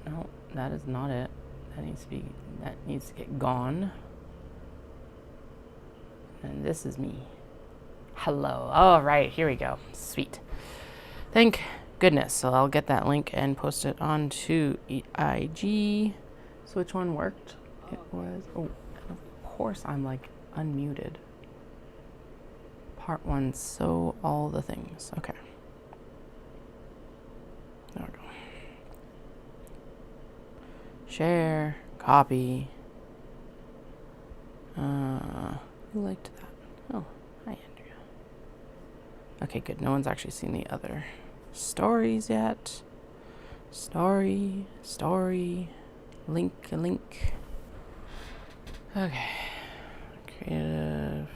No, that is not it. That needs to get gone. And this is me. Hello. All right, here we go. Sweet. Thank goodness. So I'll get that link and post it onto IG. So which one worked? It was, oh, of course I'm like unmuted. Part 1, so all the things. Okay. There we go. Share, copy. Who liked that? Oh, hi Andrea. Okay, good. No one's actually seen the other stories yet. Story, link. Okay. Creative.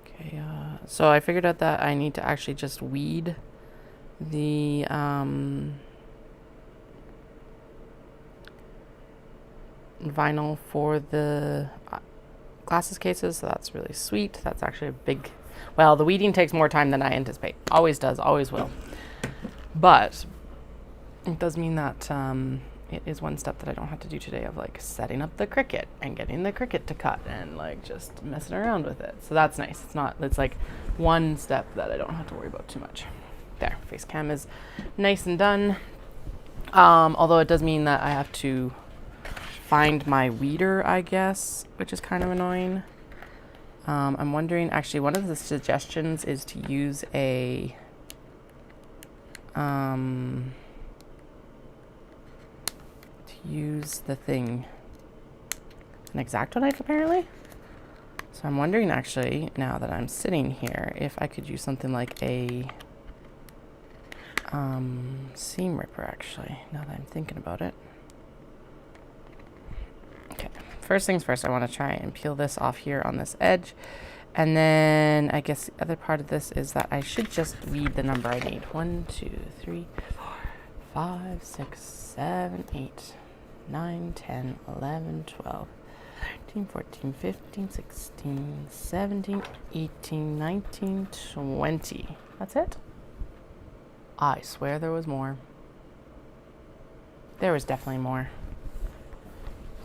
Okay, so I figured out that I need to actually just weed the vinyl for the glasses cases, so that's really sweet. That's actually a big, well, the weeding takes more time than I anticipate. Always does, always will. But it does mean that it is one step that I don't have to do today of like setting up the Cricut and getting the Cricut to cut and like just messing around with it. So that's nice. It's like one step that I don't have to worry about too much. There, face cam is nice and done. Although it does mean that I have to find my weeder, I guess, which is kind of annoying. I'm wondering, actually, one of the suggestions is to use a an X-Acto knife apparently. So I'm wondering actually, now that I'm sitting here, if I could use something like a seam ripper actually, now that I'm thinking about it. Okay, first things first, I want to try and peel this off here on this edge. And then I guess the other part of this is that I should just read the number I need. 1, 2, 3, 4, 5, 6, 7, 8, 9, 10, 11, 12, 13, 14, 15, 16, 17, 18, 19, 20. That's it? I swear there was more. There was definitely more.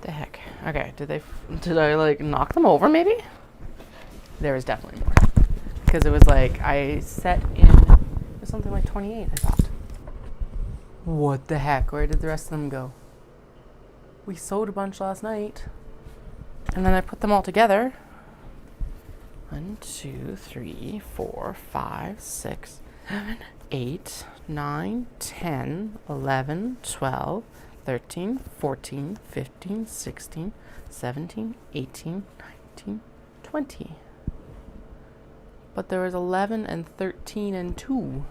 The heck? Okay, did I like knock them over maybe? There was definitely more. Because it was like, I set in, it was something like 28, I thought. What the heck? Where did the rest of them go? We sewed a bunch last night. And then I put them all together. 1, 2, 3, 4, 5, 6, 7, 8, 9, 10, 11, 12, 13, 14, 15, 16, 17, 18, 19, 20. But there was 11 and 13 and 2.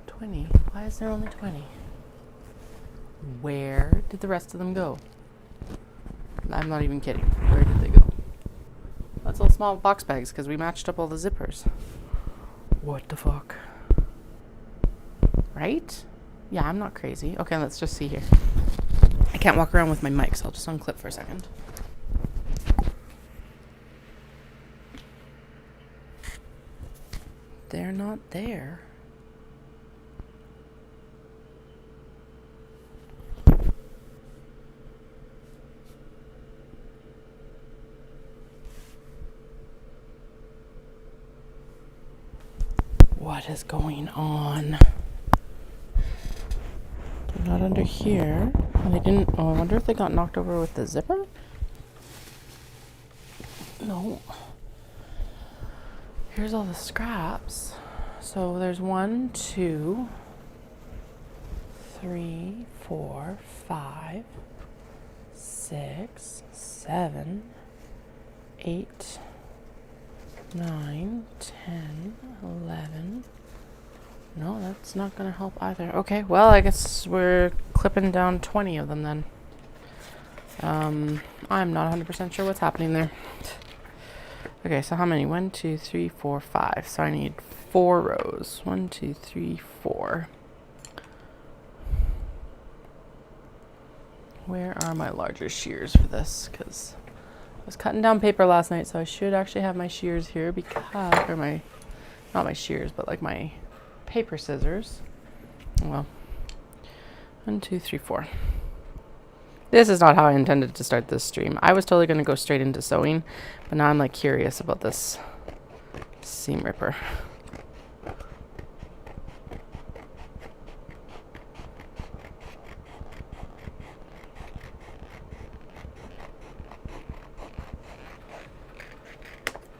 20. Why is there only 20? Where did the rest of them go? I'm not even kidding. Where did they go? That's all small box bags because we matched up all the zippers. What the fuck? Right? Yeah, I'm not crazy. Okay, let's just see here. I can't walk around with my mic, so I'll just unclip for a second. They're not there. What is going on? They're not under here. And they didn't. Oh, I wonder if they got knocked over with the zipper? No. Here's all the scraps. So there's 1, 2, 3, 4, 5, 6, 7, 8, 9, 10, 11. No, that's not gonna help either. Okay, well, I guess we're clipping down 20 of them then. I'm not 100% sure what's happening there. Okay, so how many? 1, 2, 3, 4, 5. So I need 4 rows. 1, 2, 3, 4. Where are my larger shears for this? Because I was cutting down paper last night, so I should actually have my shears here because, or my, not my shears, but like my paper scissors. Well, 1, 2, 3, 4. This is not how I intended to start this stream. I was totally going to go straight into sewing, but now I'm like curious about this seam ripper.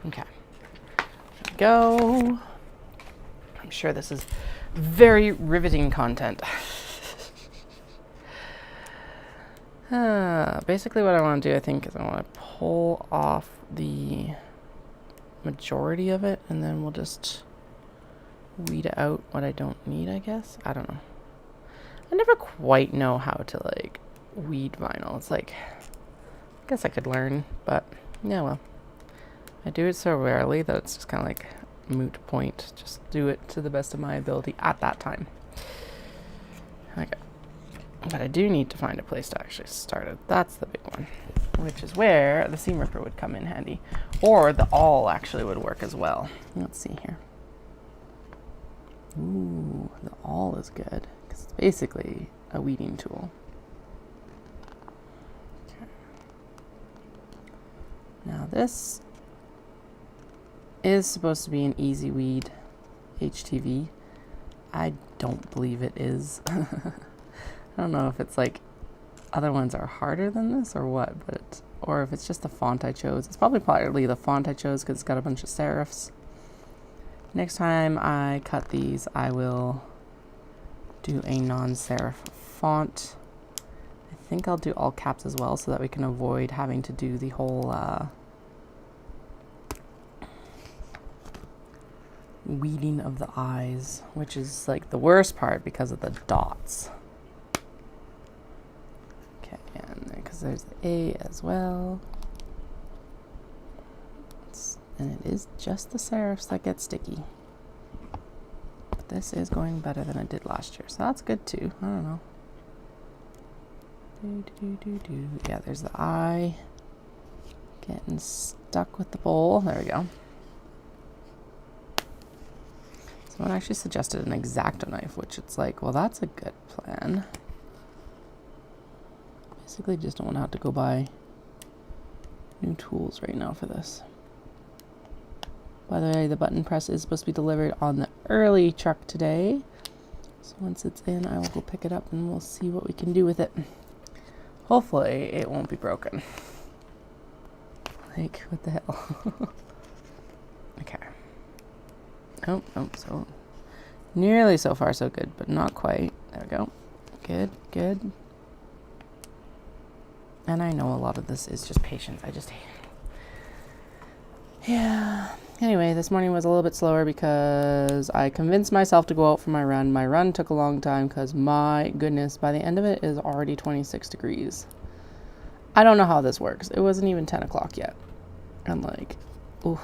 Okay. There we go. I'm sure this is very riveting content. Basically what I want to do, I think, is I want to pull off the majority of it, and then we'll just weed out what I don't need, I guess. I don't know. I never quite know how to, like, weed vinyl. It's like, I guess I could learn, but, yeah, well. I do it so rarely that it's just kind of like a moot point. Just do it to the best of my ability at that time. Okay. But I do need to find a place to actually start it. That's the big one. Which is where the seam ripper would come in handy. Or the awl actually would work as well. Let's see here. Ooh, the awl is good. Because it's basically a weeding tool. Okay. Now this is supposed to be an easy weed HTV. I don't believe it is. I don't know if it's like other ones are harder than this or what, but or if it's just the font I chose. It's probably partly the font I chose because it's got a bunch of serifs. Next time I cut these, I will do a non-serif font. I think I'll do all caps as well so that we can avoid having to do the whole weeding of the eyes, which is like the worst part because of the dots. Okay, and because there's the A as well. And it is just the serifs that get sticky. But this is going better than it did last year, so that's good too. I don't know. Yeah, there's the eye getting stuck with the bowl. There we go. Someone actually suggested an X-Acto knife, which it's like, well, that's a good plan. Basically, just don't want to have to go buy new tools right now for this. By the way, the button press is supposed to be delivered on the early truck today. So once it's in, I will go pick it up and we'll see what we can do with it. Hopefully, it won't be broken. Like, what the hell? Okay. Oh, so nearly so far so good, but not quite. There we go. Good, good. And I know a lot of this is just patience. I just hate it. Yeah. Anyway, this morning was a little bit slower because I convinced myself to go out for my run. My run took a long time because, my goodness, by the end of it is already 26 degrees. I don't know how this works. It wasn't even 10 o'clock yet. I'm like, oof.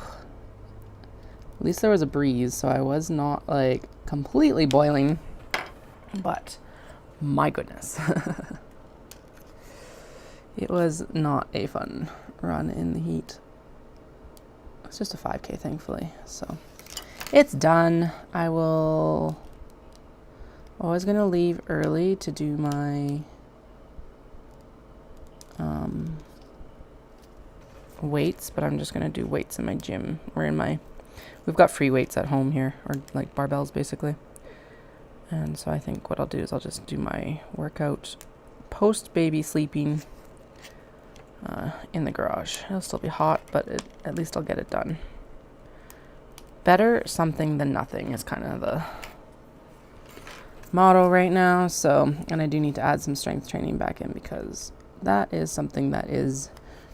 At least there was a breeze, so I was not, like, completely boiling. But, my goodness. It was not a fun run in the heat. It's just a 5K, thankfully. So, it's done. I was going to leave early to do my weights, but I'm just going to do weights in my gym or in my... We've got free weights at home here, or like barbells basically. And so I think what I'll do is I'll just do my workout post baby sleeping in the garage. It'll still be hot, but at least I'll get it done. Better something than nothing is kind of the motto right now. So, and I do need to add some strength training back in because that is something that is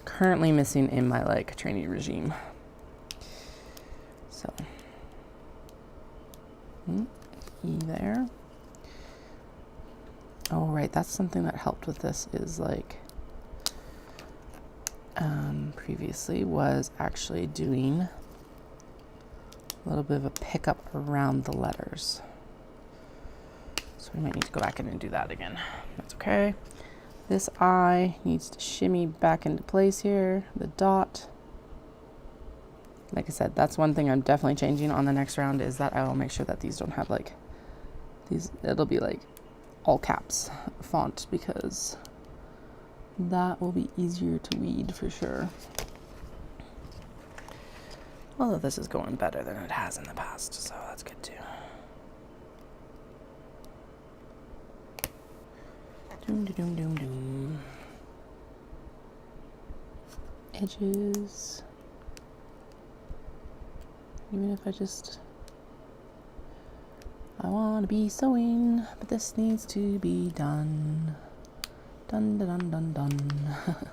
currently missing in my like training regime. So, E there. Oh, right. That's something that helped with this is like, previously was actually doing a little bit of a pickup around the letters. So we might need to go back in and do that again. That's okay. This eye needs to shimmy back into place here. The dot. Like I said, that's one thing I'm definitely changing on the next round is that I will make sure that these don't have like these, it'll be like all caps font because that will be easier to read for sure. Although this is going better than it has in the past, so that's good too. Doom, doom, doom, doom. Edges. Even if I want to be sewing, but this needs to be done. Dun, dun, dun, dun, dun.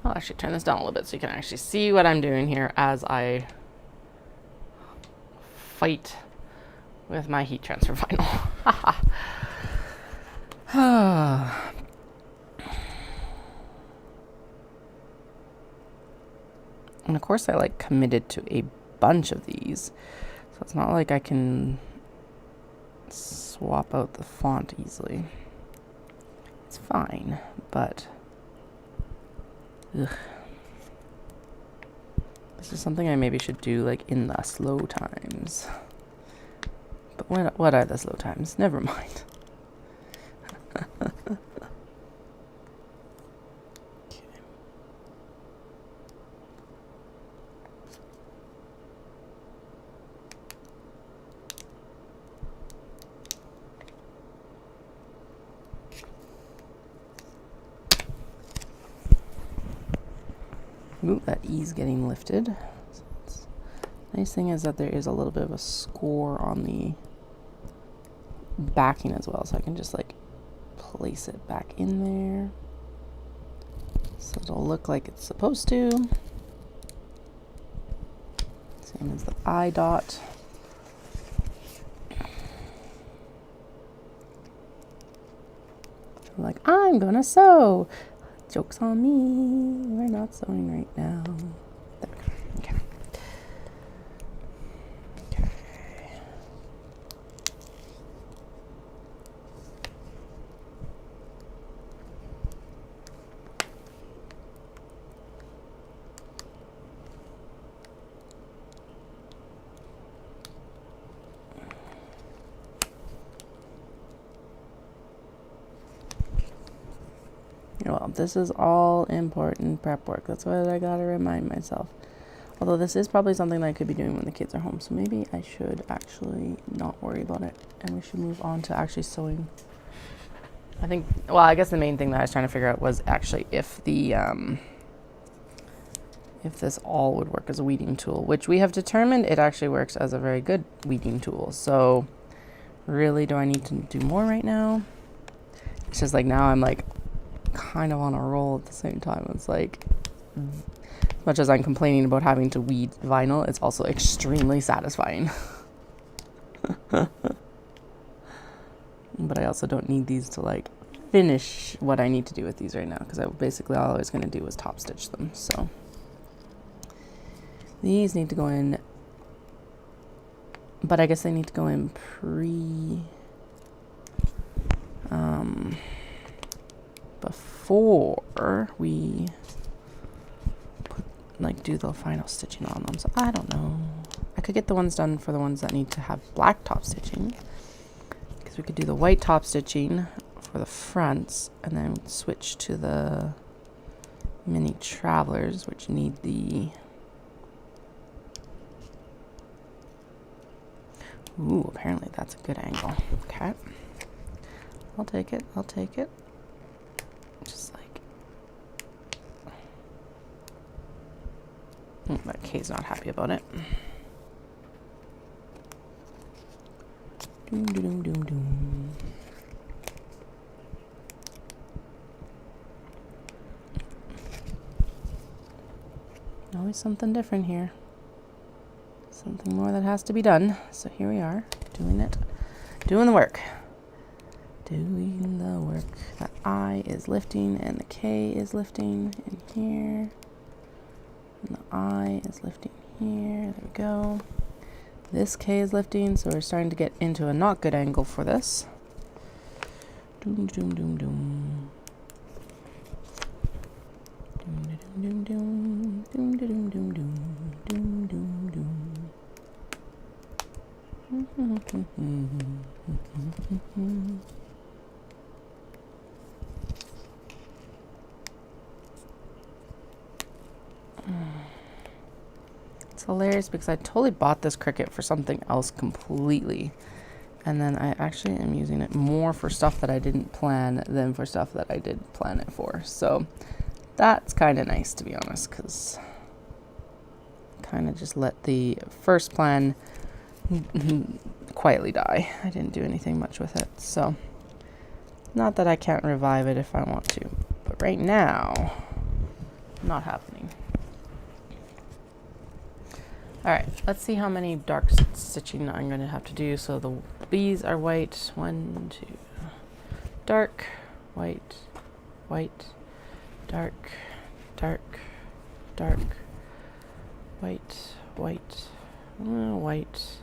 I'll actually turn this down a little bit so you can actually see what I'm doing here as I fight with my heat transfer vinyl. And of course I like committed to a bunch of these, so it's not like I can swap out the font easily. It's fine, but ugh. This is something I maybe should do like in the slow times. But what are the slow times? Never mind. Ooh, that E's getting lifted. So nice thing is that there is a little bit of a score on the backing as well, so I can just like place it back in there so it'll look like it's supposed to. Same as the I dot. I'm like, I'm gonna sew. Joke's on me. We're not sewing right now. There we go. Okay. Okay. Well, this is all important prep work. That's what I gotta remind myself. Although this is probably something that I could be doing when the kids are home, so maybe I should actually not worry about it, and we should move on to actually sewing. I think, well, I guess the main thing that I was trying to figure out was actually if the if this all would work as a weeding tool, which we have determined it actually works as a very good weeding tool. So really, do I need to do more right now? It's just like now I'm like kind of on a roll at the same time. It's like, as much as I'm complaining about having to weed vinyl, it's also extremely satisfying. But I also don't need these to like finish what I need to do with these right now, because basically all I was going to do was top stitch them. So these need to go in, but I guess they need to go in before we do the final stitching on them. So I don't know. I could get the ones done for the ones that need to have black top stitching, because we could do the white top stitching for the fronts and then switch to the mini travelers, which need the ooh, apparently that's a good angle. Okay, I'll take it. Just like but Kay's not happy about it. Doom, doom, doom, doom. Always something different here. Something more that has to be done. So here we are, doing it. Doing the work. Doing the work. That I is lifting and the K is lifting in here. And the I is lifting here. There we go. This K is lifting, so we're starting to get into a not good angle for this. Doom, doom, doom, doom. Doom, doom, doom, doom, doom, doom, doom, doom, doom, doom. It's hilarious because I totally bought this Cricut for something else completely. And then I actually am using it more for stuff that I didn't plan than for stuff that I did plan it for. So that's kind of nice, to be honest, because kind of just let the first plan quietly die. I didn't do anything much with it. So not that I can't revive it if I want to, but right now, not happening. All right, let's see how many dark stitching I'm going to have to do. So the B's are white. 1, 2. Dark, white, white, dark, dark, dark, white, white, white,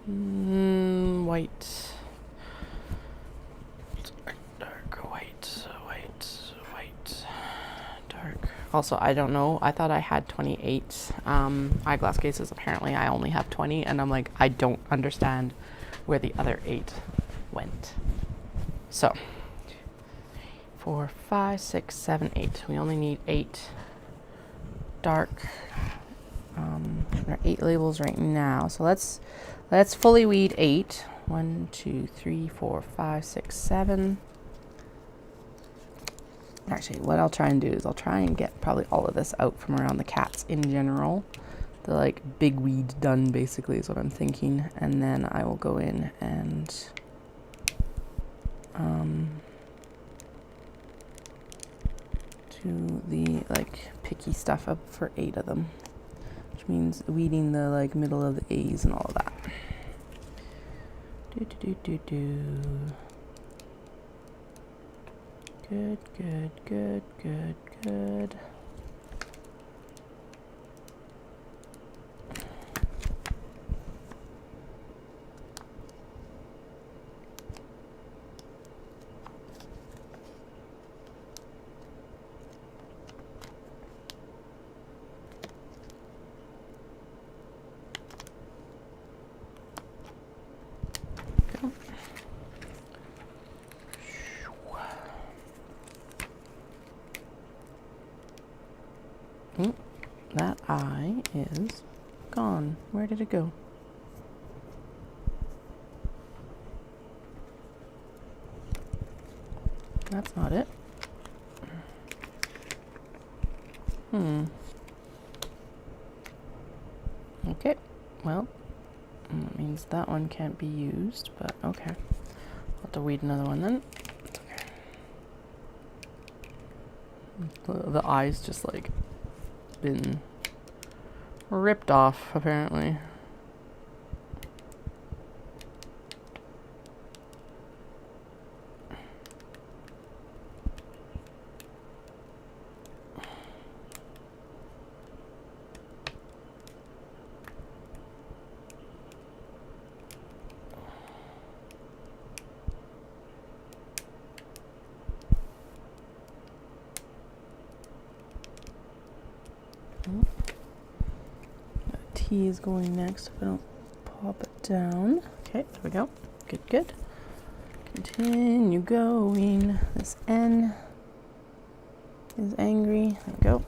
white, dark, white, white, white, dark. Also, I don't know. I thought I had 28 eyeglass cases. Apparently, I only have 20, and I'm like, I don't understand where the other 8 went. So, 4, 5, 6, 7, 8. We only need 8 dark. There are 8 labels right now. So let's fully weed 8. 1, 2, 3, 4, 5, 6, 7. Actually, what I'll try and do is I'll try and get probably all of this out from around the cats in general. The like big weed done basically is what I'm thinking. And then I will go in and do the like picky stuff up for 8 of them. Which means weeding the like middle of the A's and all of that. Good, good, good, good, good. That eye is gone. Where did it go? That's not it. Okay, well, that means that one can't be used, but okay. I'll have to weed another one then. It's okay. The eye's just like been ripped off, apparently. T is going next if I don't pop it down. Okay, there we go. Good, good. Continue going. This N is angry. There we go.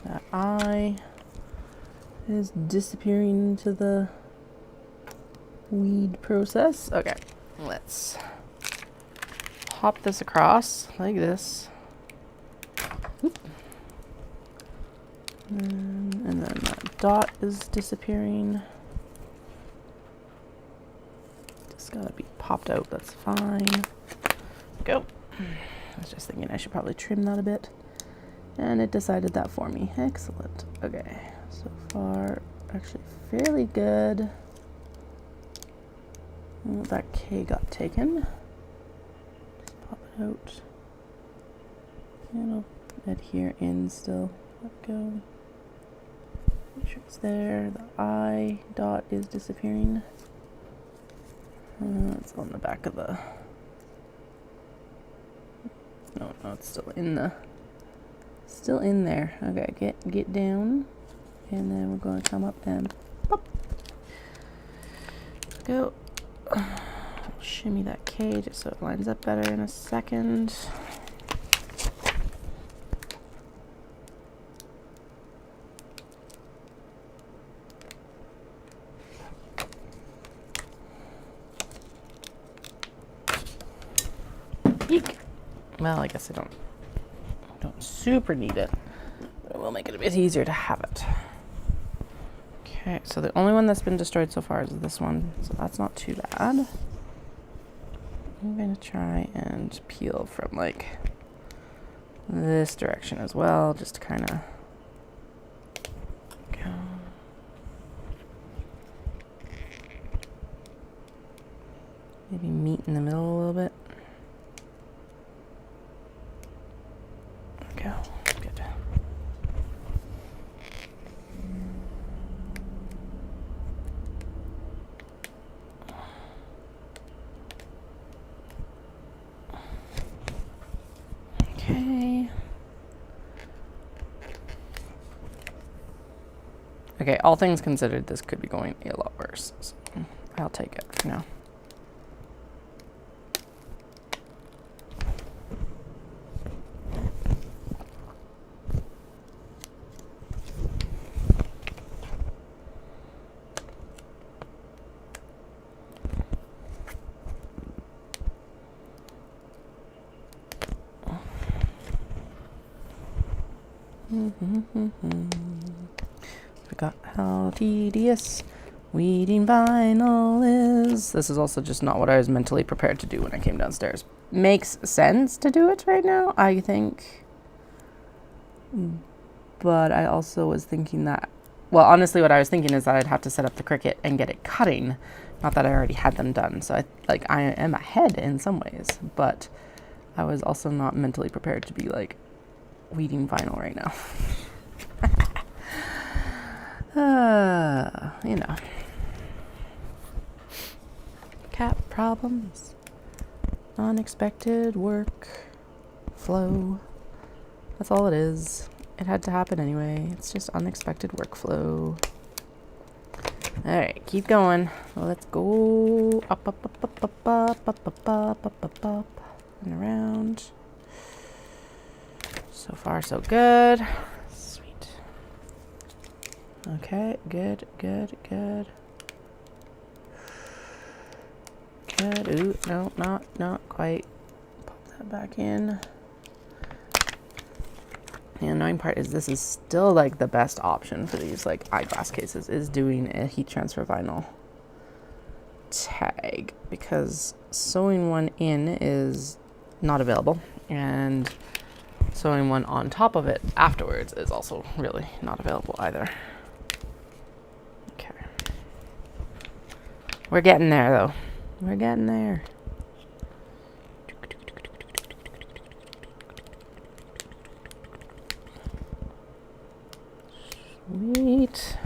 That I is disappearing into the weed process. Okay, let's hop this across like this. Oop. And then that dot is disappearing. Just gotta be popped out, that's fine. Go. I was just thinking I should probably trim that a bit. And it decided that for me. Excellent. Okay, so far actually fairly good. Oh, that K got taken. Just pop it out. And I'll adhere in still. Let it go. Make sure it's there. The I dot is disappearing. It's on the back of the... No, it's still in the... Still in there. Okay, get down. And then we're going to come up and pop. Go. Shimmy that K just so it lines up better in a second. Eek. Well, I guess I don't super need it, but it will make it a bit easier to have it. Okay, so the only one that's been destroyed so far is this one, so that's not too bad. I'm going to try and peel from like this direction as well, just to kind of go. Maybe meet in the middle a little bit. Go. Good. Okay. Okay, all things considered, this could be going a lot worse. So I'll take it for now. Forgot how tedious weeding vinyl is. This is also just not what I was mentally prepared to do when I came downstairs. Makes sense to do it right now, I think. But I also was thinking that, well, honestly, what I was thinking is that I'd have to set up the Cricut and get it cutting. Not that I already had them done. So I am ahead in some ways, but I was also not mentally prepared to be like weeding vinyl right now. You know. Cat problems. Unexpected work flow. That's all it is. It had to happen anyway. It's just unexpected workflow. Alright, keep going. Well, let's go up, up, up, up, up, up, up, up, up, up, up, up, and around. So far, so good. Sweet. Okay, good, good, good. Good. Ooh, no, not quite. Pop that back in. The annoying part is this is still like the best option for these like eyeglass cases, is doing a heat transfer vinyl tag, because sewing one in is not available, and sewing one on top of it afterwards is also really not available either. Okay. We're getting there though. We're getting there. Sweet.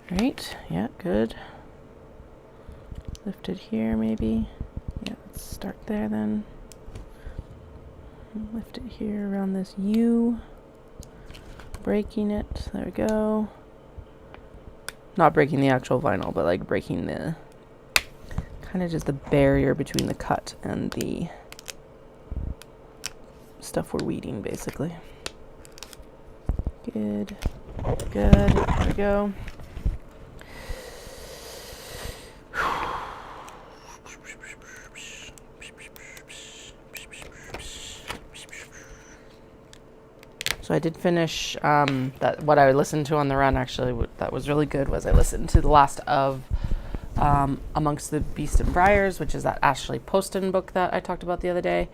Right, yeah, good. Lift it here maybe. Yeah, let's start there then. Lift it here around this U. Breaking it, there we go. Not breaking the actual vinyl, but like breaking the, kind of just the barrier between the cut and the stuff we're weeding, basically. Good, good, there we go. So I did finish that. What I listened to on the run, actually, that was really good, was I listened to the last of Amongst the Beast and Briars, which is that Ashley Poston book that I talked about the other day.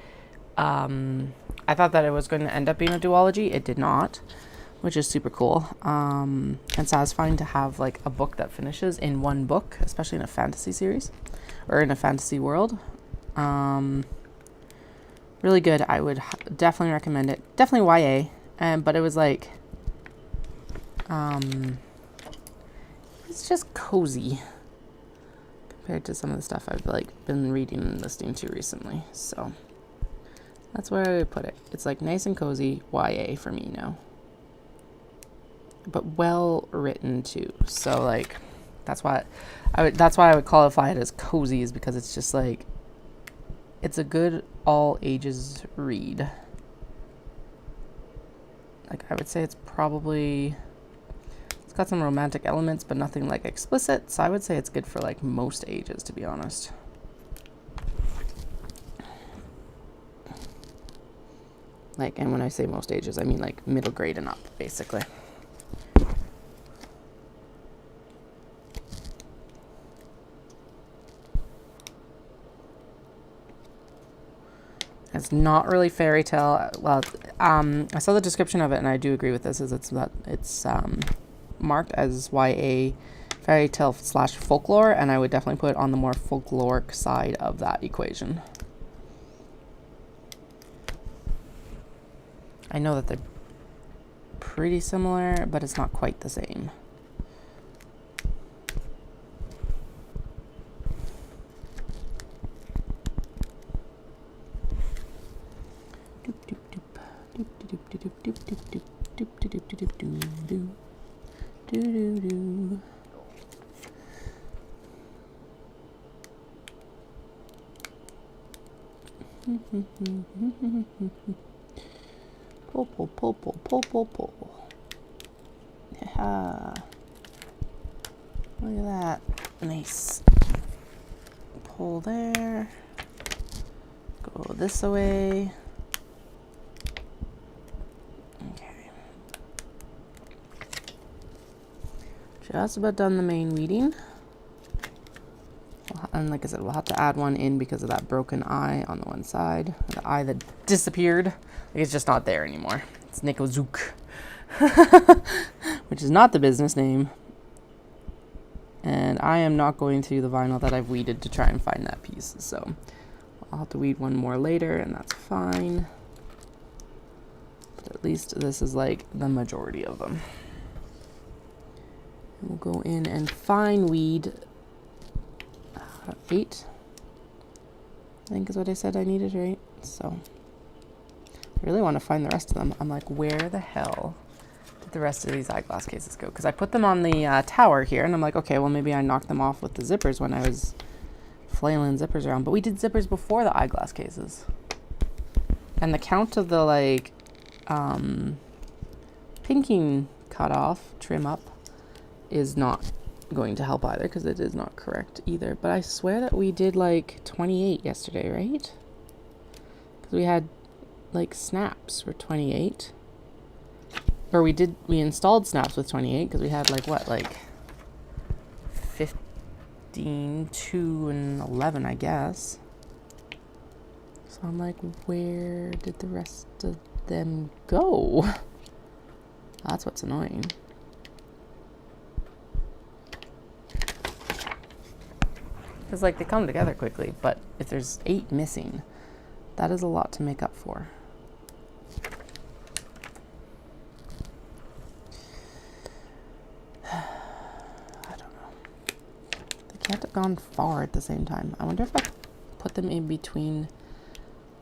I thought that it was going to end up being a duology. It did not, which is super cool. And satisfying to have like a book that finishes in one book, especially in a fantasy series or in a fantasy world. Really good. I would definitely recommend it. Definitely YA. But it was like, it's just cozy compared to some of the stuff I've like been reading and listening to recently. So that's where I would put it. It's like nice and cozy YA for me now, but well written too. So like that's why I would qualify it as cozy, is because it's just like, it's a good all ages read. Like I would say it's got some romantic elements, but nothing like explicit. So I would say it's good for like most ages, to be honest. Like, and when I say most ages, I mean like middle grade and up, basically. It's not really fairy tale. Well, I saw the description of it, and I do agree with this. Is it's marked as YA fairy tale / folklore, and I would definitely put it on the more folkloric side of that equation. I know that they're pretty similar, but it's not quite the same. Pull. Yeah. Look at that. Nice. Pull there. Go this away. Okay. Just about done the main weeding. And like I said, we'll have to add one in because of that broken eye on the one side. The eye that disappeared. Like, it's just not there anymore. It's Nikozook. Which is not the business name. And I am not going through the vinyl that I've weeded to try and find that piece. So I'll have to weed one more later, and that's fine. But at least this is like the majority of them. And we'll go in and fine weed 8, I think is what I said I needed, right? So I really want to find the rest of them. I'm like, where the hell did the rest of these eyeglass cases go? Because I put them on the tower here, and I'm like, okay, well, maybe I knocked them off with the zippers when I was flailing zippers around. But we did zippers before the eyeglass cases. And the count of the, like, pinking cutoff, trim up, is not going to help either, because it is not correct either. But I swear that we did like 28 yesterday, right? Because we had like snaps for 28, or we installed snaps with 28, because we had like 15, 2, and 11, I guess. So I'm like, where did the rest of them go? That's what's annoying. Because, like, they come together quickly, but if there's 8 missing, that is a lot to make up for. I don't know. They can't have gone far at the same time. I wonder if I put them in between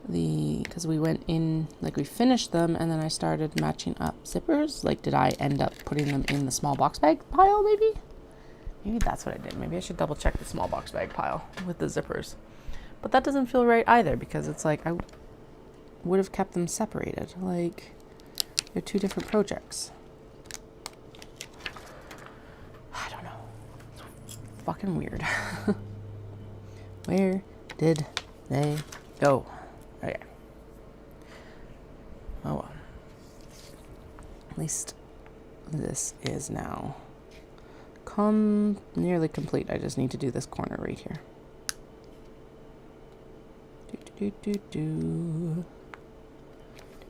because we went in, like, we finished them, and then I started matching up zippers. Like, did I end up putting them in the small box bag pile, maybe? Maybe that's what I did. Maybe I should double check the small box bag pile with the zippers. But that doesn't feel right either, because it's like I would have kept them separated. Like, they're 2 different projects. I don't know. It's fucking weird. Where did they go? Okay. Oh well. At least this is now nearly complete. I just need to do this corner right here.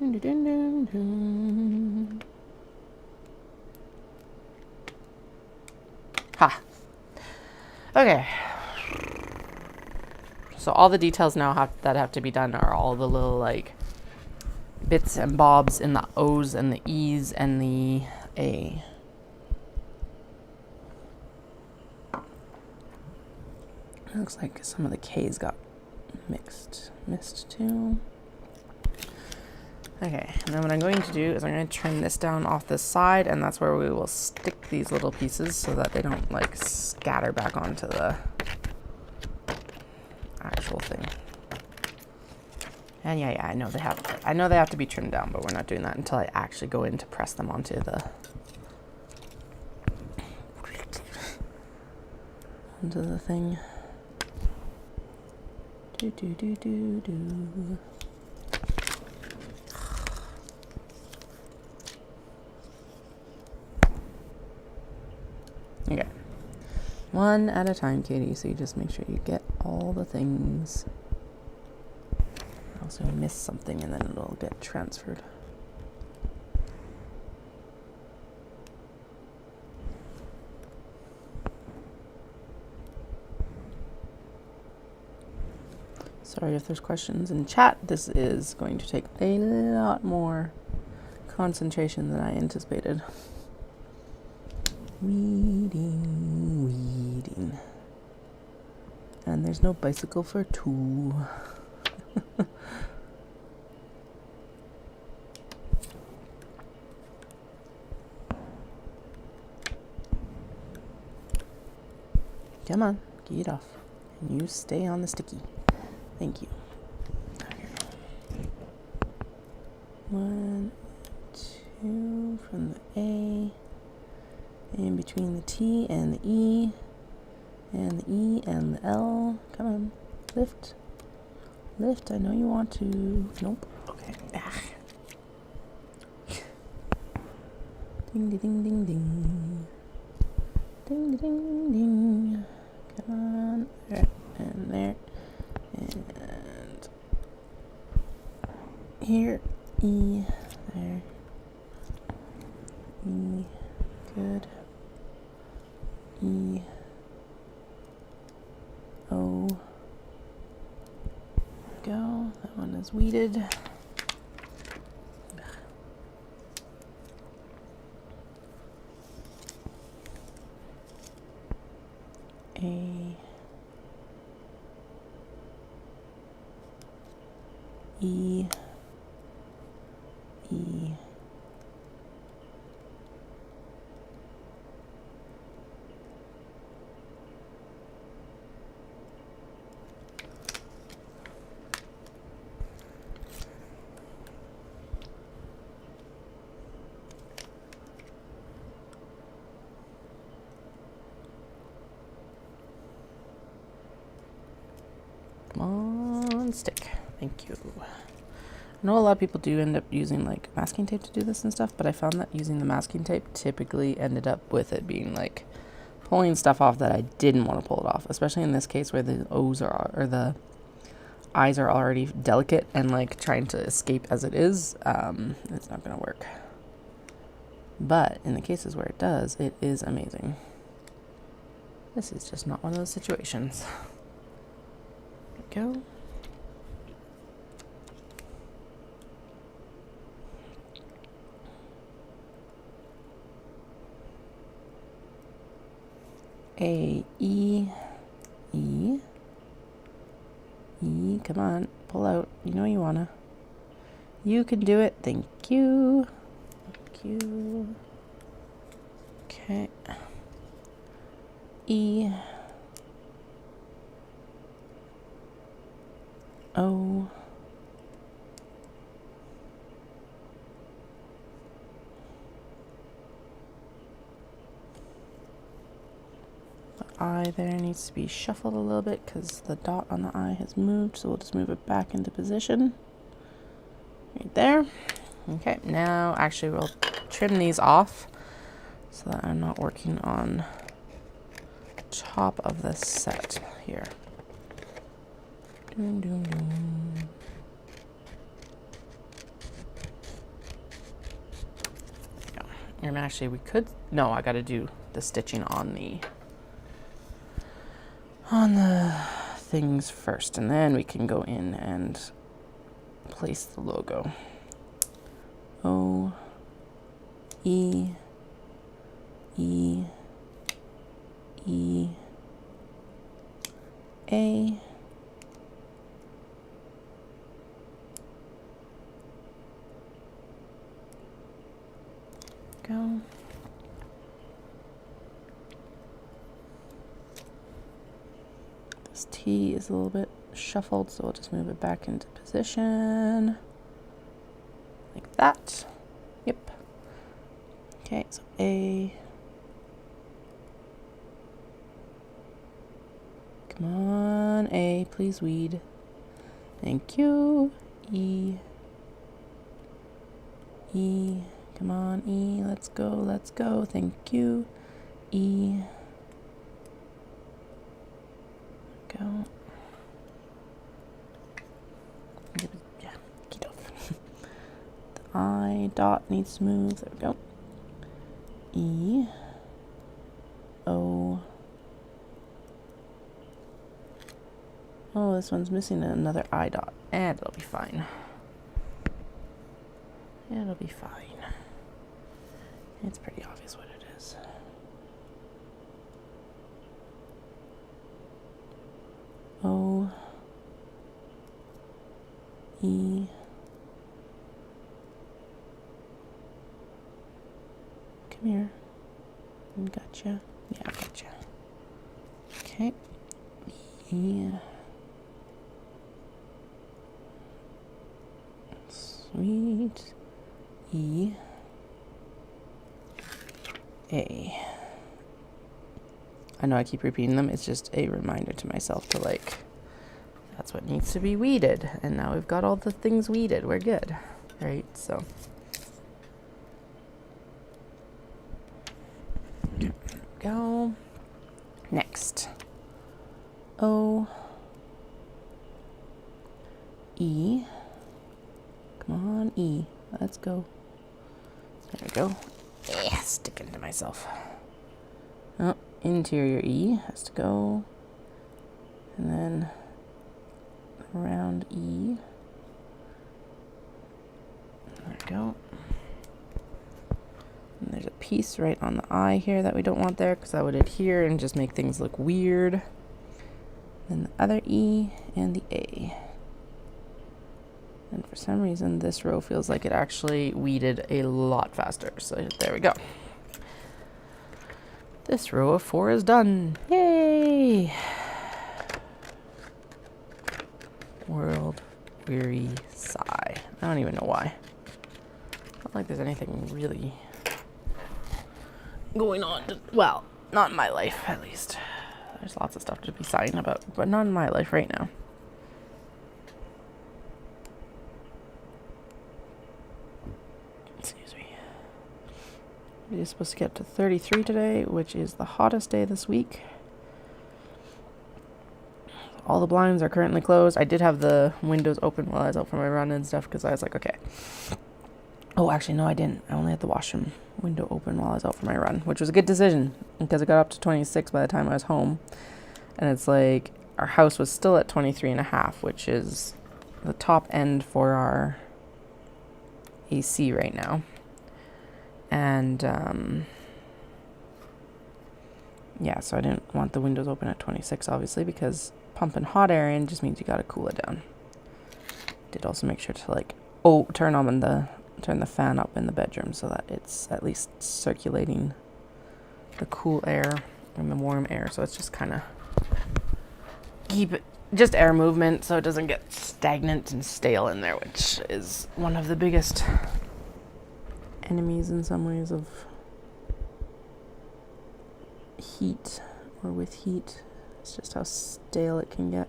Dun, dun, dun, dun, dun. Ha. Okay. So all the details now that have to be done are all the little like bits and bobs in the O's and the E's and the A. It looks like some of the K's got missed too. Okay, and then what I'm going to do is I'm going to trim this down off this side, and that's where we will stick these little pieces so that they don't like scatter back onto the actual thing. And yeah, I know they have to be trimmed down, but we're not doing that until I actually go in to press them onto the thing. Do do do do do. Okay. One at a time, Katie, so you just make sure you get all the things. Also miss something and then it'll get transferred. Sorry if there's questions in chat. This is going to take a lot more concentration than I anticipated. Weeding. And there's no bicycle for two. Come on, get it off. And you stay on the sticky. Thank you. One, two from the A. In between the T and the E. And the E and the L. Come on. Lift. Lift. I know you want to. Nope. Okay. Ah. Ding, ding, ding, ding, ding. Ding, ding, ding. Come on. There. And there. And here. E. There. E. Good. E. O. Go. That one is weeded. A. E. E. Come on, stick. Thank you. I know a lot of people do end up using like masking tape to do this and stuff, but I found that using the masking tape typically ended up with it being like pulling stuff off that I didn't want to pull it off, especially in this case where the O's are, or the I's are already delicate and like trying to escape as it is. It's not going to work. But in the cases where it does, it is amazing. This is just not one of those situations. There we go. A, E, E, E, come on, pull out, you know you wanna. You can do it, thank you. Thank you. Okay. E, O, I there needs to be shuffled a little bit because the dot on the I has moved, so we'll just move it back into position. Right there. Okay, now actually we'll trim these off so that I'm not working on top of the set here. Doom, doom, doom. And actually we could, no, I gotta do the stitching on the things first, and then we can go in and place the logo. O, E, E, E, A, go. This T is a little bit shuffled, so we'll just move it back into position. Like that. Yep. Okay, so A. Come on, A, please weed. Thank you. E. E. Come on, E. Let's go, let's go. Thank you. E. Go. Yeah, get off. The I dot needs to move. There we go. E. O. Oh, this one's missing another I dot. And it'll be fine. It'll be fine. It's pretty obvious what it is. O. E. Come here. Gotcha. Yeah, gotcha. Okay. E. Sweet. E. A. I know I keep repeating them. It's just a reminder to myself to like, that's what needs to be weeded. And now we've got all the things weeded. We're good. Right? So. There we go. Next. O. E. Come on, E. Let's go. There we go. Yeah, sticking to myself. Oh, interior E has to go. And then around E. There we go. And there's a piece right on the I here that we don't want there because that would adhere and just make things look weird. Then the other E and the A. And for some reason, this row feels like it actually weeded a lot faster. So there we go. This row of 4 is done. Yay! World weary sigh. I don't even know why. Not like there's anything really going on. Well, not in my life, at least. There's lots of stuff to be sighing about, but not in my life right now. It is supposed to get to 33 today, which is the hottest day this week. All the blinds are currently closed. I did have the windows open while I was out for my run and stuff because I was like, okay. Oh, actually, no, I didn't. I only had the washroom window open while I was out for my run, which was a good decision because it got up to 26 by the time I was home. And it's like our house was still at 23.5, which is the top end for our AC right now. And, yeah, so I didn't want the windows open at 26, obviously, because pumping hot air in just means you gotta cool it down. Did also make sure to, like, turn the fan up in the bedroom so that it's at least circulating the cool air and the warm air. So it's just kind of keep it, just air movement so it doesn't get stagnant and stale in there, which is one of the biggest enemies in some ways of heat, or with heat. It's just how stale it can get.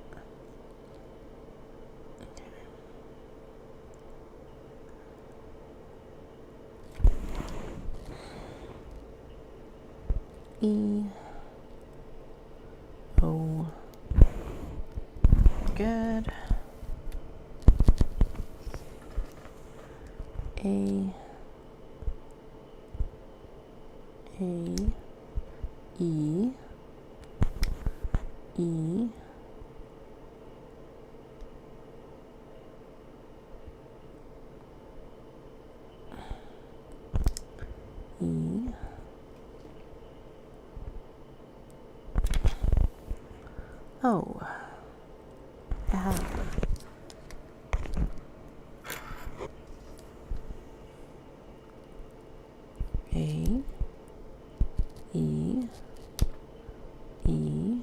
E. O. Good. A. A, E, E, E, O, F, A, E, E,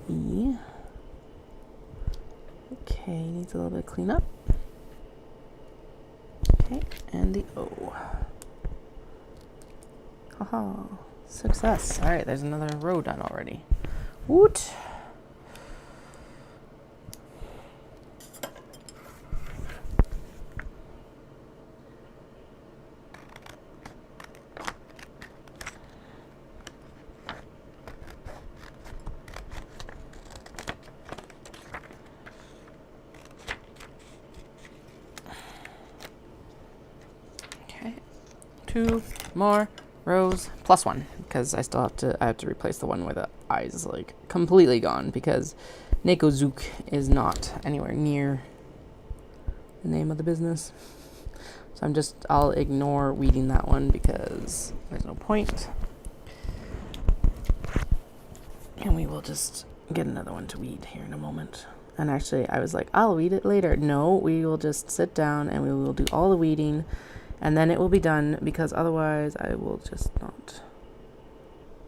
E. Okay, needs a little bit of cleanup. Okay, and the O. Haha, success. All right, there's another row done already. Woot. Okay, 2 more rows plus 1 because I have to replace the one where the eye is like completely gone because Nekozook is not anywhere near the name of the business. So I'll ignore weeding that one because there's no point. And we will just get another one to weed here in a moment. And actually I was like, I'll weed it later. No, we will just sit down and we will do all the weeding and then it will be done because otherwise I will just not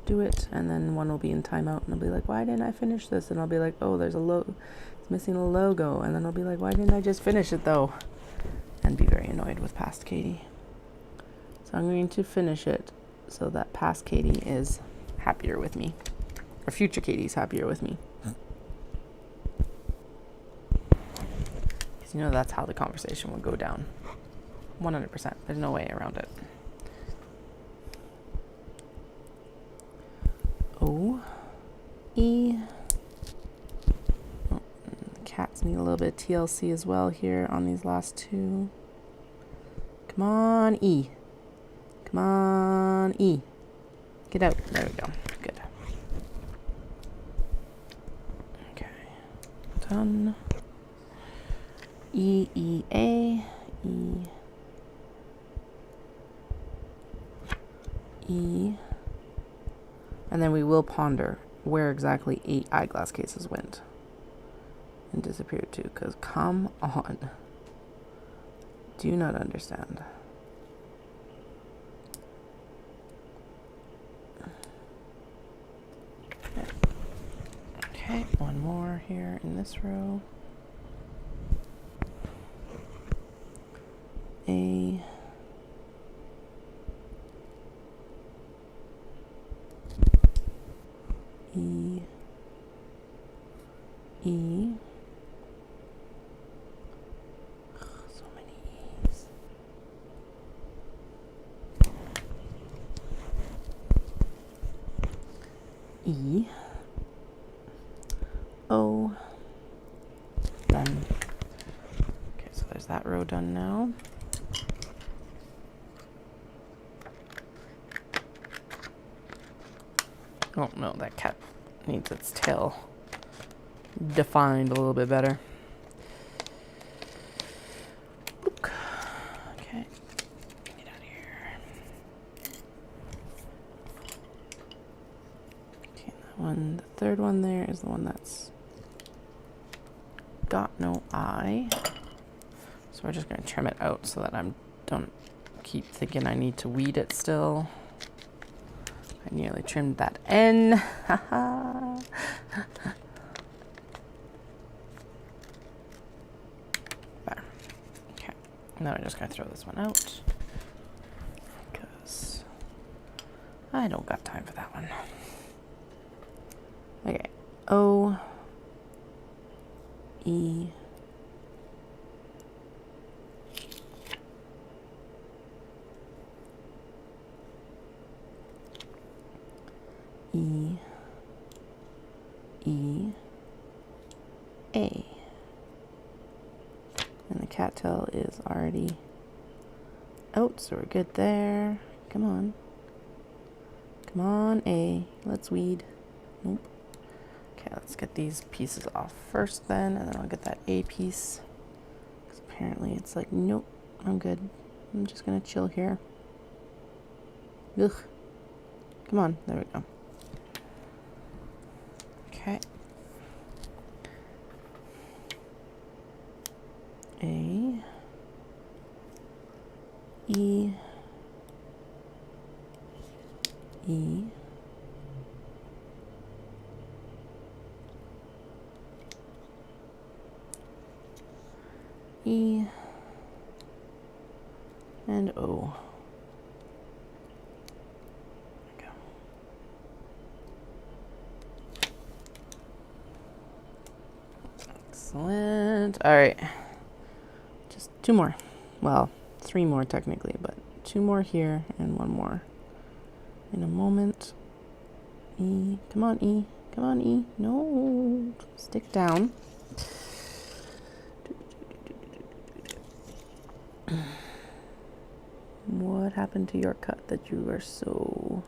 do it. And then one will be in timeout and I'll be like, why didn't I finish this? And I'll be like, oh, there's it's missing a logo. And then I'll be like, why didn't I just finish it though? And be very annoyed with past Katie. So I'm going to finish it so that past Katie is happier with me. Or future Katie's happier with me. Because you know that's how the conversation would go down. 100%. There's no way around it. O, E. Oh, the cats need a little bit of TLC as well here on these last 2. Come on, E. Come on, E. Get out. There we go. Good. Okay. Done. E, E, A. E. E. And then we will ponder where exactly 8 eyeglass cases went and disappeared to, because come on. Do not understand. Okay, one more here in this row. A. E. E. So many E's. E. O. Done. Okay, so there's that row done now. Oh no, that cat needs its tail defined a little bit better. Look. Okay, get out of here. Okay, that one, the third one there is the one that's got no eye. So we're just gonna trim it out so that I don't keep thinking I need to weed it still. I nearly trimmed that N. Haha. There. Okay. Now I'm just gonna throw this one out because I don't got time for that one. Okay. O. E. E. E. A. And the cattail is already Oh, so we're good there. Come on. Come on, A. Let's weed. Nope. Okay, let's get these pieces off first then, and then I'll get that A piece. Because apparently it's like, nope, I'm good. I'm just going to chill here. Ugh. Come on, there we go. Okay. A. E. E. E. And O. There we go. Excellent. All right. Just 2 more. Well, 3 more technically, but 2 more here and 1 more in a moment. E. Come on, E. Come on, E. No. Stick down. What happened to your cut that you were so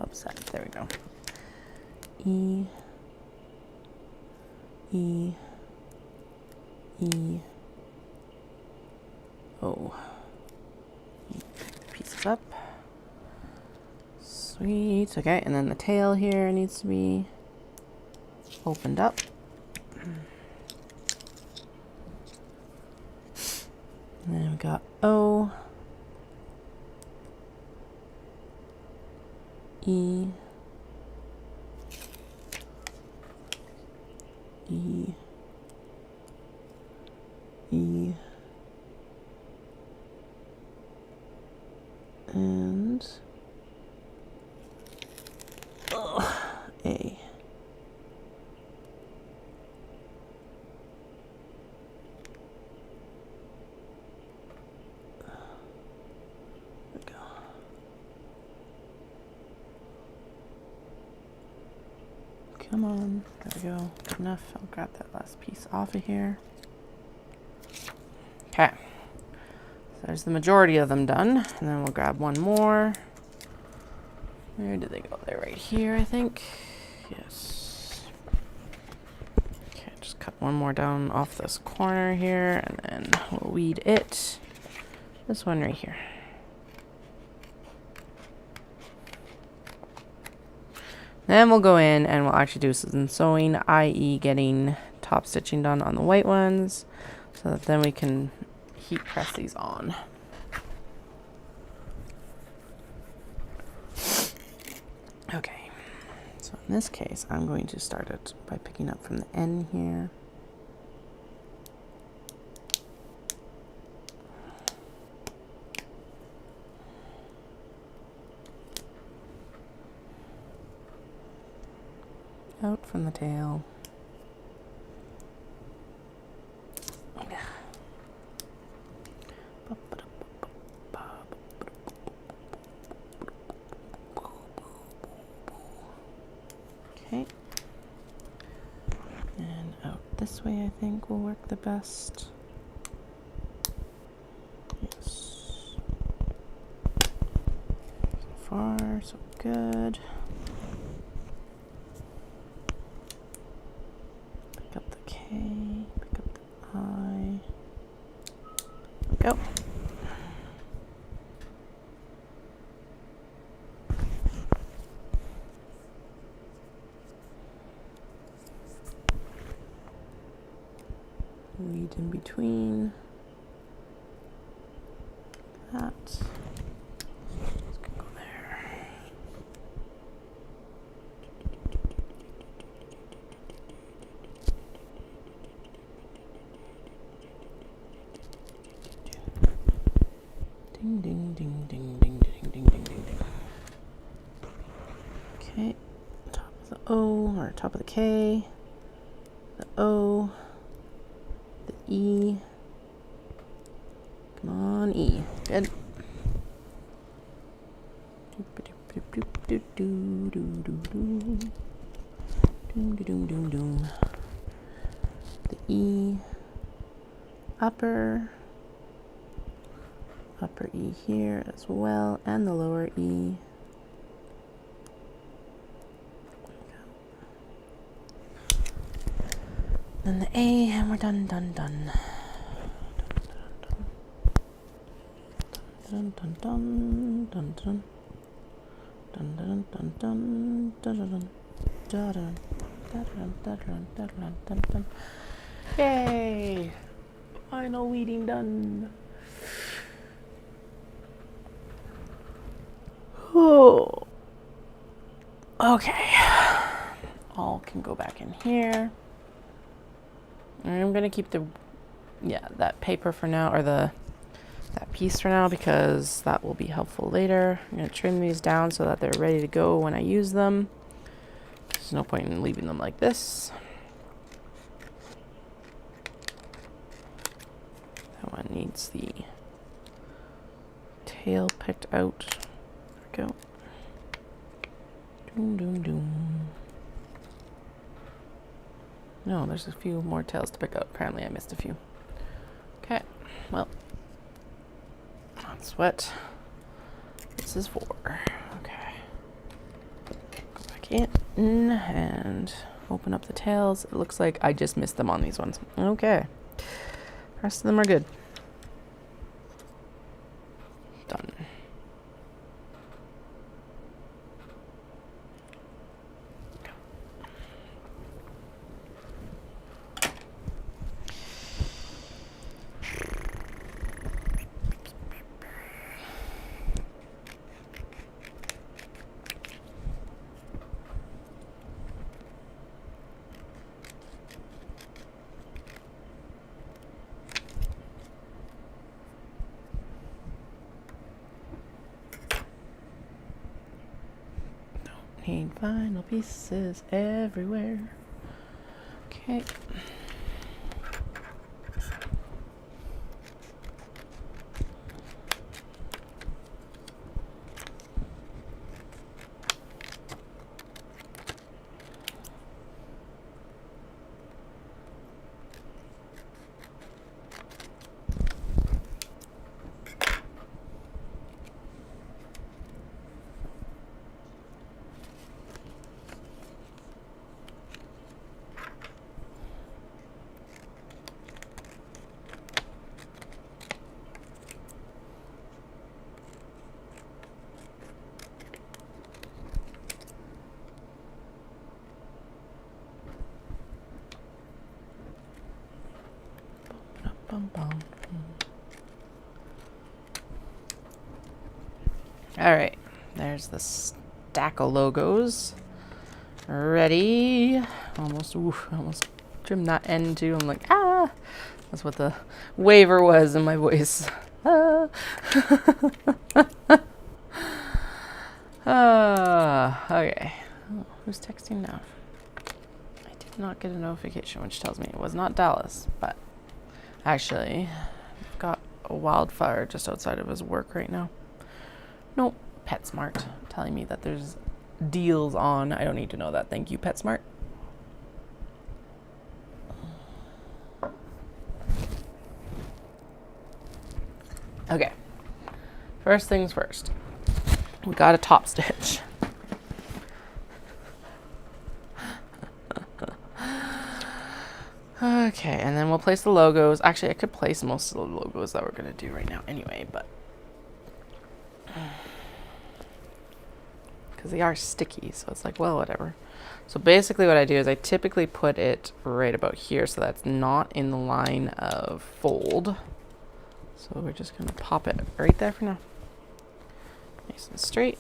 upset? There we go. E. E. E. O. Pieces up. Sweet. Okay, and then the tail here needs to be opened up. And then we got O. E. E. E. And A. There we go. Come on. There we go. Good enough. I'll grab that last piece off of here. Okay. So there's the majority of them done. And then we'll grab 1 more. Where did they go? They're right here, I think. Yes. Okay, just cut 1 more down off this corner here, and then we'll weed it. This one right here. Then we'll go in and we'll actually do some sewing, i.e. getting top stitching done on the white ones, so that then we can heat press these on. Okay, so in this case, I'm going to start it by picking up from the end here. Out from the tail. Okay. And out this way, I think, will work the best. Yes. So far, so good. Pick up the K, pick up the I. Go. Lead in between that. Just gonna go there. Ding ding ding ding ding ding ding ding ding. Okay, top of the O or top of the K, the O. E. Come on, E. Good. The E. Upper. upper E here as well, and the lower E. Then the A, and we're done, done, done. Dun dun dun dun dun dun dun dun dun dun dun dun dun dun. Yay! Final weeding done. Oh. Okay. All can go back in here. I'm gonna keep that paper for now, or that piece for now, because that will be helpful later. I'm gonna trim these down so that they're ready to go when I use them. There's no point in leaving them like this. That one needs the tail picked out. There we go. Doom, doom, doom. No, there's a few more tails to pick out. Apparently I missed a few. Okay, well, that's what this is for. Okay. Go back in and open up the tails. It looks like I just missed them on these ones. Okay. The rest of them are good. Done. Need final pieces everywhere. Okay. All right, there's the stack of logos. Ready? Almost trimmed that end too. I'm like, ah! That's what the waver was in my voice. Ah. Okay. Oh, who's texting now? I did not get a notification which tells me it was not Dallas, but actually, I've got a wildfire just outside of his work right now. Nope, PetSmart telling me that there's deals on. I don't need to know that. Thank you, PetSmart. Okay, first things first. We got a top stitch. Okay, and then we'll place the logos. Actually, I could place most of the logos that we're going to do right now anyway, but because they are sticky, so it's like, well, whatever. So basically what I do is I typically put it right about here so that's not in the line of fold. So we're just going to pop it right there for now. Nice and straight.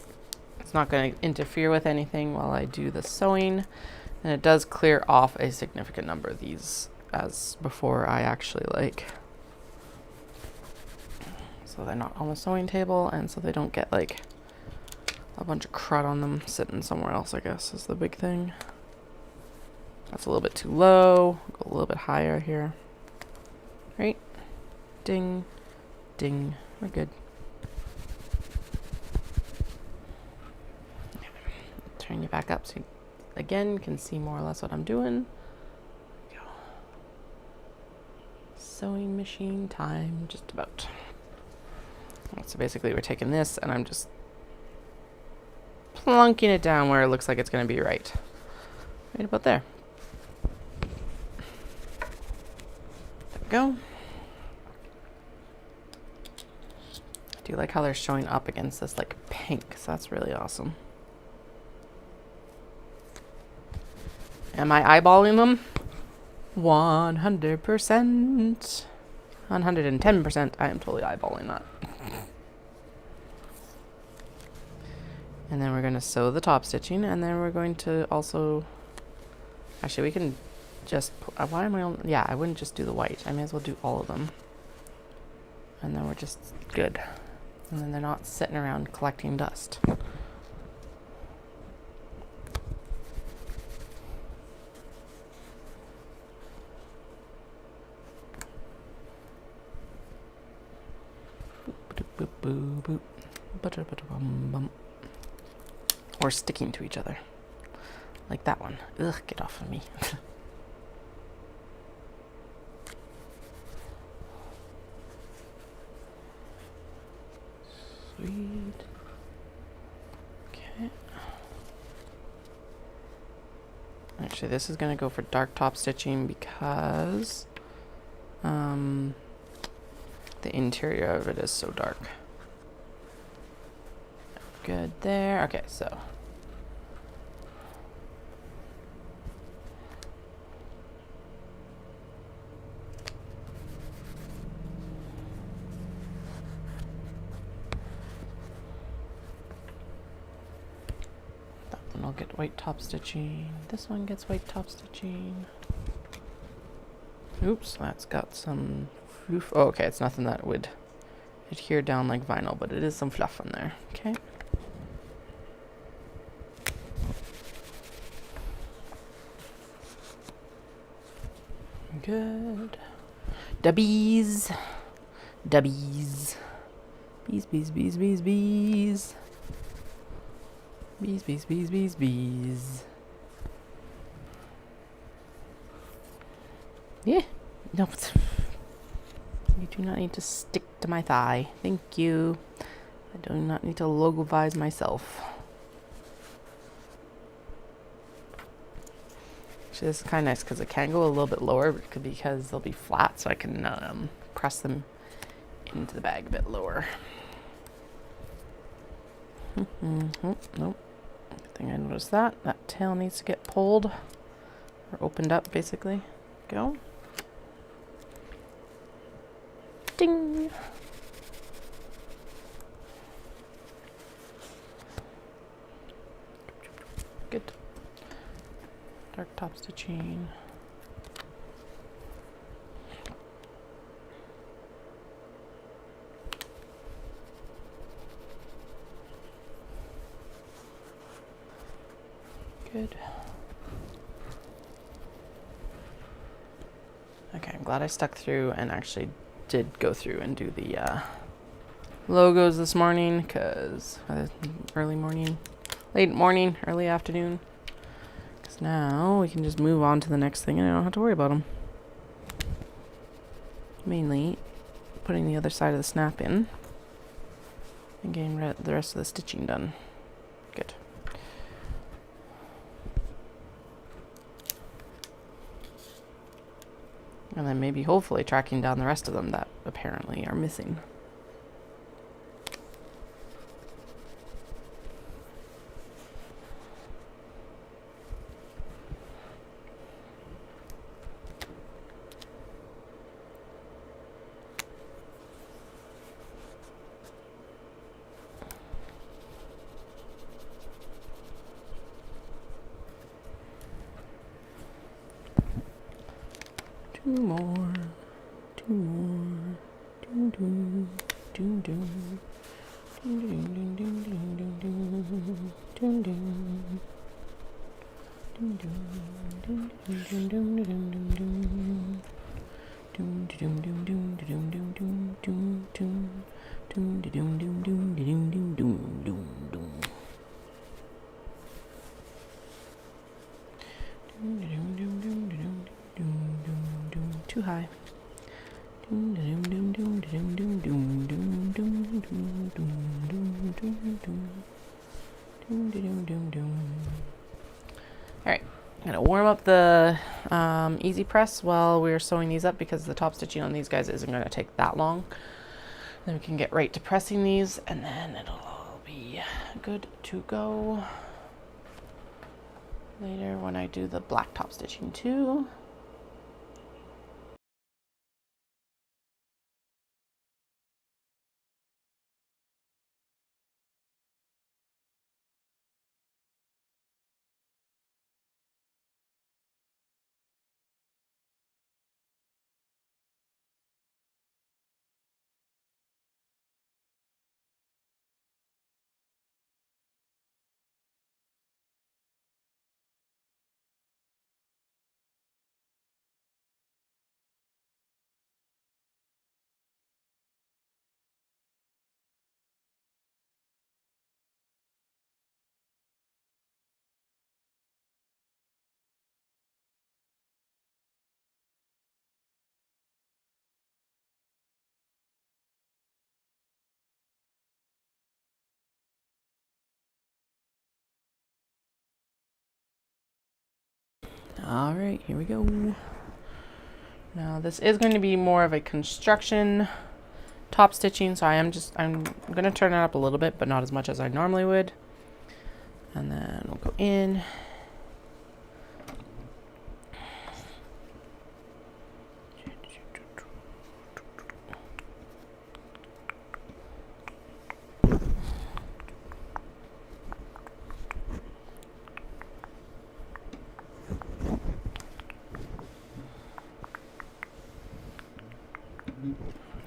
It's not going to interfere with anything while I do the sewing. And it does clear off a significant number of these as before I actually so they're not on the sewing table, and so they don't get like a bunch of crud on them sitting somewhere else, I guess, is the big thing. That's a little bit too low. Go a little bit higher here. Right? Ding, ding. We're good. Turn you back up so you, again, can see more or less what I'm doing. Go. Sewing machine time, just about. So basically we're taking this and I'm just plunking it down where it looks like it's going to be right about there. There we go. I do like how they're showing up against this like pink, so that's really awesome. Am I eyeballing them? 100%. 110%. I am totally eyeballing that. And then we're going to sew the top stitching, and then we're going to also... Actually, we can just... why am I on... Yeah, I wouldn't just do the white. I may as well do all of them. And then we're just good. And then they're not sitting around collecting dust. Boop, boop, boop, boop. Or sticking to each other. Like that one. Ugh, get off of me. Sweet. Okay. Actually, this is going to go for dark top stitching because the interior of it is so dark. Good there. Okay, so that one will get white top stitching. This one gets white top stitching. Oops, that's got some fluff. Oh, okay, it's nothing that would adhere down like vinyl, but it is some fluff on there. Okay. Good. Dubbies. Dubbies. Bees, bees, bees, bees, bees. Bees, bees, bees, bees, bees. Yeah. No. You do not need to stick to my thigh. Thank you. I do not need to logovise myself. Actually, this is kind of nice because it can go a little bit lower because they'll be flat, so I can press them into the bag a bit lower. Nope. Good thing I noticed that. That tail needs to get pulled or opened up, basically. Go. Ding. Good. Dark top stitching. Good. Okay, I'm glad I stuck through and actually did go through and do the logos this morning, because early morning, late morning, early afternoon. Because now we can just move on to the next thing and I don't have to worry about them. Mainly putting the other side of the snap in and getting the rest of the stitching done. Good. And then maybe hopefully tracking down the rest of them that apparently are missing. Two more. Doo doo. Doo doo. Doo doo doo doo doo doo doo doo. Doo doo. Doo doo doo doo doo doo. Doo doo doo doo doo doo doo doo. Doo doo doo doo doo doo doo doo doo. Too high. Alright, I'm going to warm up the easy press while we're sewing these up because the top stitching on these guys isn't going to take that long. Then we can get right to pressing these and then it'll be good to go later when I do the black top stitching too. All right, here we go. Now this is going to be more of a construction top stitching, so I'm going to turn it up a little bit, but not as much as I normally would. And then we'll go in.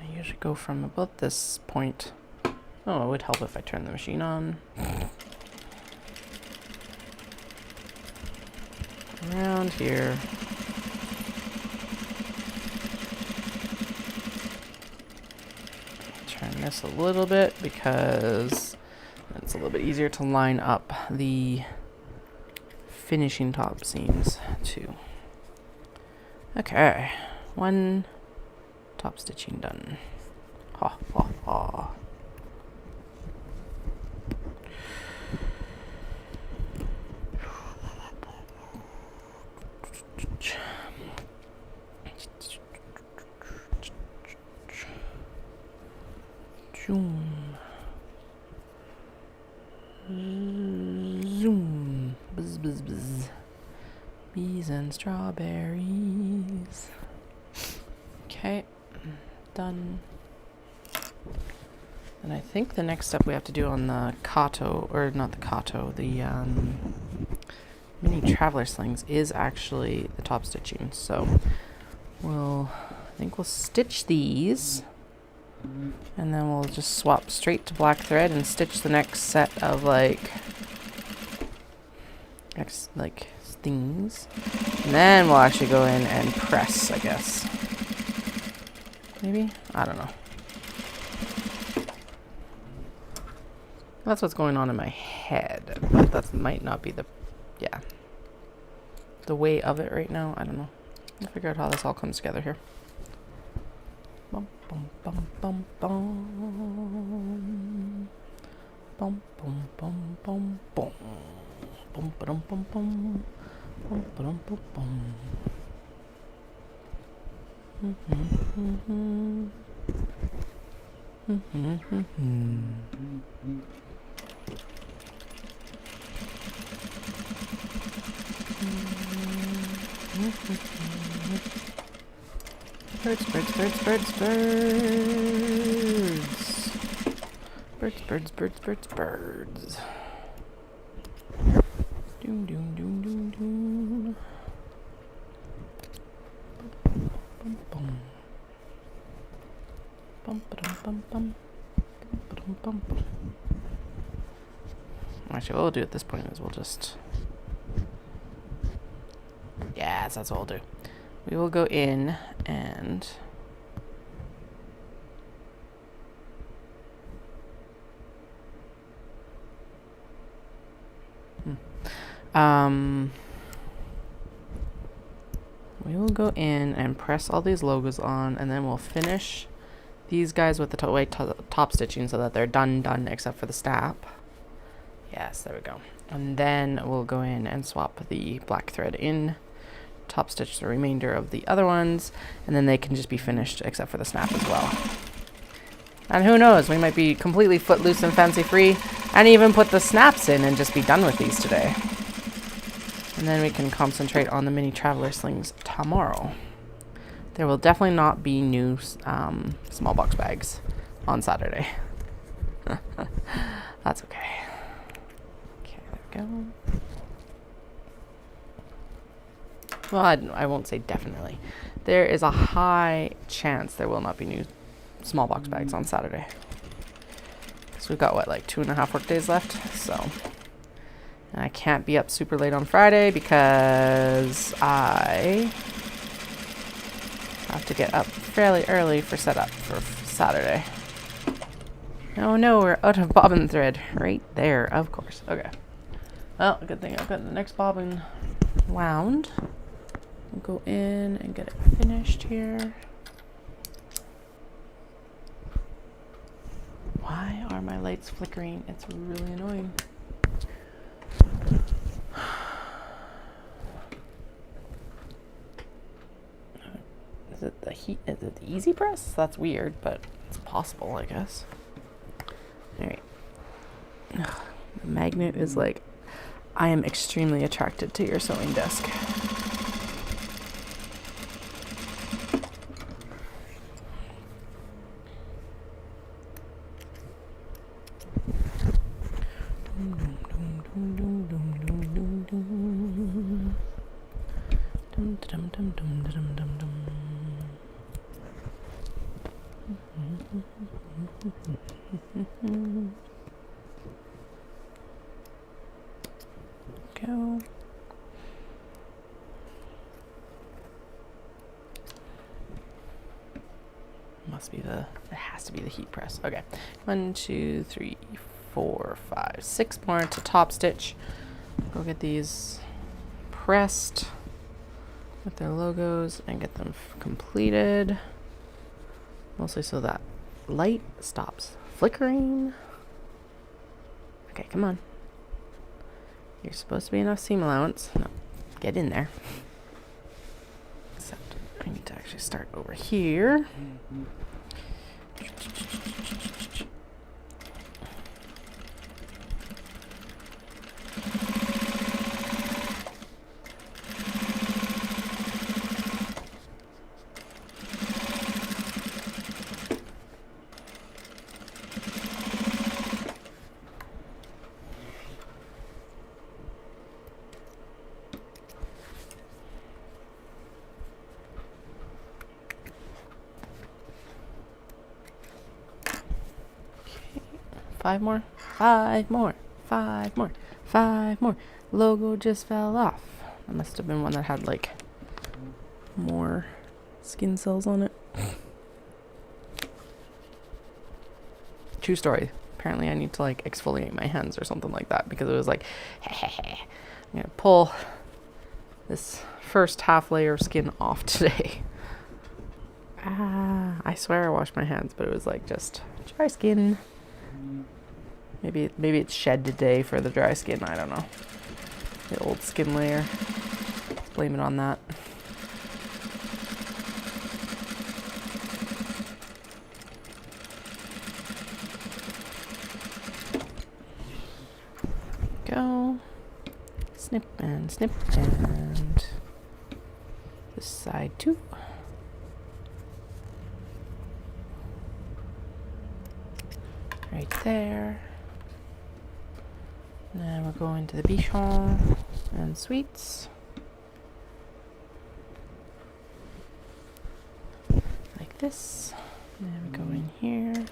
I usually go from about this point. Oh, it would help if I turn the machine on. Around here. Turn this a little bit because it's a little bit easier to line up the finishing top seams too. Okay, one top stitching done. Ha ha ha. Zoom. Zoom. Buzz, buzz, buzz. Bees and strawberries. Okay, done. And I think the next step we have to do on the Kato, or not the Kato, the mini traveler slings is actually the top stitching. So I think we'll stitch these. And then we'll just swap straight to black thread and stitch the next set of like things. And then we'll actually go in and press, I guess. Maybe? I don't know. That's what's going on in my head. But that might not be the way of it right now. I don't know. I'll figure out how this all comes together here. Bum bum bum bum bum. Bum bum bum bum bum. Bum bum bum bum. Bum bum bum bum. Birds, birds, birds, birds, birds. Birds, birds, birds, birds, birds. Doom, doom, doom, doom, doom. Bum, bum. Bum, ba-dum, bum, bum. Bum, bum, bum. Actually, what we'll do at this point is we'll just... Yes, that's what we'll do. We will go in and... we will go in and press all these logos on, and then we'll finish these guys with the white top stitching so that they're done except for the snap. Yes, there we go. And then we'll go in and swap the black thread in, top stitch the remainder of the other ones, and then they can just be finished except for the snap as well. And who knows, we might be completely footloose and fancy free and even put the snaps in and just be done with these today. And then we can concentrate on the mini traveler slings tomorrow. There will definitely not be new small box bags on Saturday. That's okay. Okay, there we go. Well, I won't say definitely. There is a high chance there will not be new small box bags on Saturday. So we've got, what, like 2.5 work days left? So, and I can't be up super late on Friday because I have to get up fairly early for setup for Saturday. Oh no, we're out of bobbin thread. Right there, of course. Okay. Well, good thing I've got the next bobbin wound. We'll go in and get it finished here. Why are my lights flickering? It's really annoying. Is it the heat? Is it the easy press? That's weird, but it's possible, I guess. Alright. The magnet is like, I am extremely attracted to your sewing desk. Go. Must be it has to be the heat press. Okay. 1, 2, 3, 4, 5, 6 more to top stitch. Go get these pressed with their logos and get them completed. Mostly so that light stops flickering. Okay, come on. You're supposed to be enough seam allowance. No, get in there. Except I need to actually start over here. Five more, 5 more, 5 more, 5 more. Logo just fell off. That must have been one that had like more skin cells on it. True story. Apparently I need to like exfoliate my hands or something like that because it was like, I'm gonna pull this first half layer of skin off today. I swear I washed my hands, but it was like just dry skin. Maybe it's shed today for the dry skin. I don't know. The old skin layer. Blame it on that. Go. Snip and snip and this side too. Right there. Now we're going to the bichon and sweets. Like this. And then we go in here.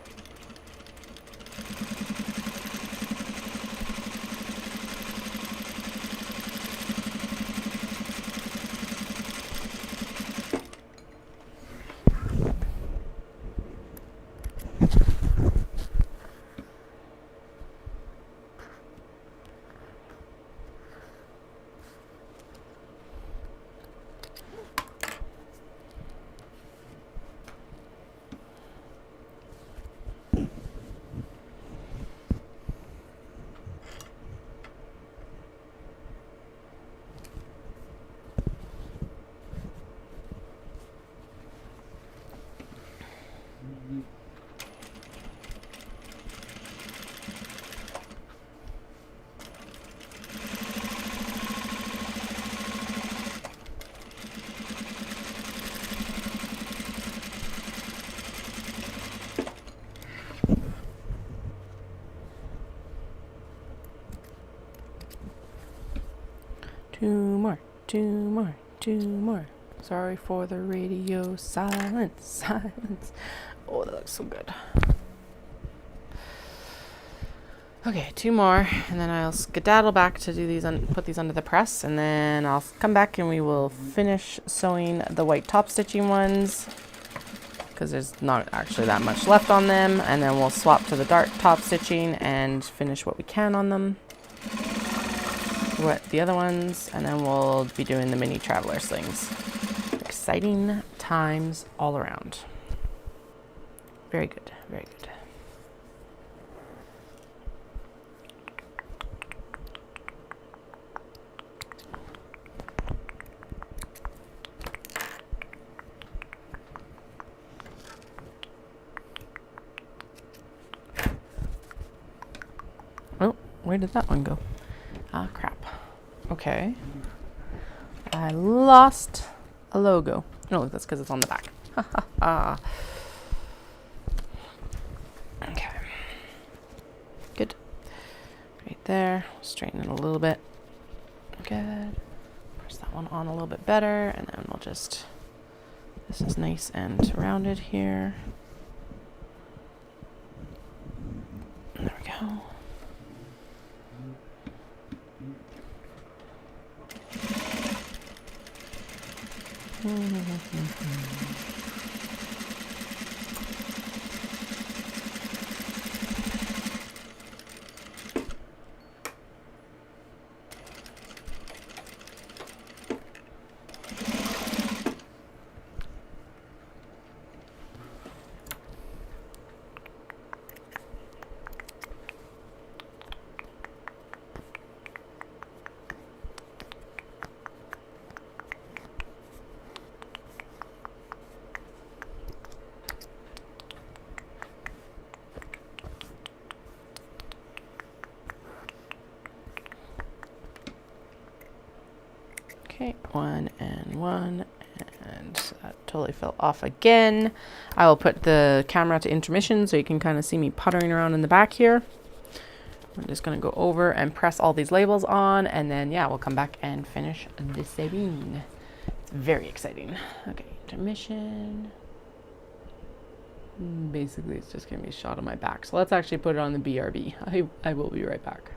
Two more, two more, two more. Sorry for the radio silence, silence. Oh, that looks so good. Okay, two more, and then I'll skedaddle back to do these, put these under the press, and then I'll come back and we will finish sewing the white top stitching ones, because there's not actually that much left on them, and then we'll swap to the dark top stitching and finish what we can on them. What the other ones, and then we'll be doing the mini traveler slings. Exciting times all around. Very good, very good. Oh, where did that one go? Ah, crap. Okay. I lost a logo. No, that's because it's on the back. Ha ha ha. Okay. Good. Right there. Straighten it a little bit. Good. Press that one on a little bit better, and then we'll just. This is nice and rounded here. There we go. Okay, one, and that totally fell off again. I will put the camera to intermission so you can kind of see me puttering around in the back here. I'm just going to go over and press all these labels on, and then, yeah, we'll come back and finish the sewing. It's very exciting. Okay, intermission. Basically, it's just going to be a shot of my back. So let's actually put it on the BRB. I will be right back.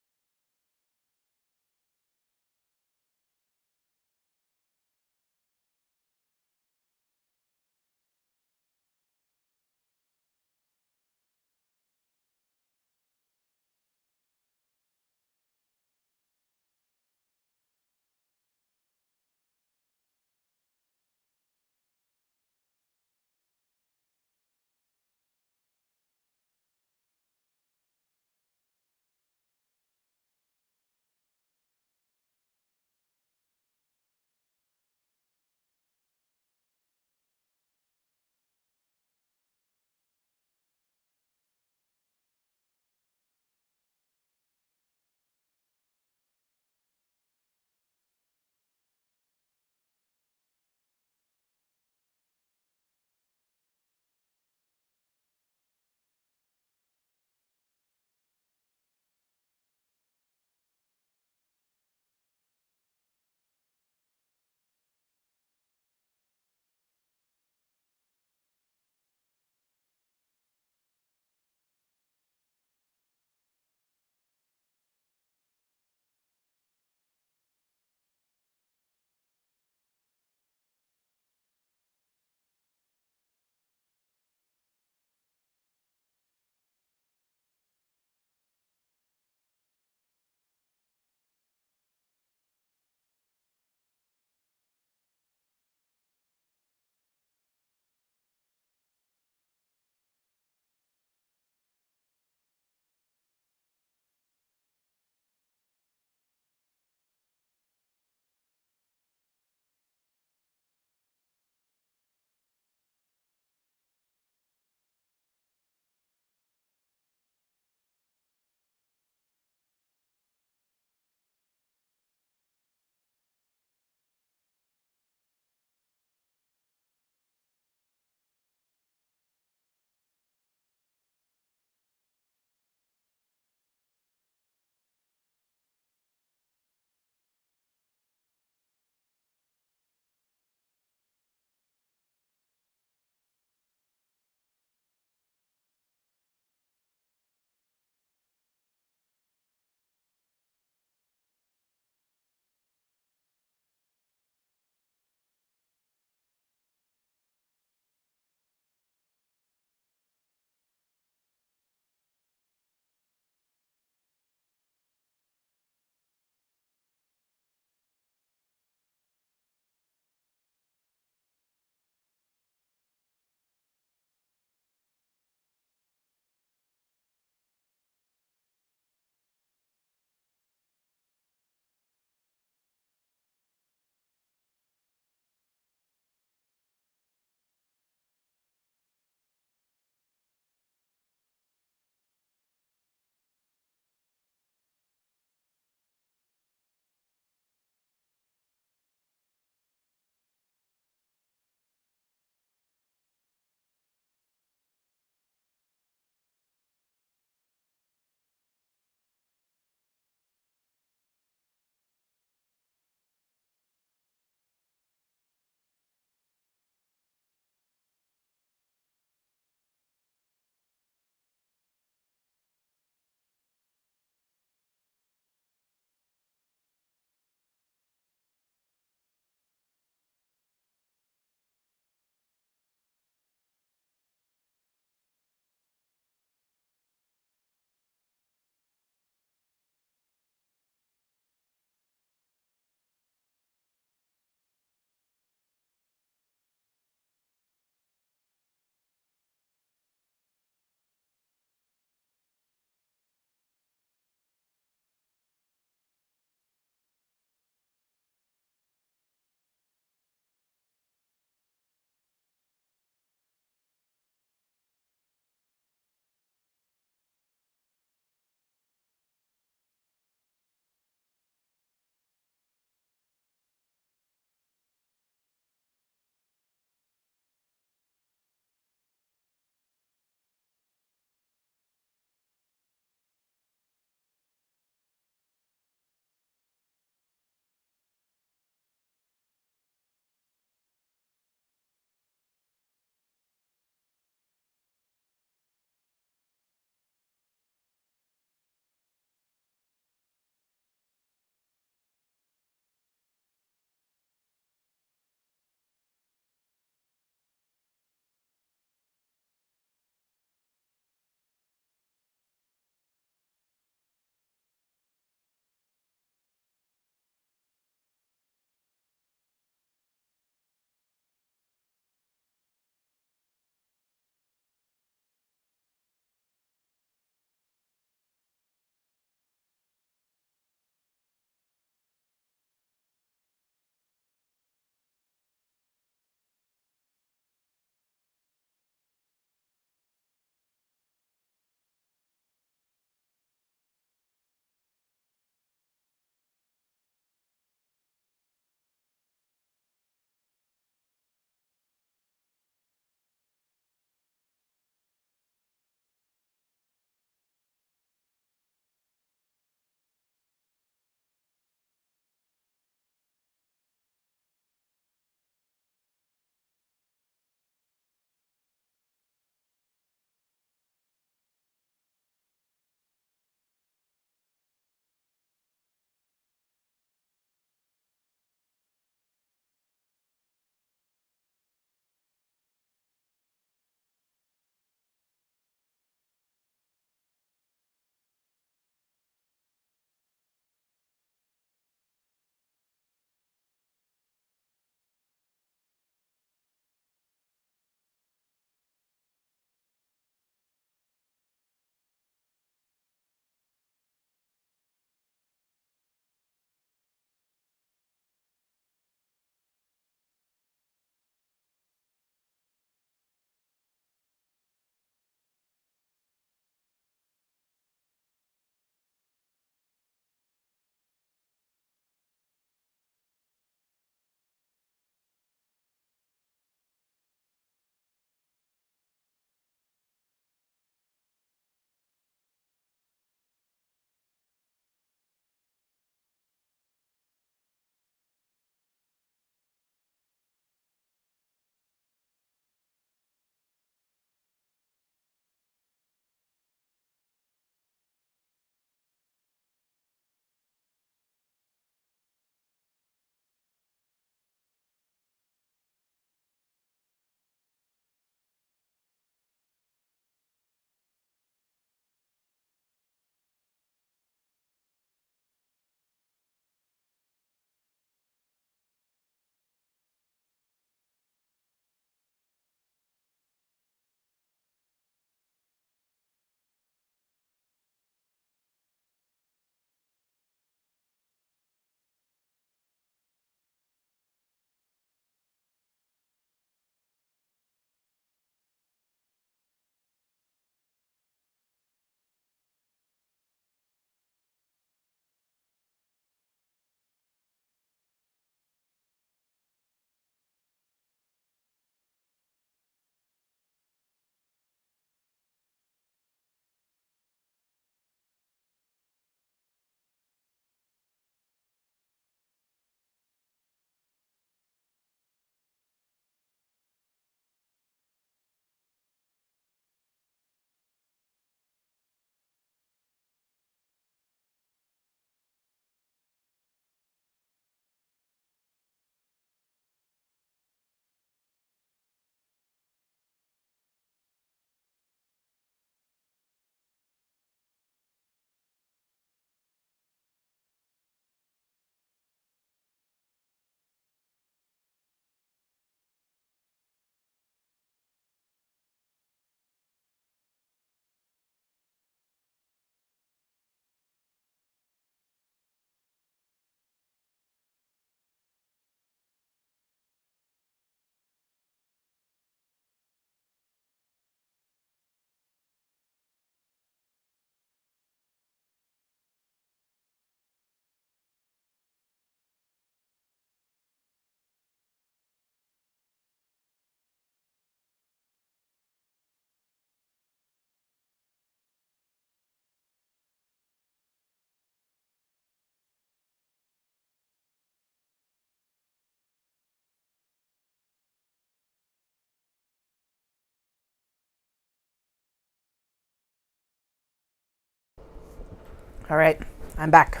All right, I'm back.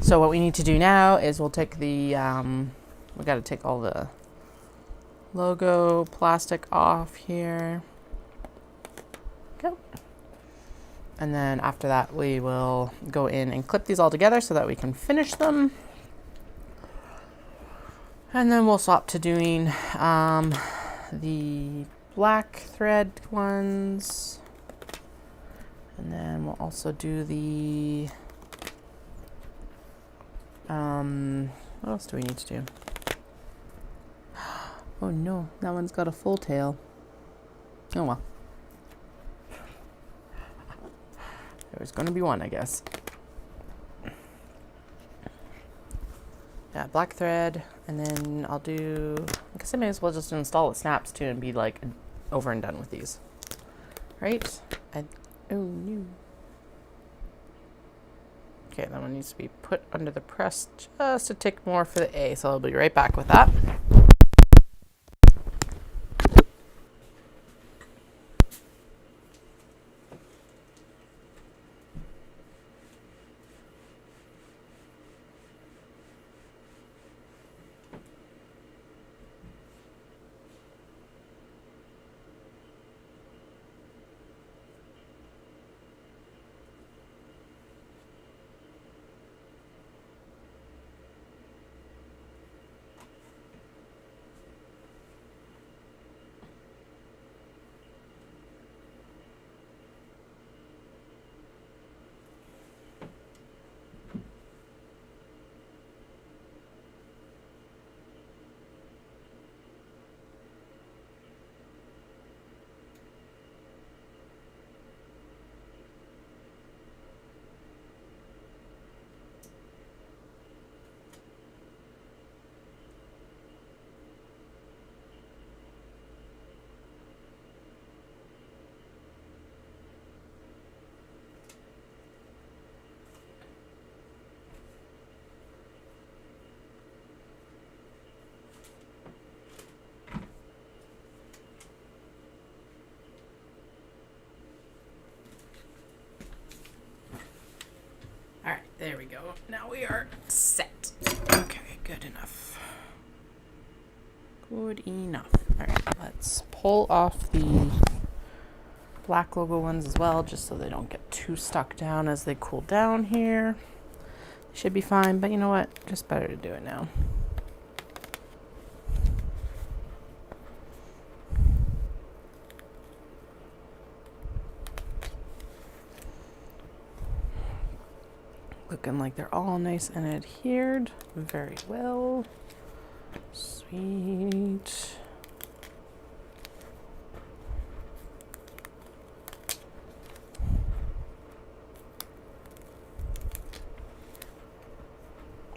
So what we need to do now is we'll take the, we got to take all the logo plastic off here. Go. And then after that, we will go in and clip these all together so that we can finish them. And then we'll swap to doing the black thread ones. And then we'll also do the, what else do we need to do? Oh no, that one's got a full tail. Oh well. There's going to be one, I guess. Yeah, black thread, and then I'll do, I guess I may as well just install the snaps too and be like over and done with these. Right? Oh no. Okay, that one needs to be put under the press just a tick more for the A, so I'll be right back with that. There we go. Now we are set. Okay, good enough. Good enough. All right, let's pull off the black logo ones as well, just so they don't get too stuck down as they cool down here. Should be fine, but you know what? Just better to do it now. Looking like they're all nice and adhered very well. Sweet.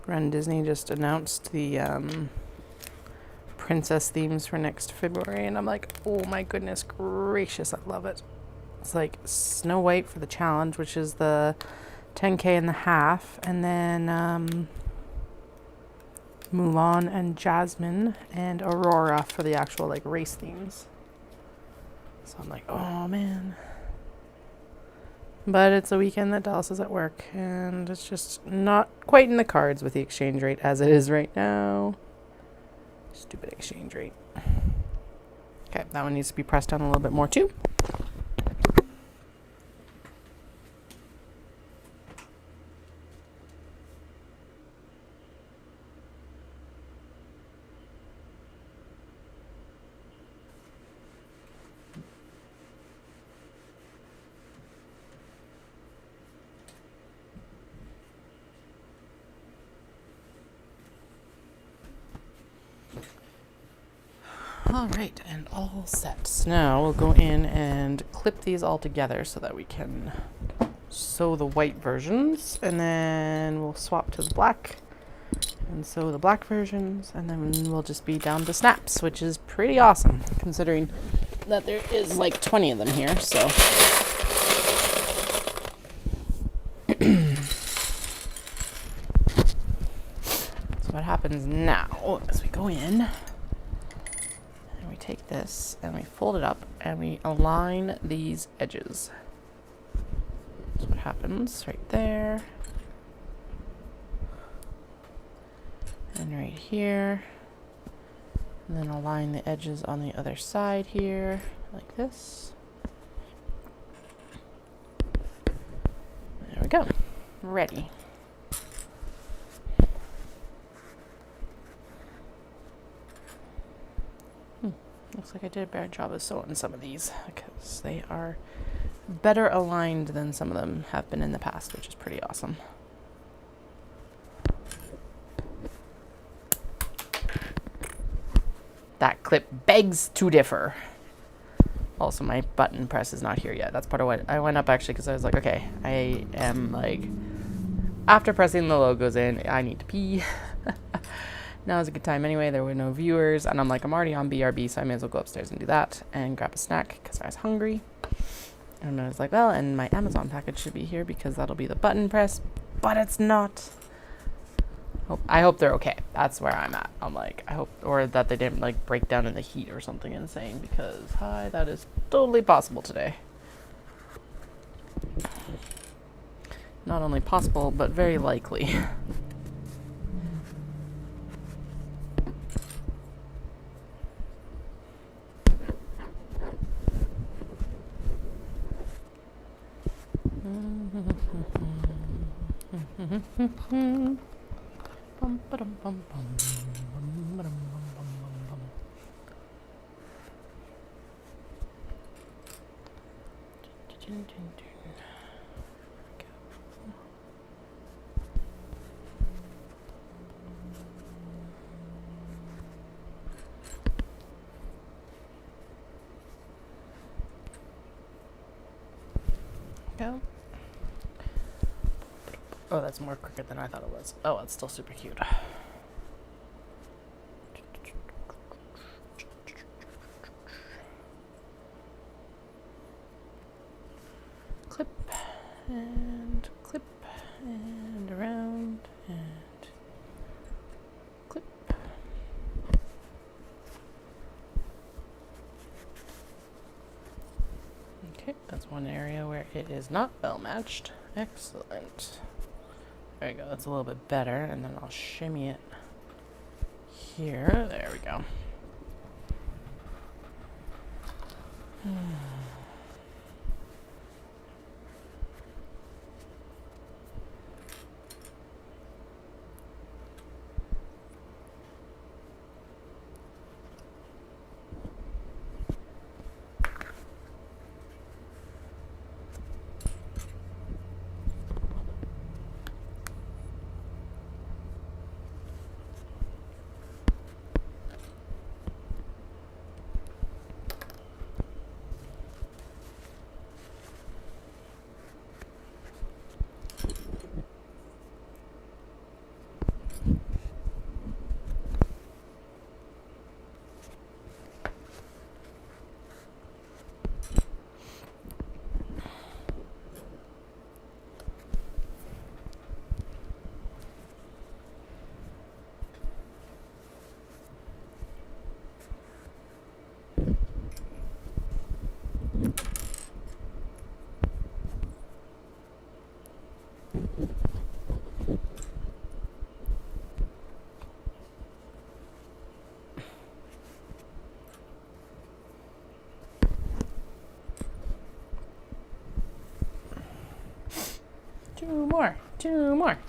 Run Disney just announced the princess themes for next February, and I'm like, oh my goodness gracious, I love it. It's like Snow White for the challenge, which is the 10K and the half, and then Mulan and Jasmine and Aurora for the actual like race themes. So I'm like, oh man. But it's a weekend that Dallas is at work, and it's just not quite in the cards with the exchange rate as it is right now. Stupid exchange rate. Okay, that one needs to be pressed down a little bit more too. All right, and all set. So now we'll go in and clip these all together so that we can sew the white versions, and then we'll swap to the black and sew the black versions, and then we'll just be down to snaps, which is pretty awesome considering that there is like 20 of them here. So what happens now is we go in and we take this and we fold it up and we align these edges. That's what happens right there. And right here. And then align the edges on the other side here, like this. There we go. Ready. Looks like I did a better job of sewing some of these because they are better aligned than some of them have been in the past, which is pretty awesome. That clip begs to differ. Also, my button press is not here yet. That's part of what I went up actually because I was like, okay, I am like, after pressing the logos in, I need to pee. Now is a good time anyway. There were no viewers, and I'm like, I'm already on BRB, so I may as well go upstairs and do that and grab a snack because I was hungry. And I was like, well, and my Amazon package should be here because that'll be the button press, but it's not. I hope they're okay. That's where I'm at. I'm like, I hope, or that they didn't like break down in the heat or something insane because, hi, that is totally possible today. Not only possible, but very likely. Go. Oh, that's more crooked than I thought it was. Oh, it's still super cute. Clip and around and clip. Okay, that's one area where it is not well matched. Excellent. There we go, that's a little bit better, and then I'll shimmy it here. There we go.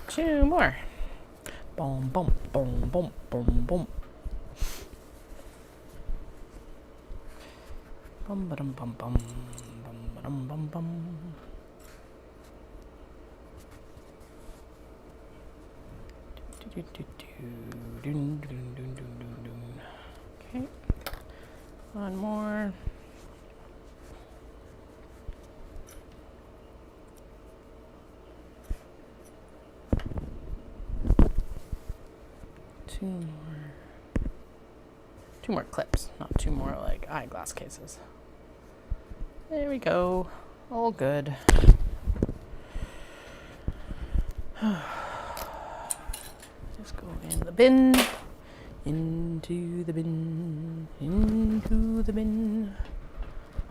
Two more. Boom, boom, boom, boom, boom, boom. Bum, ba-dum, bum, bum, bum, ba-dum, bum, bum. Okay, one more. Two more clips, not two more like eyeglass cases. There we go, all good. Just go in the bin, into the bin, into the bin.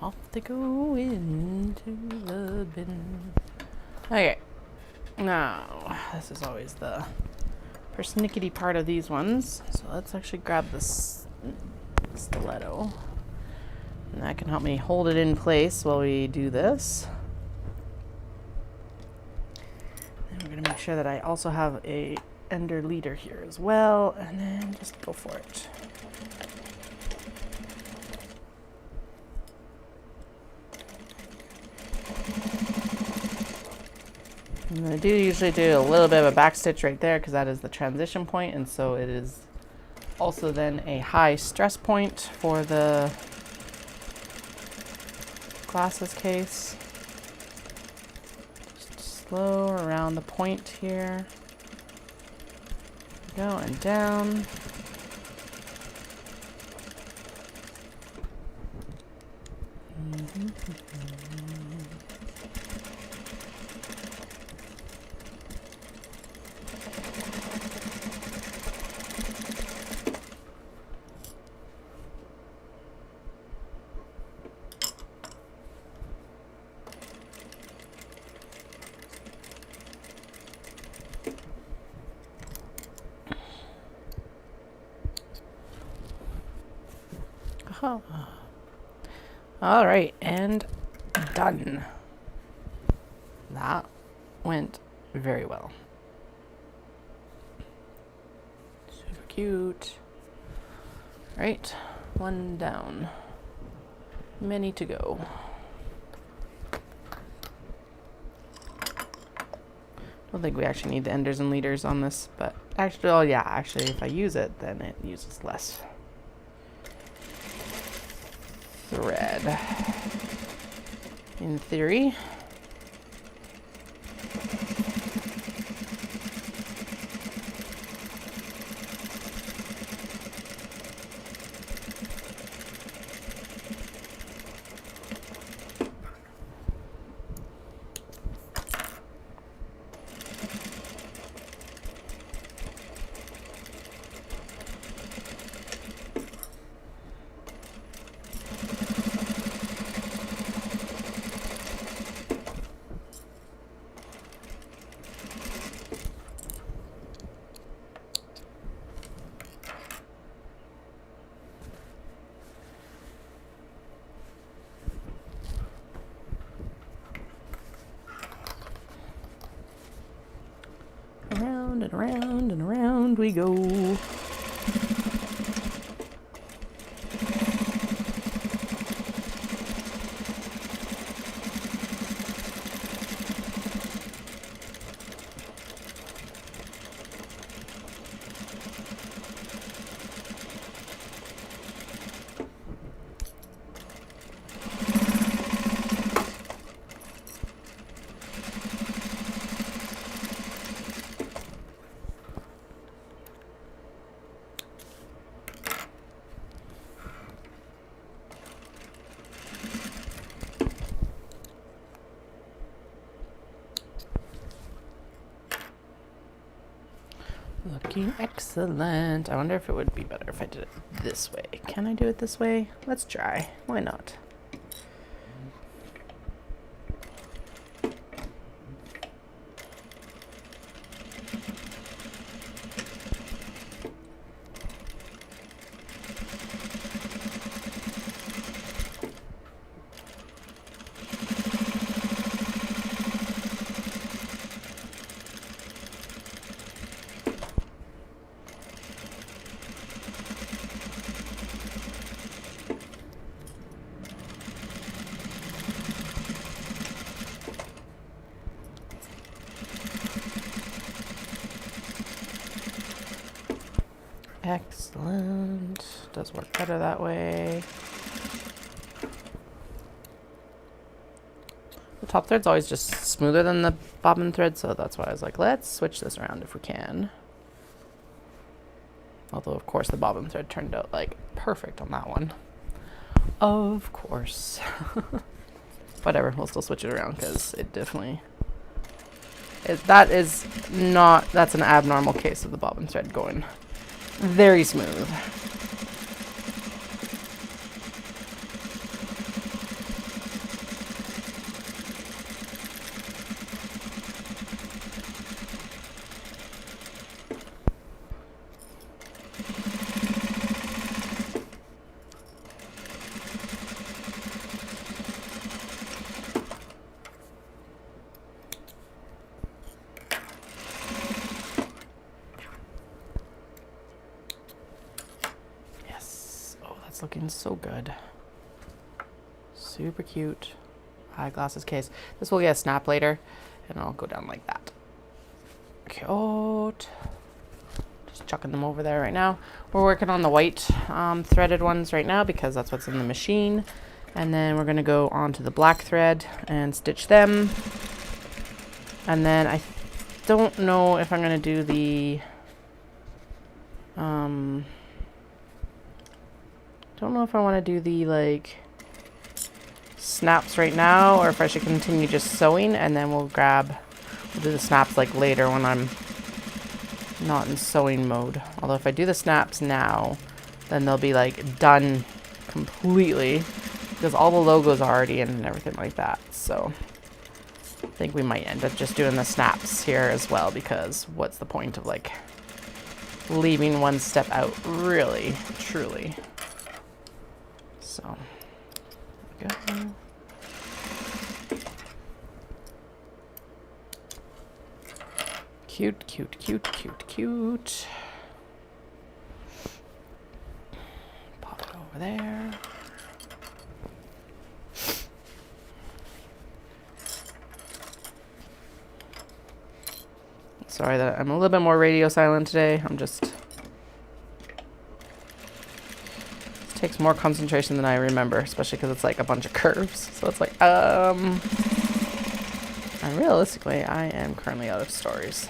Off they go into the bin. Okay. Now, this is always the persnickety part of these ones. So let's actually grab this stiletto. And that can help me hold it in place while we do this. And we're going to make sure that I also have a ender leader here as well. And then just go for it. And I do usually do a little bit of a back stitch right there because that is the transition point, and so it is also then a high stress point for the glasses case. Just slow around the point here. Go and down. Oh. All right, and done. That went very well. Super cute. Right, one down. Many to go. Don't think we actually need the enders and leaders on this, but actually, oh yeah, actually if I use it, then it uses less thread. In theory. Around and around and around we go. Looking excellent. I wonder if it would be better if I did it this way. Can I do it this way? Let's try. Why not? Excellent. Does work better that way. The top thread's always just smoother than the bobbin thread, so that's why I was like, let's switch this around if we can. Although, of course, the bobbin thread turned out, like, perfect on that one. Of course. Whatever, we'll still switch it around, because it definitely... that's an abnormal case of the bobbin thread going very smooth. it's looking so good. Super cute. Eyeglasses case. This will get a snap later, and I'll go down like that. Cute. Just chucking them over there right now. We're working on the white threaded ones right now because that's what's in the machine. And then we're going to go on to the black thread and stitch them. And then I don't know if I'm going to do the... don't know if I want to do the, like, snaps right now or if I should continue just sewing, and then we'll do the snaps, like, later when I'm not in sewing mode. Although if I do the snaps now, then they'll be, like, done completely because all the logos are already in and everything like that. So I think we might end up just doing the snaps here as well, because what's the point of, like, leaving one step out, really, truly. So, go. Cute, cute, cute, cute, cute. Pop it over there. Sorry that I'm a little bit more radio silent today. I'm just... It takes more concentration than I remember, especially because it's like a bunch of curves. So it's like, and realistically, I am currently out of stories.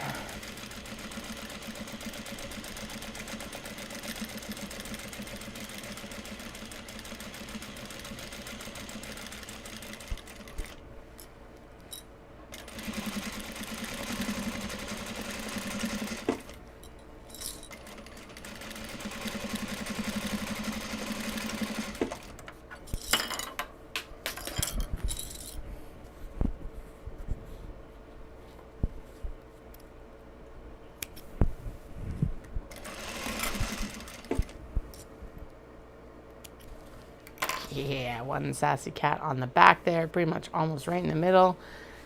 Yeah, one sassy cat on the back there, pretty much almost right in the middle.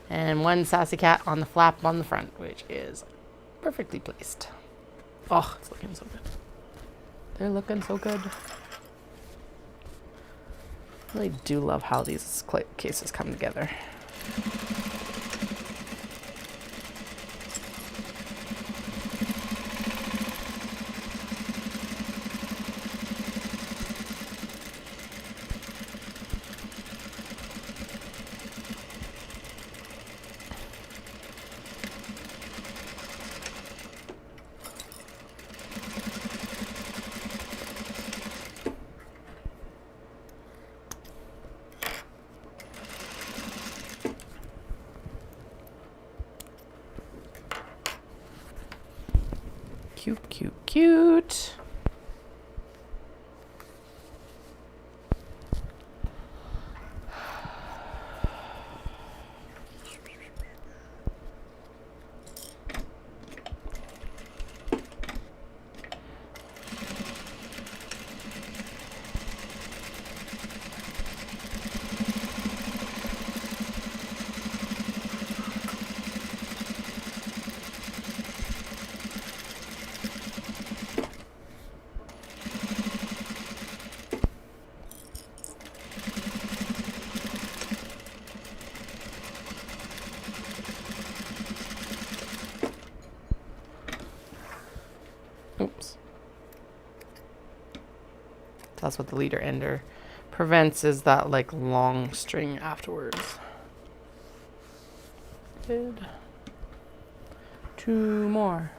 And one sassy cat on the flap on the front, which is perfectly placed. Oh, it's looking so good. They're looking so good. I really do love how these cases come together. Cute, cute, cute. Oops. That's what the leader ender prevents, is that like long string afterwards. Good. Two more.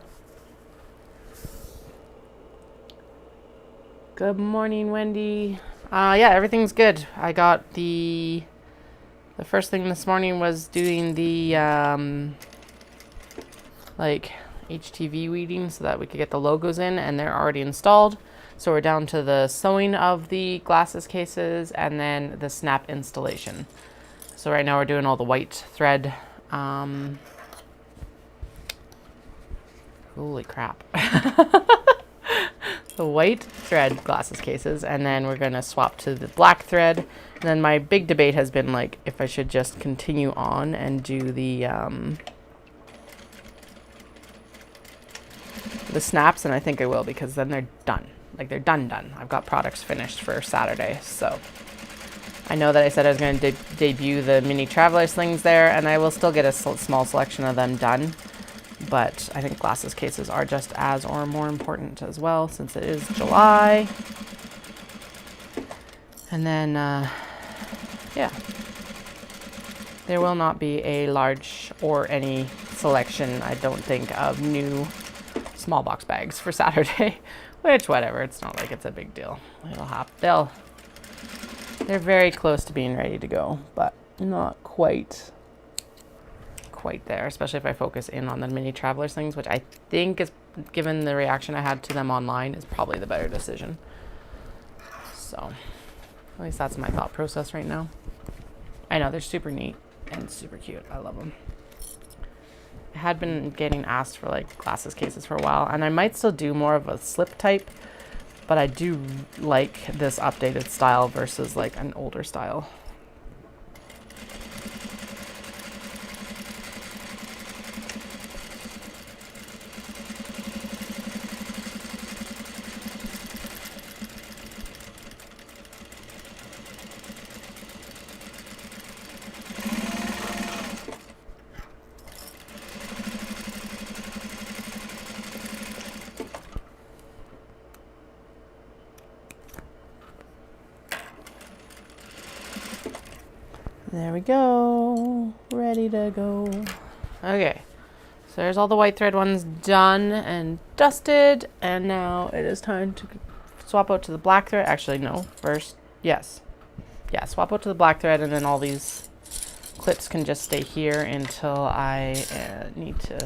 Good morning, Wendy. Yeah, everything's good. I got the first thing this morning was doing the like HTV weeding so that we could get the logos in, and they're already installed. So we're down to the sewing of the glasses cases and then the snap installation. So right now we're doing all the white thread. Holy crap. The white thread glasses cases, and then we're going to swap to the black thread. And then my big debate has been like if I should just continue on and do the snaps, and I think I will, because then they're done. like they're done. I've got products finished for Saturday. So I know that I said I was going to debut the mini traveler slings there, and I will still get a small selection of them done. But I think glasses cases are just as or more important as well, since it is July. And then, yeah. There will not be a large or any selection, I don't think, of new small box bags for Saturday. Which, whatever, it's not like it's a big deal. It'll happen. They're very close to being ready to go, but not quite there, especially if I focus in on the mini traveler slings, which I think is, given the reaction I had to them online, is probably the better decision. So, at least that's my thought process right now. I know, they're super neat and super cute. I love them. I had been getting asked for like glasses cases for a while, and I might still do more of a slip type, but I do like this updated style versus like an older style. There we go, ready to go. Okay, so there's all the white thread ones done and dusted, and now it is time to swap out to the black thread. Actually, no, first, yes. Yeah, swap out to the black thread, and then all these clips can just stay here until I need to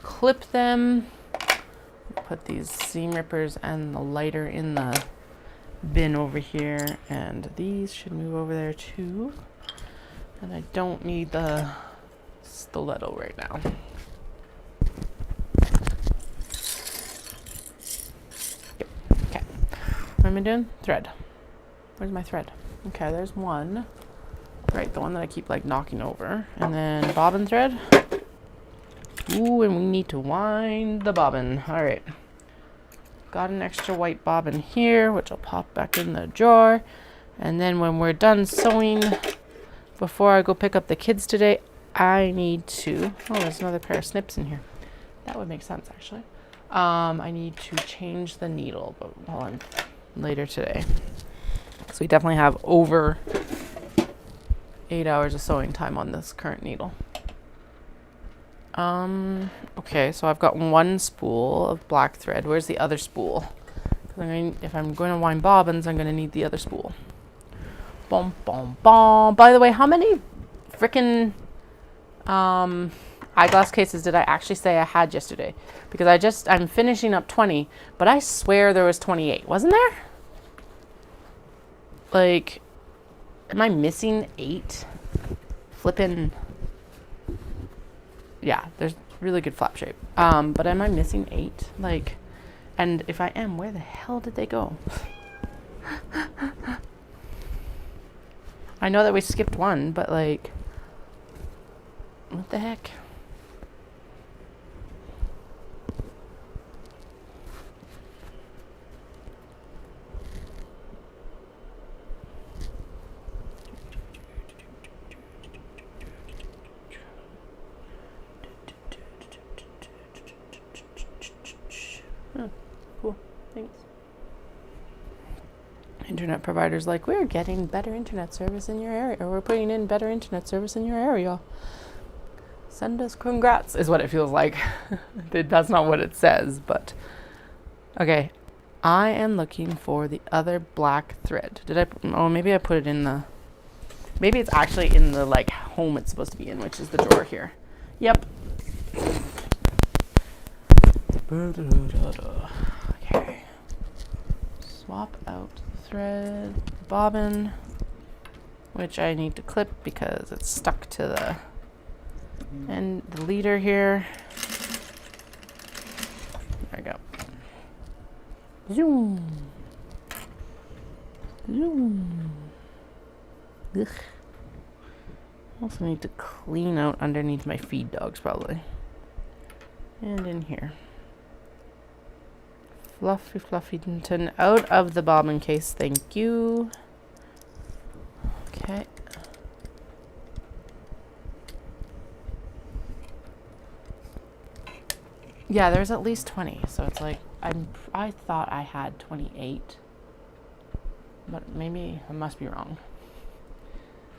clip them. Put these seam rippers and the lighter in the bin over here, and these should move over there too. And I don't need the stiletto right now. Yep. Okay. What am I doing? Thread. Where's my thread? Okay, there's one. Right, the one that I keep like knocking over. And then bobbin thread. Ooh, and we need to wind the bobbin. All right. Got an extra white bobbin here, which I'll pop back in the drawer. And then when we're done sewing, before I go pick up the kids today, I need to, oh, there's another pair of snips in here. That would make sense, actually. I need to change the needle, but hold on, later today. So we definitely have over 8 hours of sewing time on this current needle. Okay, so I've got one spool of black thread. Where's the other spool? If I'm going to wind bobbins, I'm going to need the other spool. Boom, boom, boom. By the way, how many freaking eyeglass cases did I actually say I had yesterday? Because I'm finishing up 20, but I swear there was 28. Wasn't there? Like, am I missing 8? Flippin'. Yeah, there's really good flap shape. But am I missing 8? Like, and if I am, where the hell did they go? I know that we skipped one, but like, what the heck? Oh, cool. Thanks. Internet providers like, we're getting better internet service in your area, or we're putting in better internet service in your area. Send us congrats, is what it feels like. That's not what it says, but okay. I am looking for the other black thread. Maybe I put it in the, maybe it's actually in the like home it's supposed to be in, which is the drawer here. Yep. Okay. Swap out thread, bobbin, which I need to clip because it's stuck to the end, the leader here. There we go. Zoom. Zoom. Ugh. Also need to clean out underneath my feed dogs probably. And in here. Fluffington out of the bobbin case. Thank you. Okay. Yeah, there's at least 20. So it's like I thought I had 28. But maybe I must be wrong.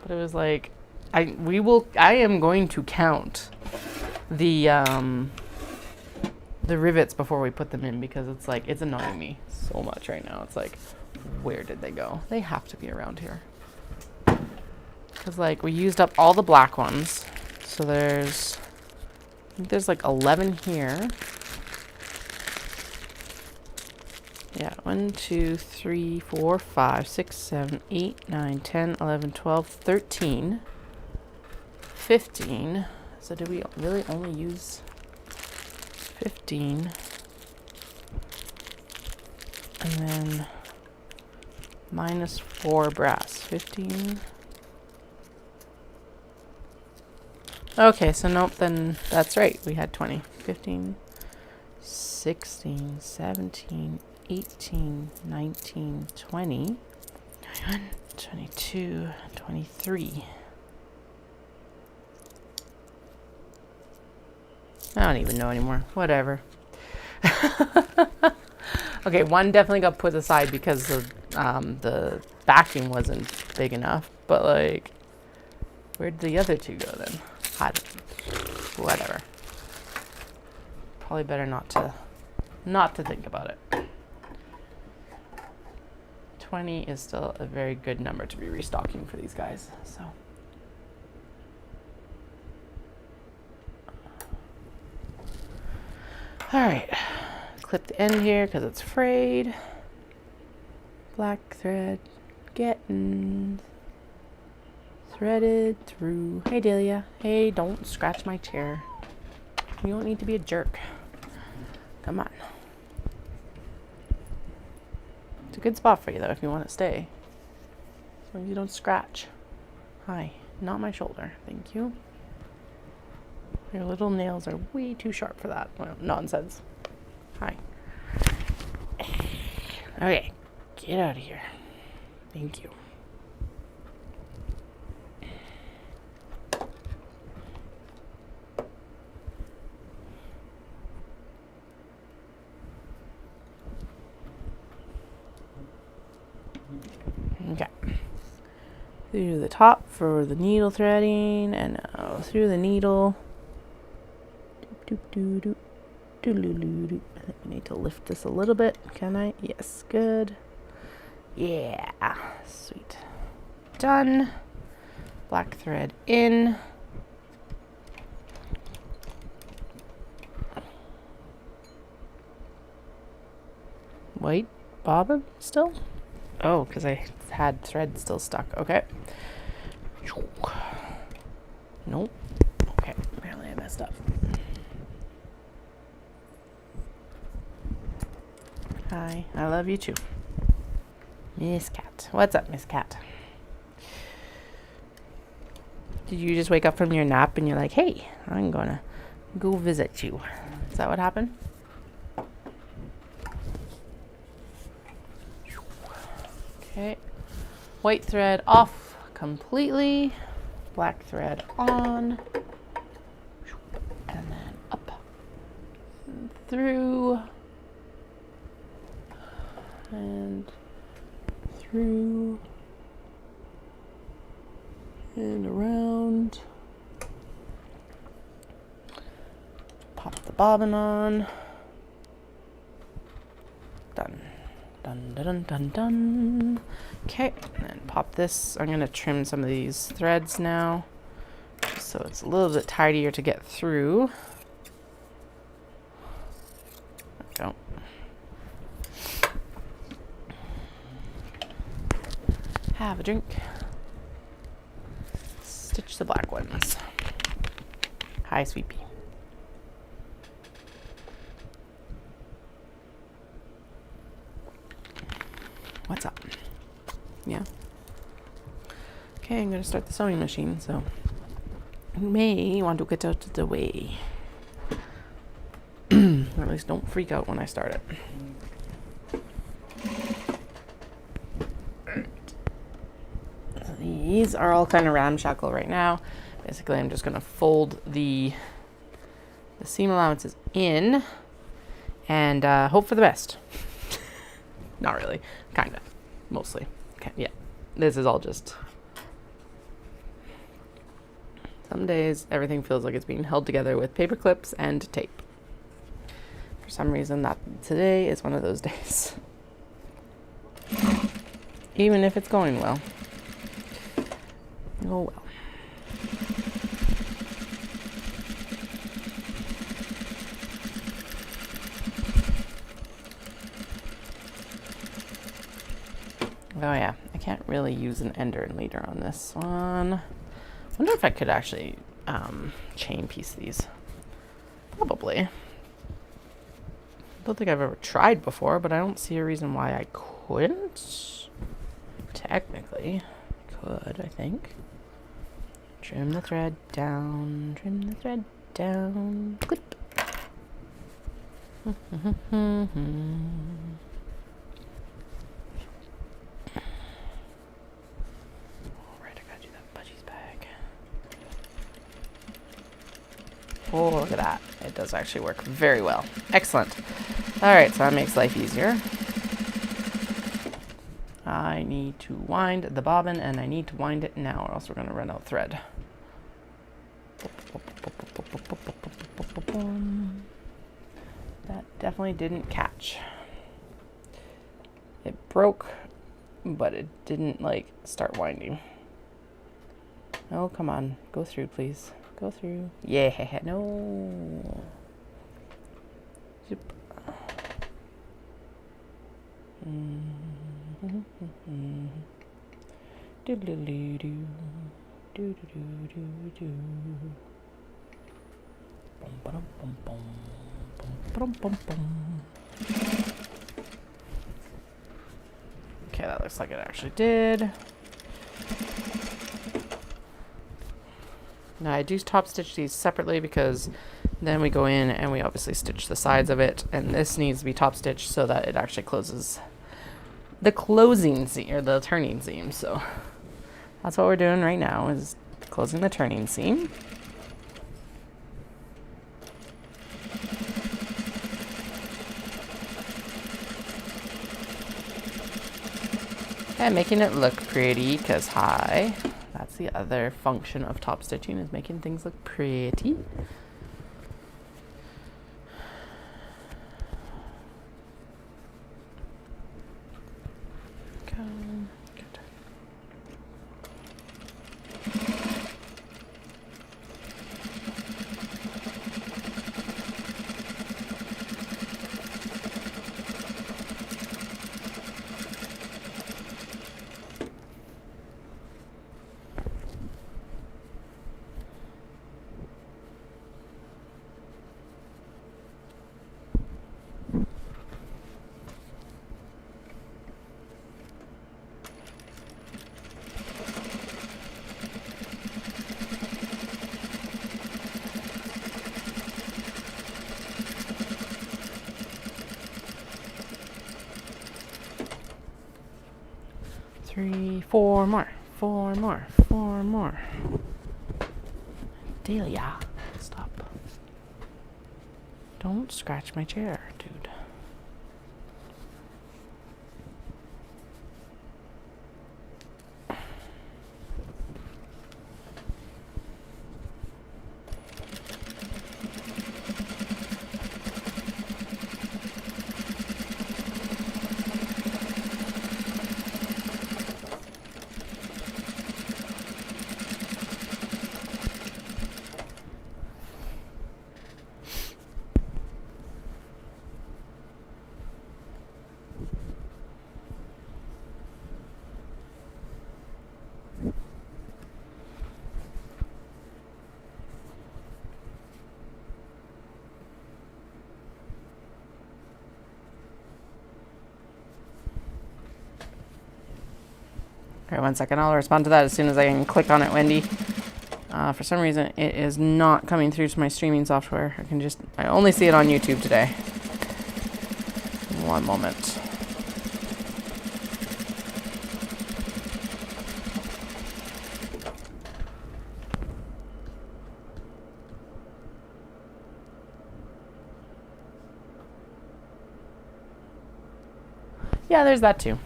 But it was like I am going to count the rivets before we put them in, because it's like it's annoying me so much right now. It's like, where did they go? They have to be around here. Cuz like we used up all the black ones. So I think there's like 11 here. Yeah, 1, 2, 3, 4, 5, 6, 7, 8, 9, 10, 11, 12, 13, 15. So do we really only use 15? And then minus 4 brass. 15. Okay, so nope, then that's right. We had 20. 15, 16, 17, 18, 19, 20, 21, 22, 23. I don't even know anymore. Whatever. Okay, one definitely got put aside because the backing wasn't big enough. But like, where'd the other two go then? Whatever. Probably better not to think about it. 20 is still a very good number to be restocking for these guys. So. All right, clip the end here because it's frayed. Black thread getting threaded through. Hey Delia, hey, don't scratch my chair. You don't need to be a jerk. Come on. It's a good spot for you though if you want to stay. As long as you don't scratch. Hi, not my shoulder, thank you. Your little nails are way too sharp for that. Well, nonsense. Hi. Okay, get out of here. Thank you. Okay. Through the top for the needle threading, and now through the needle. I need to lift this a little bit. Can I? Yes, good. Yeah, sweet. Done. Black thread in. White bobbin still? Oh, because I had thread still stuck. Okay. Nope. Okay, apparently I messed up. Hi, I love you too. Miss Cat. What's up, Miss Cat? Did you just wake up from your nap and you're like, hey, I'm gonna go visit you? Is that what happened? Okay. White thread off completely. Black thread on. And then up. And through. And through and around. Pop the bobbin on. Done. Dun dun dun dun dun. Okay, and then pop this. I'm gonna trim some of these threads now, just so it's a little bit tidier to get through. There we go. Have a drink. Stitch the black ones. Hi, sweet pea. What's up? Yeah. Okay, I'm going to start the sewing machine, so you may want to get out of the way. Or at least don't freak out when I start it. These are all kind of ramshackle right now. Basically, I'm just going to fold the seam allowances in and hope for the best. Not really. Kind of. Mostly. Okay, yeah. This is all just... Some days, everything feels like it's being held together with paper clips and tape. For some reason, today is one of those days. Even if it's going well. Oh well. Oh yeah, I can't really use an ender and leader on this one. I wonder if I could actually chain piece these. Probably. I don't think I've ever tried before, but I don't see a reason why I couldn't. Technically, could, I think. Trim the thread down, trim the thread down, clip. Oh, look at that. It does actually work very well. Excellent. All right, so that makes life easier. I need to wind the bobbin, and I need to wind it now, or else we're going to run out of thread. That definitely didn't catch. It broke, but it didn't, like, start winding. Oh, come on. Go through, please. Go through. Yeah, no. Zoop. Do-do-do-do. Do-do-do-do-do. Bum-ba-dum-bum-bum. Bum-ba-dum-bum-bum. Okay, that looks like it actually did. Now I do top stitch these separately because then we go in and we obviously stitch the sides of it, and this needs to be top stitched so that it actually closes the closing seam or the turning seam. So that's what we're doing right now, is closing the turning seam. And making it look pretty, because that's the other function of top stitching, is making things look pretty. Good. 3, 4 more. 4 more. 4 more. Delia, stop. Don't scratch my chair, dude. Okay, 1 second. I'll respond to that as soon as I can click on it, Wendy. For some reason, it is not coming through to my streaming software. I only see it on YouTube today. 1 moment. Yeah, there's that too.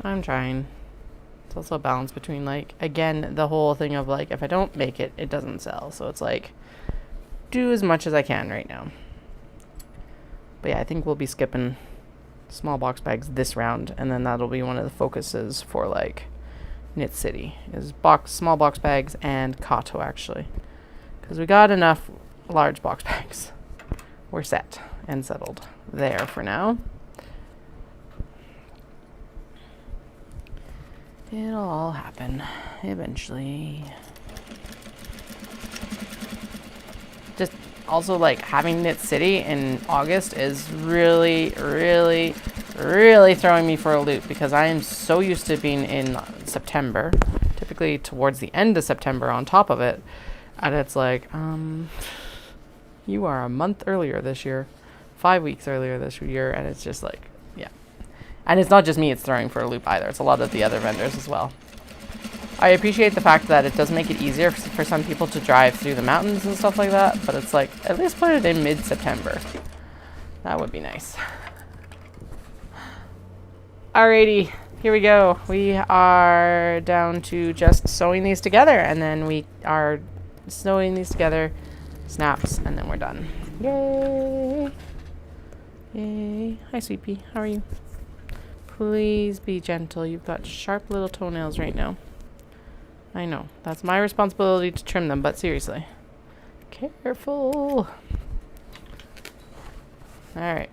I'm trying. It's also a balance between, like, again, the whole thing of, like, if I don't make it, it doesn't sell. So it's like, do as much as I can right now. But yeah, I think we'll be skipping small box bags this round, and then that'll be one of the focuses for, like, Knit City, is small box bags and Kato, actually. Because we got enough large box bags. We're set and settled there for now. It'll all happen eventually. Just also, like, having Knit City in August is really, really, really throwing me for a loop, because I am so used to being in September, typically towards the end of September on top of it. And it's like, you are a month earlier this year, 5 weeks earlier this year, and it's just like, yeah. And it's not just me it's throwing for a loop either. It's a lot of the other vendors as well. I appreciate the fact that it does make it easier for some people to drive through the mountains and stuff like that, but it's like, at least put it in mid-September. That would be nice. Alrighty, here we go. We are down to just sewing these together, and then we are sewing these together, snaps, and then we're done. Yay! Yay. Hi, Sweet Pea. How are you? Please be gentle. You've got sharp little toenails right now. I know. That's my responsibility to trim them, but seriously. Careful. Alright.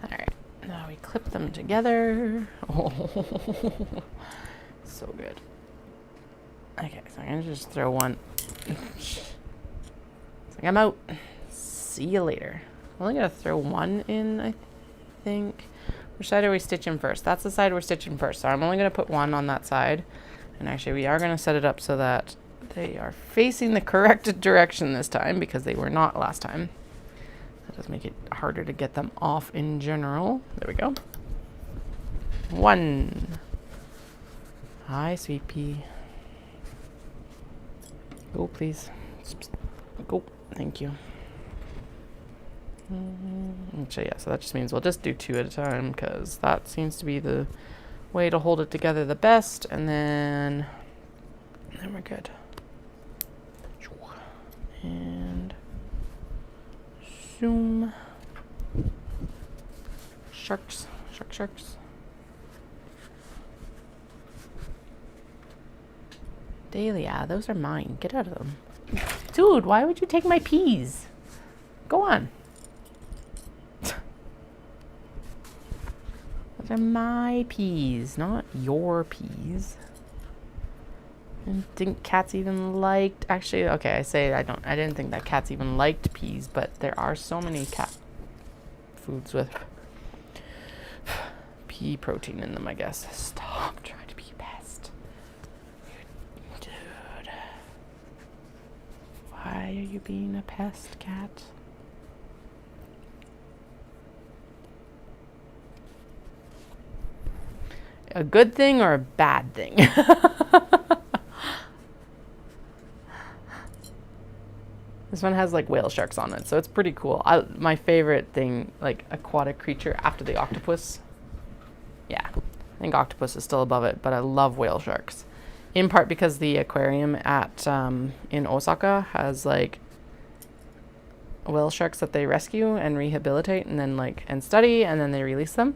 Alright, now we clip them together. Oh, so good. Okay, so I'm gonna just throw one. It's like, I'm out. See you later. I'm only gonna throw one in, I think. Which side are we stitching first? That's the side we're stitching first. So I'm only gonna put one on that side. And actually, we are going to set it up so that they are facing the correct direction this time, because they were not last time. That does make it harder to get them off in general. There we go. One. Hi, Sweet Pea. Go, please. Go. Thank you. So yeah, so that just means we'll just do two at a time, because that seems to be the way to hold it together the best, and then we're good. And zoom. Sharks. Sharks. Dahlia, those are mine. Get out of them. Dude, why would you take my peas? Go on. Those are my peas, not your peas. I didn't think cats even liked, actually, okay, I didn't think that cats even liked peas, but there are so many cat foods with pea protein in them, I guess. Stop trying to be a pest. Dude. Why are you being a pest, cat? A good thing or a bad thing? This one has like whale sharks on it, so it's pretty cool. My favorite thing, like aquatic creature after the octopus. Yeah, I think octopus is still above it, but I love whale sharks. In part because the aquarium at in Osaka has like whale sharks that they rescue and rehabilitate and then and study, and then they release them.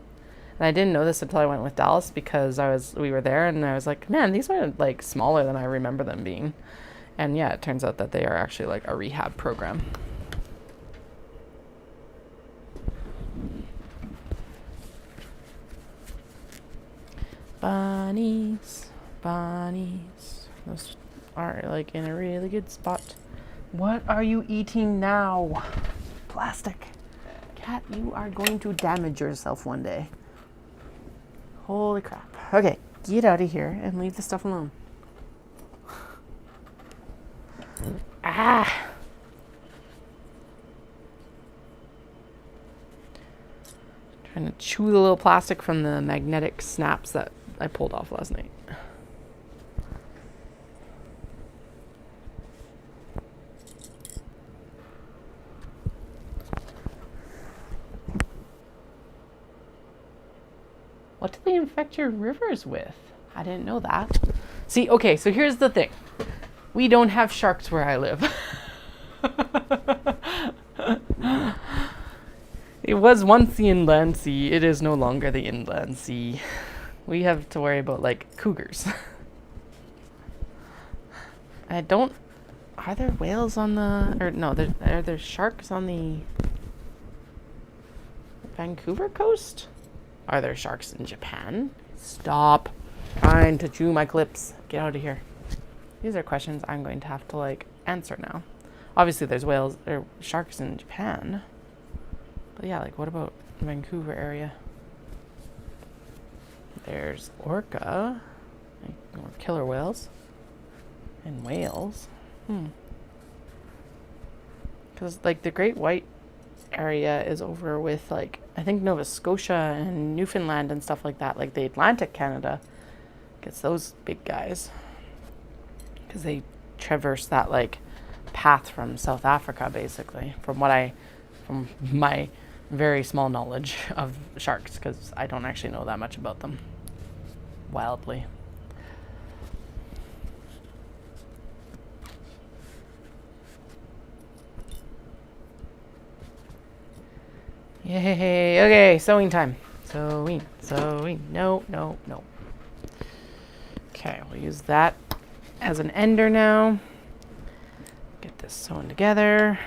And I didn't know this until I went with Dallas, because we were there and I was like, man, these are like smaller than I remember them being. And yeah, it turns out that they are actually like a rehab program. Bunnies. Those are like in a really good spot. What are you eating now? Blah. plastic. Cat, you are going to damage yourself one day. Holy crap. Okay, get out of here and leave the stuff alone. Ah! Trying to chew the little plastic from the magnetic snaps that I pulled off last night. What do they infect your rivers with? I didn't know that. See, okay, so here's the thing. We don't have sharks where I live. It was once the inland sea. It is no longer the inland sea. We have to worry about, like, cougars. I don't... Are there whales on the... Or no, are there sharks on the Vancouver coast? Are there sharks in Japan? Stop trying to chew my clips. Get out of here. These are questions I'm going to have to, like, answer now. Obviously, there's whales or sharks in Japan. But yeah, like, what about the Vancouver area? There's orca, or killer whales, and whales. Because, like, the Great White area is over with, like, I think Nova Scotia and Newfoundland and stuff like that. Like, the Atlantic Canada gets those big guys. Because they traverse that, like, path from South Africa, basically. From my very small knowledge of sharks, because I don't actually know that much about them. Wildly. Yay, okay, sewing time. Sewing. No. Okay, we'll use that as an ender now. Get this sewn together.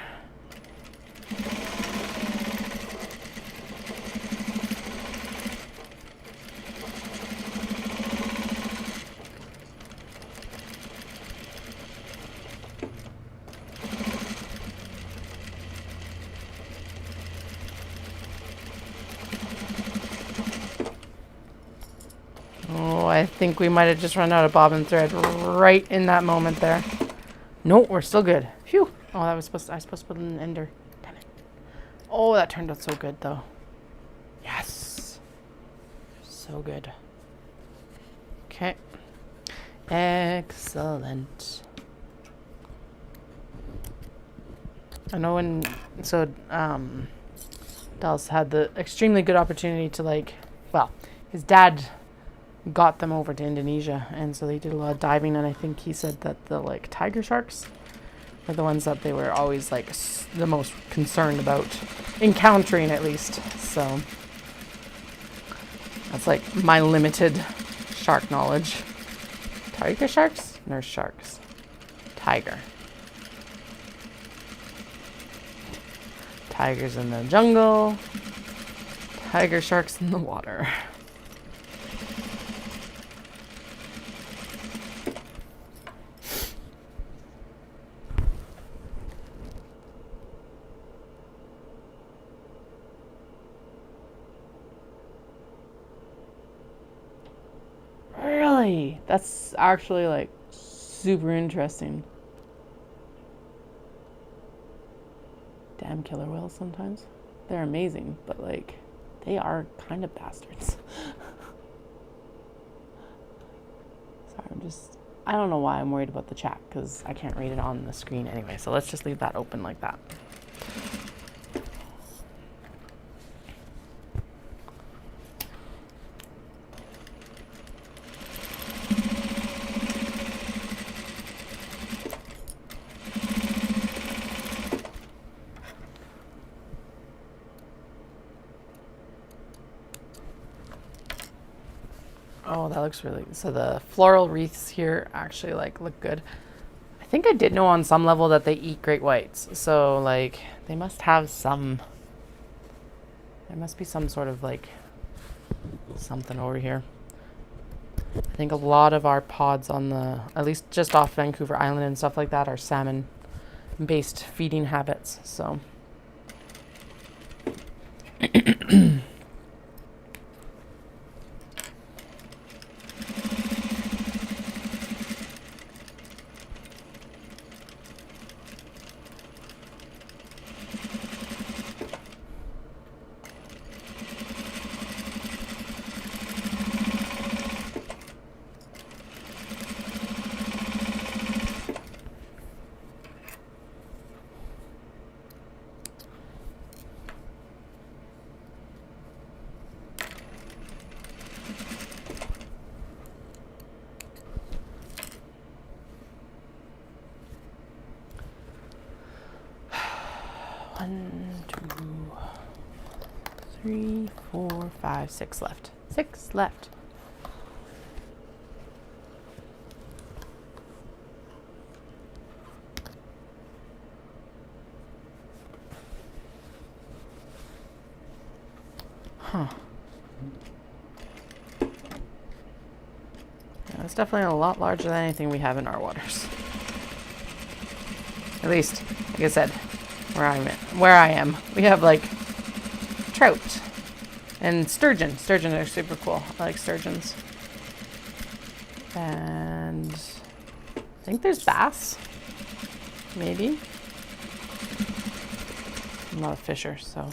I think we might have just run out of bobbin thread right in that moment there. No, we're still good. Phew. Oh, I was supposed to put in an ender. Damn it. Oh, that turned out so good though. Yes. So good. Okay. Excellent. I know when Dallas had the extremely good opportunity to, like, well, his dad got them over to Indonesia, and so they did a lot of diving, and I think he said that the, like, tiger sharks were the ones that they were always, like, the most concerned about encountering, at least. So that's, like, my limited shark knowledge. Tiger sharks? Nurse sharks. Tiger. Tigers in the jungle. Tiger sharks in the water. Really? That's actually, like, super interesting. Damn killer whales sometimes. They're amazing, but, like, they are kind of bastards. Sorry, I don't know why I'm worried about the chat, because I can't read it on the screen anyway, so let's just leave that open like that. Oh, that looks really good. So the floral wreaths here actually, like, look good. I think I did know on some level that they eat great whites. So, like, they must have some... There must be some sort of, like, something over here. I think a lot of our pods on the... At least just off Vancouver Island and stuff like that are salmon-based feeding habits, so... 1, 2, 3, 4, 5, 6 left. 6 left. Huh. Yeah, it's definitely a lot larger than anything we have in our waters. At least, like I said, where I am, we have like trout and sturgeon. Sturgeon are super cool. I like sturgeons. And I think there's bass. Maybe. I'm not a fisher, so.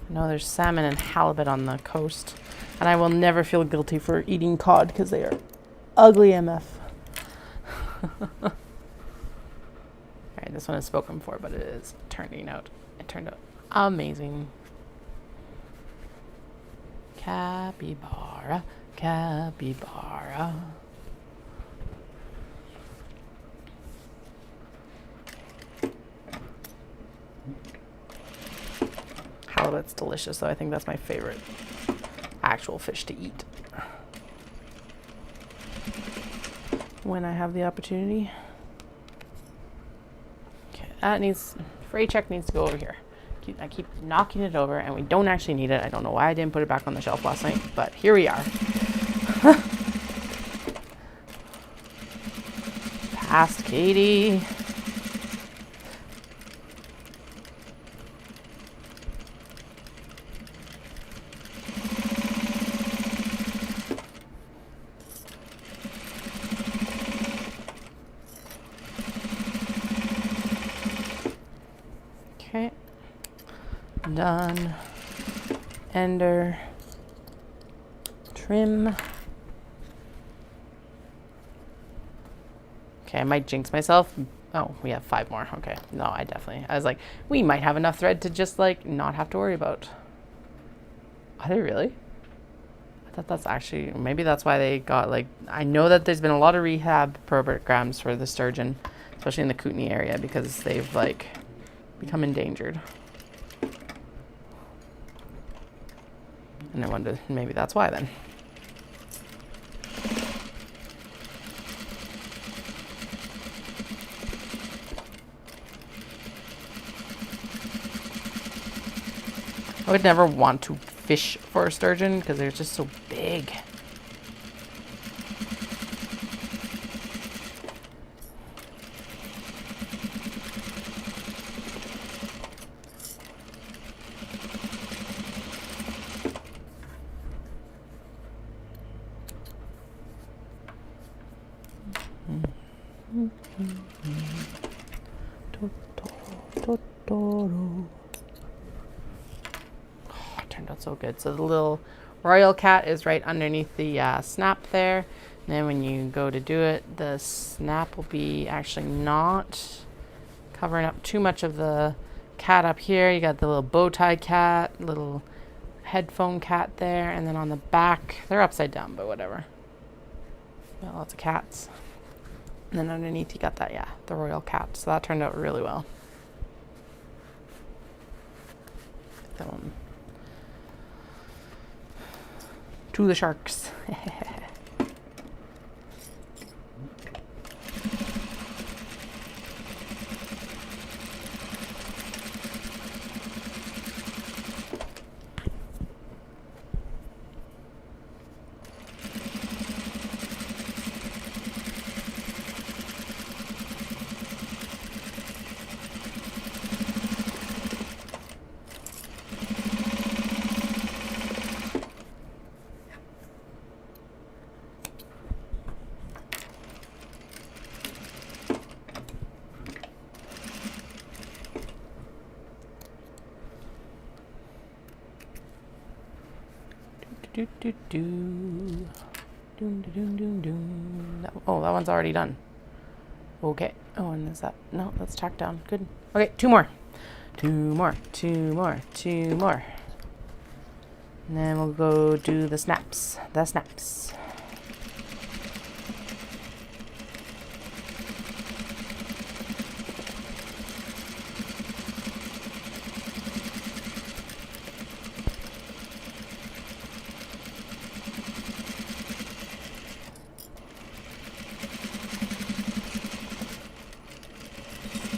I know there's salmon and halibut on the coast. And I will never feel guilty for eating cod because they are ugly MF. Alright, this one is spoken for, but it turned out amazing. Capybara, capybara. Halibut's delicious, though. I think that's my favorite actual fish to eat when I have the opportunity. Okay, that needs, freight check needs to go over here. I keep knocking it over and we don't actually need it. I don't know why I didn't put it back on the shelf last night, but here we are. Past Katie. Okay. Done. Ender. Trim. Okay, I might jinx myself. Oh, we have 5 more. Okay. No, I was like, we might have enough thread to just like not have to worry about. Are they really? I thought that's actually, maybe that's why they got like, I know that there's been a lot of rehab programs for the sturgeon, especially in the Kootenay area, because they've like become endangered. And I wondered, maybe that's why then. I would never want to fish for a sturgeon because they're just so big. Turned out so good. So the little royal cat is right underneath the snap there. And then when you go to do it, the snap will be actually not covering up too much of the cat up here. You got the little bow tie cat, little headphone cat there, and then on the back, they're upside down, but whatever. Got lots of cats. And then underneath you got that, yeah, the royal cat. So that turned out really well. That one. To the sharks. Oh, that one's already done. Okay. Oh, and is that... No, that's tacked down. Good. Okay, 2 more. 2 more. 2 more. 2 more. And then we'll go do the snaps. The snaps.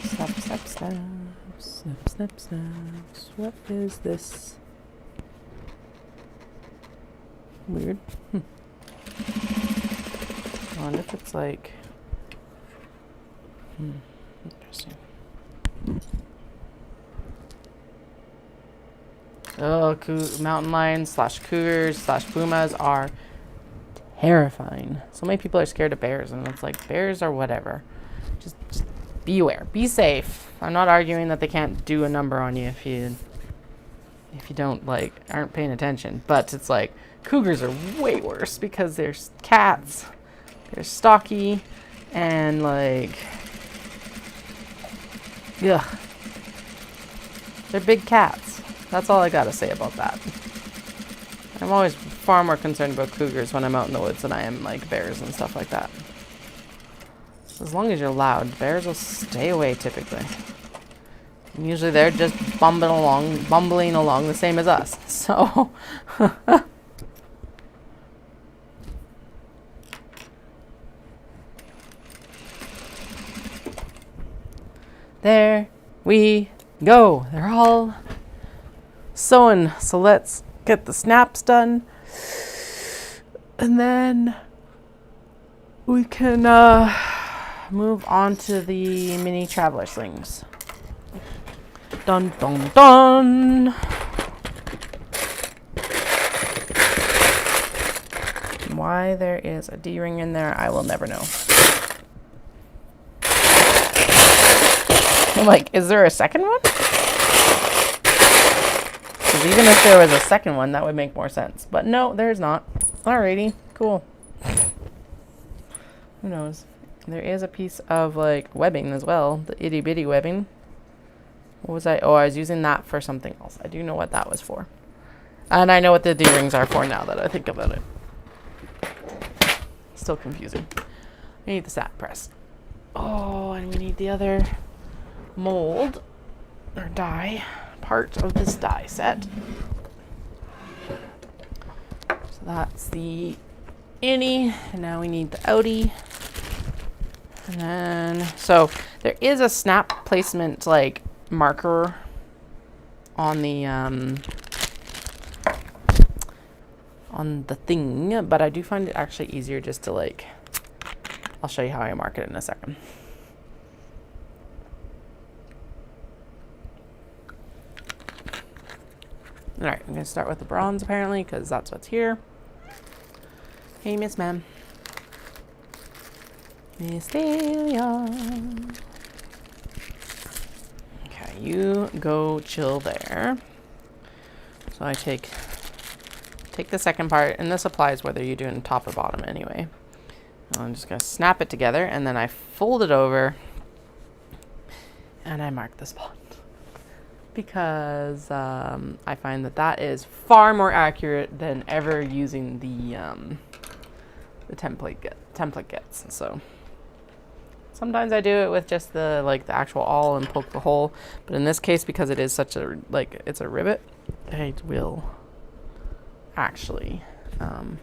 Snap, snap, snap. Snap, snap, snaps. What is this? Weird. I wonder if it's like... Interesting. Oh, mountain lions / cougars / pumas are terrifying. So many people are scared of bears, and it's like, bears are whatever. Just be aware. Be safe. I'm not arguing that they can't do a number on you if you don't, like, aren't paying attention. But it's like, cougars are way worse because they're cats. They're stocky and, like, ugh. They're big cats. That's all I gotta say about that. I'm always far more concerned about cougars when I'm out in the woods than I am, like, bears and stuff like that. As long as you're loud, bears will stay away typically. And usually they're just bumbling along the same as us. So there we go. They're all sewing. So let's get the snaps done. And then we can move on to the mini traveler slings. Dun dun dun. Why there is a D-ring in there, I will never know. I'm like, is there a second one? Because even if there was a second one, that would make more sense. But no, there's not. Alrighty, cool. Who knows? There is a piece of, like, webbing as well. The itty bitty webbing. What was I? Oh, I was using that for something else. I do know what that was for. And I know what the D-rings are for now that I think about it. Still confusing. I need the sap press. Oh, and we need the other mold or die part of this die set. So that's the innie, and now we need the outie. And then, so there is a snap placement, like, marker on the thing, but I do find it actually easier just to, like, I'll show you how I mark it in a second. All right, I'm gonna start with the bronze apparently, because that's what's here. Hey, Miss Ma'am. Miss Dahlia. Okay, you go chill there. So I take the second part, and this applies whether you're doing top or bottom anyway. I'm just gonna snap it together, and then I fold it over, and I mark the spot. Because I find that is far more accurate than ever using the template kits. So sometimes I do it with just the actual awl and poke the hole, but in this case, because it is such a it's a rivet, I will actually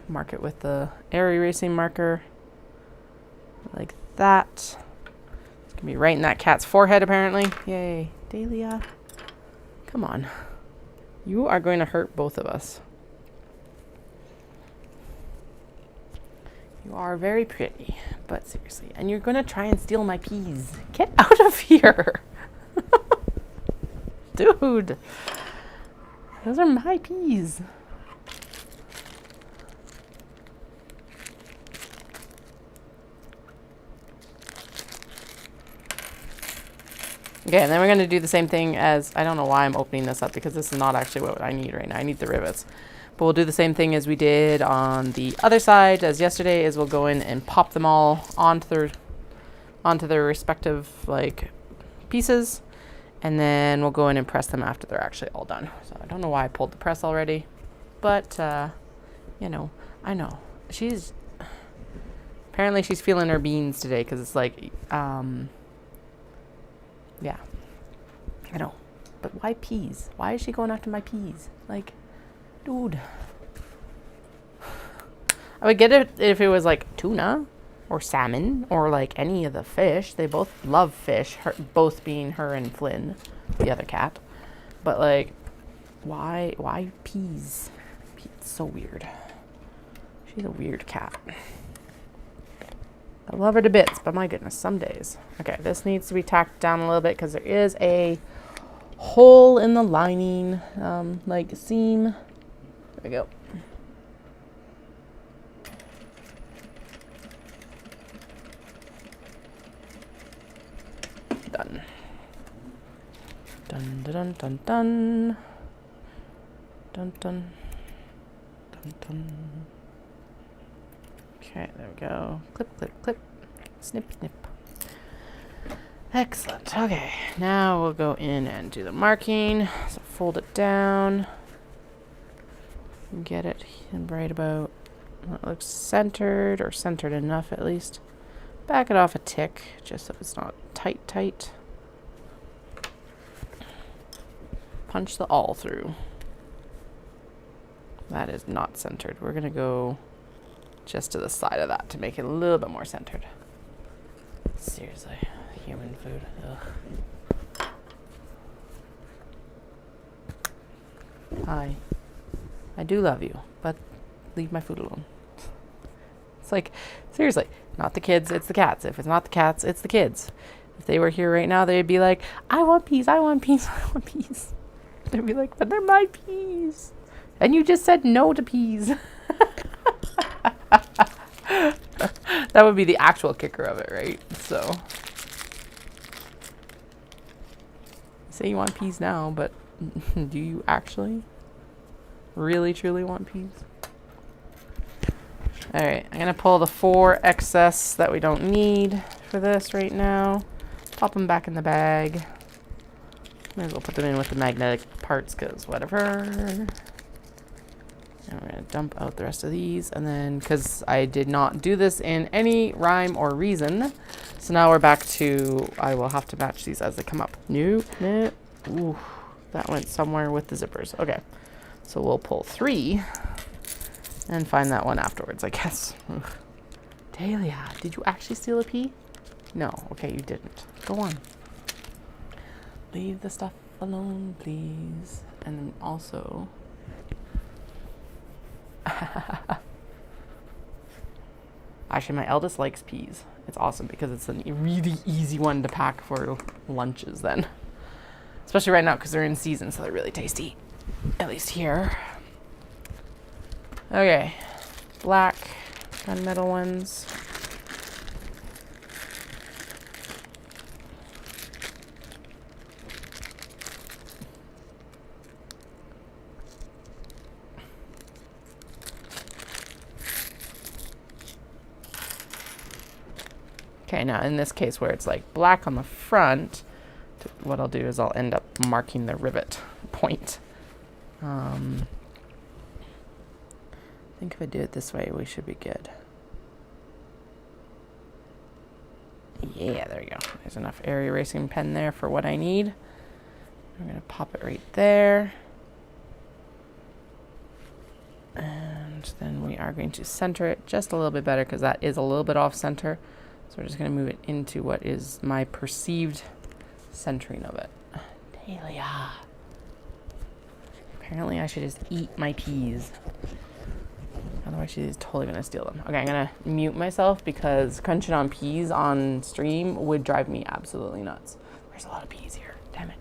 mark it with the air erasing marker like that. It's gonna be right in that cat's forehead apparently. Yay, Dahlia. Come on. You are going to hurt both of us. You are very pretty, but seriously. And you're going to try and steal my peas. Get out of here. Dude. Those are my peas. Okay, and then we're going to do the same thing as, I don't know why I'm opening this up because this is not actually what I need right now. I need the rivets. But we'll do the same thing as we did on the other side as yesterday, is we'll go in and pop them all onto their respective like pieces, and then we'll go in and press them after they're actually all done. So I don't know why I pulled the press already, but you know, I know apparently she's feeling her beans today, because it's like yeah, I know. But why peas? Why is she going after my peas? Like, dude. I would get it if it was like tuna or salmon or like any of the fish. They both love fish, both being her and Flynn, the other cat. But like, why peas? It's so weird. She's a weird cat. I love her to bits, but my goodness, some days. Okay, this needs to be tacked down a little bit because there is a hole in the lining, like seam. There we go. Done. Dun dun dun dun dun. Dun dun dun dun. Okay, there we go. Clip, clip, clip. Snip, snip. Excellent. Okay, now we'll go in and do the marking. So fold it down. Get it right about, it looks centered, or centered enough at least. Back it off a tick, just so it's not tight. Punch the awl through. That is not centered. We're gonna go just to the side of that to make it a little bit more centered. Seriously, human food. Ugh. Hi. I do love you, but leave my food alone. It's like, seriously, not the kids, it's the cats. If it's not the cats, it's the kids. If they were here right now, they'd be like, I want peas, I want peas, I want peas. They'd be like, but they're my peas. And you just said no to peas. That would be the actual kicker of it, right? So, say you want peas now, but do you actually really truly want peas? All right, I'm gonna pull the 4 excess that we don't need for this right now. Pop them back in the bag. Might as well put them in with the magnetic parts, because whatever. And we're gonna dump out the rest of these, and then, because I did not do this in any rhyme or reason, so now we're back to, I will have to match these as they come up. Nope. Ooh, that went somewhere with the zippers. Okay, so we'll pull 3 and find that one afterwards, I guess. Ugh. Dahlia, did you actually steal a pea? No, okay, you didn't. Go on. Leave the stuff alone, please. And then also, actually, my eldest likes peas. It's awesome because it's a really easy one to pack for lunches then. Especially right now because they're in season, so they're really tasty. At least here. Okay. Black gunmetal ones. Okay, now in this case where it's like black on the front, what I'll do is I'll end up marking the rivet point. I think if I do it this way, we should be good. Yeah, there we go. There's enough air erasing pen there for what I need. I'm going to pop it right there. And then we are going to center it just a little bit better because that is a little bit off center. So we're just going to move it into what is my perceived centering of it. Dahlia. Apparently I should just eat my peas. Otherwise she's totally going to steal them. Okay, I'm going to mute myself because crunching on peas on stream would drive me absolutely nuts. There's a lot of peas here. Damn it.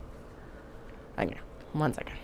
Okay, 1 second.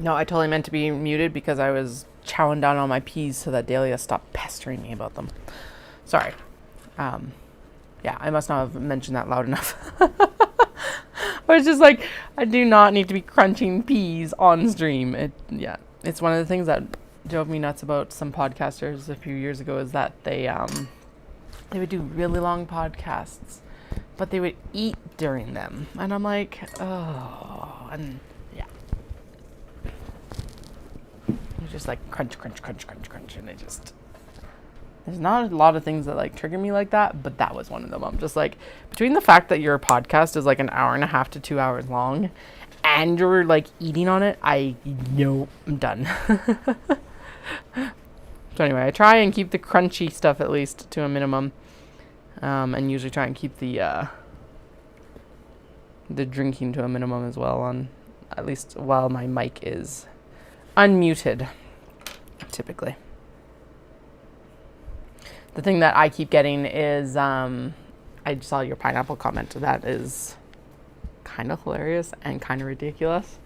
No, I totally meant to be muted because I was chowing down on my peas so that Dahlia stopped pestering me about them. Sorry. Yeah, I must not have mentioned that loud enough. But it's just like, I do not need to be crunching peas on stream. It's one of the things that drove me nuts about some podcasters a few years ago is that they would do really long podcasts, but they would eat during them. And I'm like, oh, and yeah. It's just like crunch, crunch, crunch, crunch, crunch, and there's not a lot of things that like trigger me like that, but that was one of them. I'm just like, between the fact that your podcast is like an hour and a half to 2 hours long and you're like eating on it, I know I'm done. So anyway, I try and keep the crunchy stuff at least to a minimum, and usually try and keep the drinking to a minimum as well, on at least while my mic is unmuted, typically. The thing that I keep getting is, I saw your pineapple comment. That is kind of hilarious and kind of ridiculous.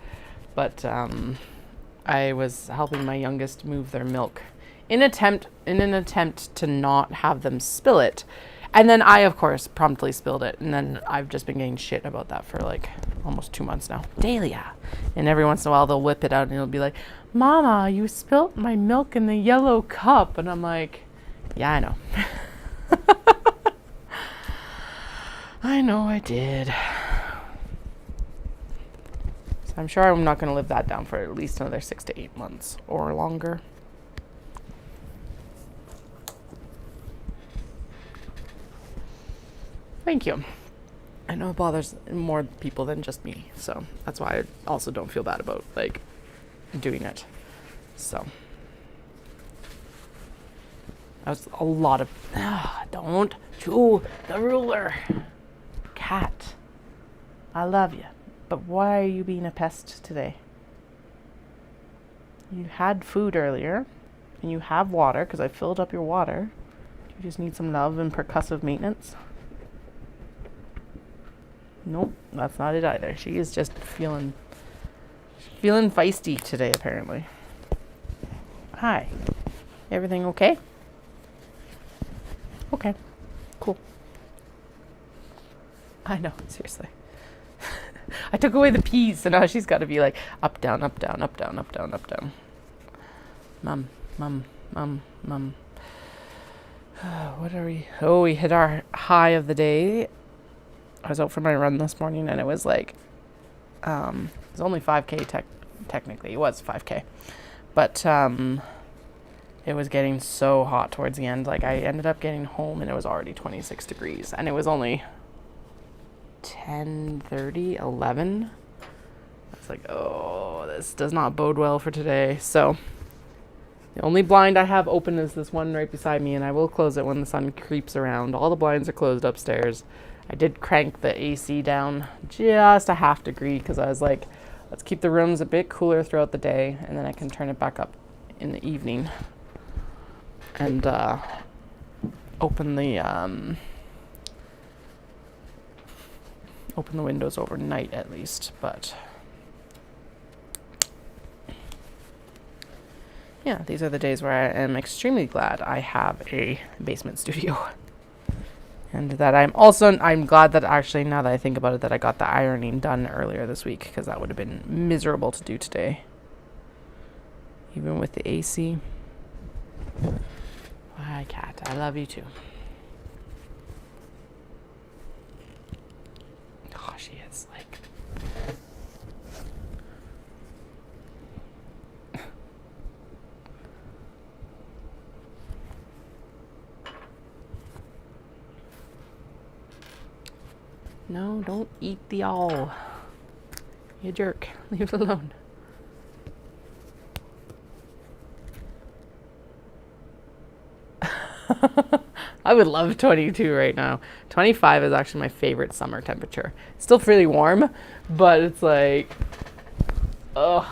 But I was helping my youngest move their milk in an attempt to not have them spill it. And then I, of course, promptly spilled it. And then I've just been getting shit about that for like almost 2 months now. Dahlia. And every once in a while they'll whip it out and it'll be like, Mama, you spilt my milk in the yellow cup. And I'm like, yeah, I know. I know I did. So I'm sure I'm not going to live that down for at least another 6 to 8 months or longer. Thank you. I know it bothers more people than just me, so that's why I also don't feel bad about like doing it. So that was a lot of don't chew the ruler. Cat, I love you, but why are you being a pest today? You had food earlier and you have water because I filled up your water. You just need some love and percussive maintenance. Nope, that's not it either. She is just feeling feisty today, apparently. Hi. Everything okay? Okay. Cool. I know, seriously. I took away the peas, so now she's got to be like up, down, up, down, up, down, up, down, up, down. Mom. What are we? Oh, we hit our high of the day. I was out for my run this morning and it was like, it was only 5K technically. It was 5K. But it was getting so hot towards the end. Like I ended up getting home and it was already 26 degrees and it was only 10:30, 11. It's like, oh, this does not bode well for today. So the only blind I have open is this one right beside me and I will close it when the sun creeps around. All the blinds are closed upstairs. I did crank the AC down just a half degree because I was like, let's keep the rooms a bit cooler throughout the day and then I can turn it back up in the evening and open the windows overnight at least. But yeah, these are the days where I am extremely glad I have a basement studio. And that I'm glad that actually, now that I think about it, that I got the ironing done earlier this week because that would have been miserable to do today. Even with the AC. Hi, cat. I love you too. Oh, she is like... No, don't eat the owl. You jerk. Leave it alone. I would love 22 right now. 25 is actually my favorite summer temperature. It's still pretty warm, but it's like, ugh.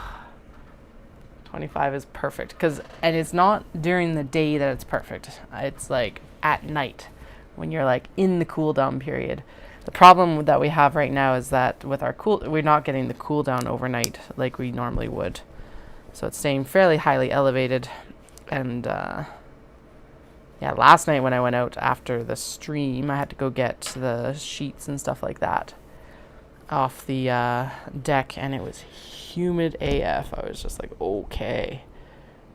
25 is perfect. And it's not during the day that it's perfect. It's like at night when you're like in the cool down period. The problem that we have right now is that with our we're not getting the cool down overnight like we normally would. So it's staying fairly highly elevated. And yeah, last night when I went out after the stream, I had to go get the sheets and stuff like that off the deck, and it was humid AF. I was just like, okay.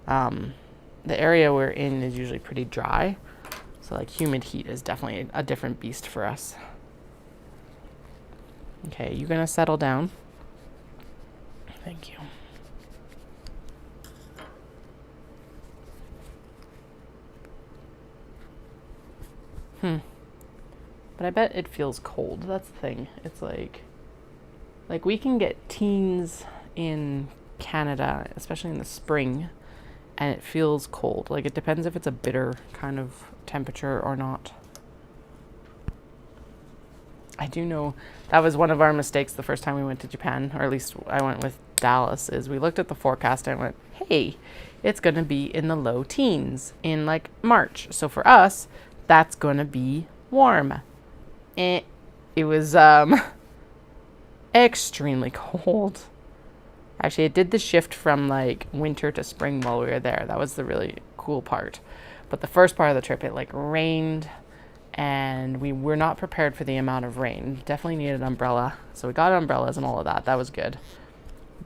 The area we're in is usually pretty dry, so like humid heat is definitely a different beast for us. Okay, you gonna settle down? Thank you. But I bet it feels cold. That's the thing. It's like we can get teens in Canada, especially in the spring, and it feels cold. Like, it depends if it's a bitter kind of temperature or not. I do know that was one of our mistakes the first time we went to Japan, or at least I went with Dallas, is we looked at the forecast and went, hey, it's going to be in the low teens in like March. So for us, that's going to be warm. It was extremely cold. Actually, it did the shift from like winter to spring while we were there. That was the really cool part. But the first part of the trip, it like rained, and we were not prepared for the amount of rain. Definitely needed an umbrella. So we got umbrellas and all of that. That was good.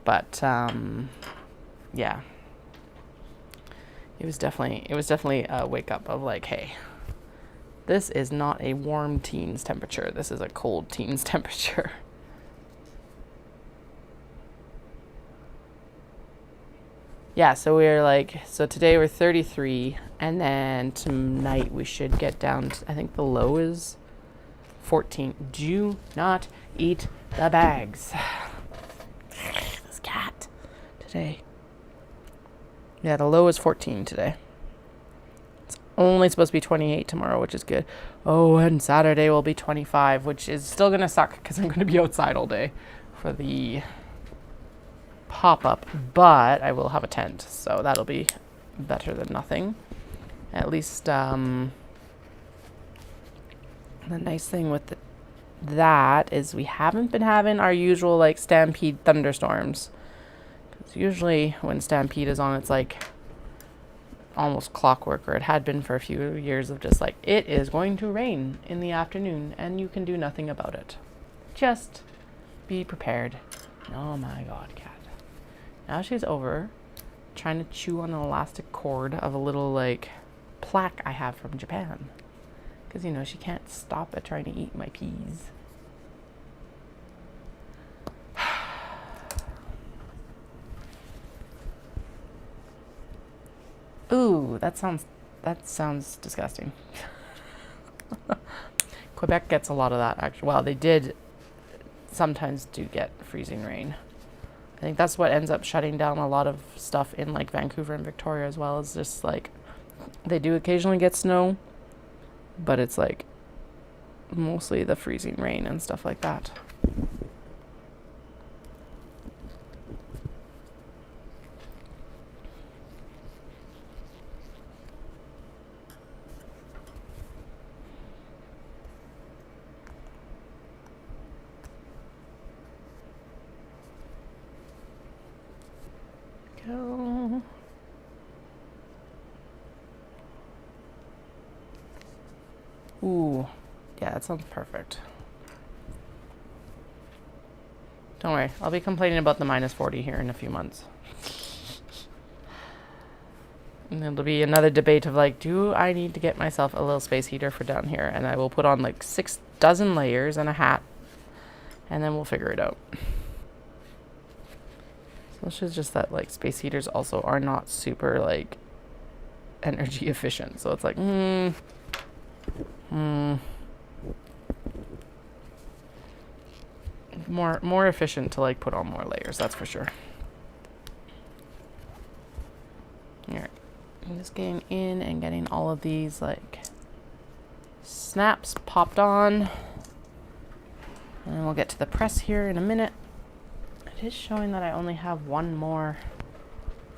But yeah. It was definitely a wake up of like, hey, this is not a warm teens temperature. This is a cold teens temperature. Yeah, so today we're 33, and then tonight we should get down to, I think the low is 14. Do not eat the bags. This cat today. Yeah, the low is 14 today. It's only supposed to be 28 tomorrow, which is good. Oh, and Saturday will be 25, which is still going to suck because I'm going to be outside all day for the pop-up, but I will have a tent, so that'll be better than nothing. At least the nice thing with that is we haven't been having our usual like Stampede thunderstorms. Because usually when Stampede is on, it's like almost clockwork, or it had been for a few years, of just like, it is going to rain in the afternoon and you can do nothing about it. Just be prepared. Oh my god, cat. Now she's over trying to chew on an elastic cord of a little like plaque I have from Japan, because she can't stop at trying to eat my peas. Ooh, that sounds disgusting. Quebec gets a lot of that, actually. Well, they did sometimes do get freezing rain. I think that's what ends up shutting down a lot of stuff in like Vancouver and Victoria as well. Is just like they do occasionally get snow, but it's like mostly the freezing rain and stuff like that. Go. Ooh, yeah, that sounds perfect. Don't worry, I'll be complaining about the minus 40 here in a few months. And it'll be another debate of like, do I need to get myself a little space heater for down here? And I will put on like 6 dozen layers and a hat, and then we'll figure it out. So it's just that like space heaters also are not super like energy efficient. So it's like, more efficient to like put on more layers, that's for sure. Alright, I'm just getting in and getting all of these like snaps popped on, and then we'll get to the press here in a minute. It is showing that I only have one more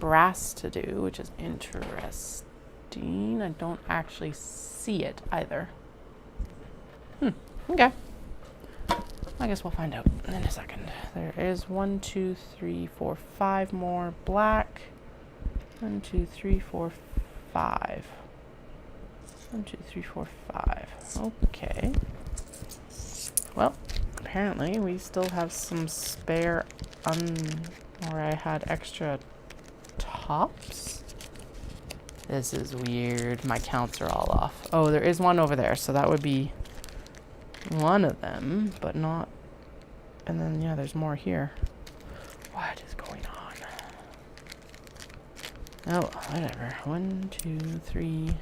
brass to do, which is interesting. I don't actually see it either. Okay. I guess we'll find out in a second. There is 1, 2, 3, 4, 5 more black. 1, 2, 3, 4, 5. 1, 2, 3, 4, 5. Okay. Well, apparently we still have some spare or I had extra tops. This is weird. My counts are all off. Oh, there is one over there, so that would be one of them, but not. And then, yeah, there's more here. What is going on? Oh, whatever. 1, 2, 3.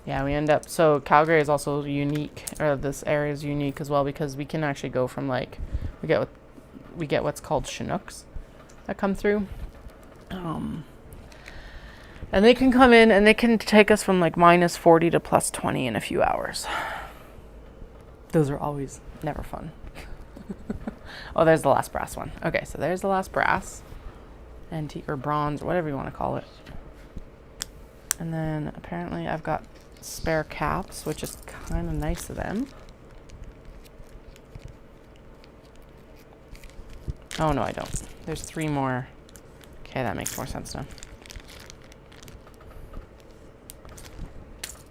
Yeah, we end up. So Calgary is also unique, or this area is unique as well because we can actually go from like we get what's called Chinooks that come through. And they can come in and they can take us from like -40 to +20 in a few hours. Those are always never fun. Oh, there's the last brass one. Okay, so there's the last brass. Antique or bronze or whatever you want to call it. And then apparently I've got spare caps, which is kind of nice of them. Oh, no, I don't. There's 3 more. Okay, that makes more sense now.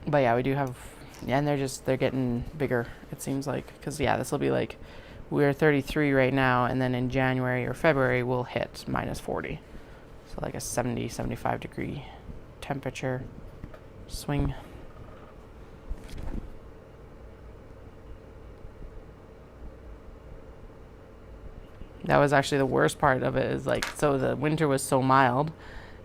But yeah, we do have, yeah, and they're getting bigger, it seems like. Because, yeah, this will be like, we're 33 right now, and then in January or February, we'll hit -40. So like a 70, 75 degree temperature swing. That was actually the worst part of it is like, so the winter was so mild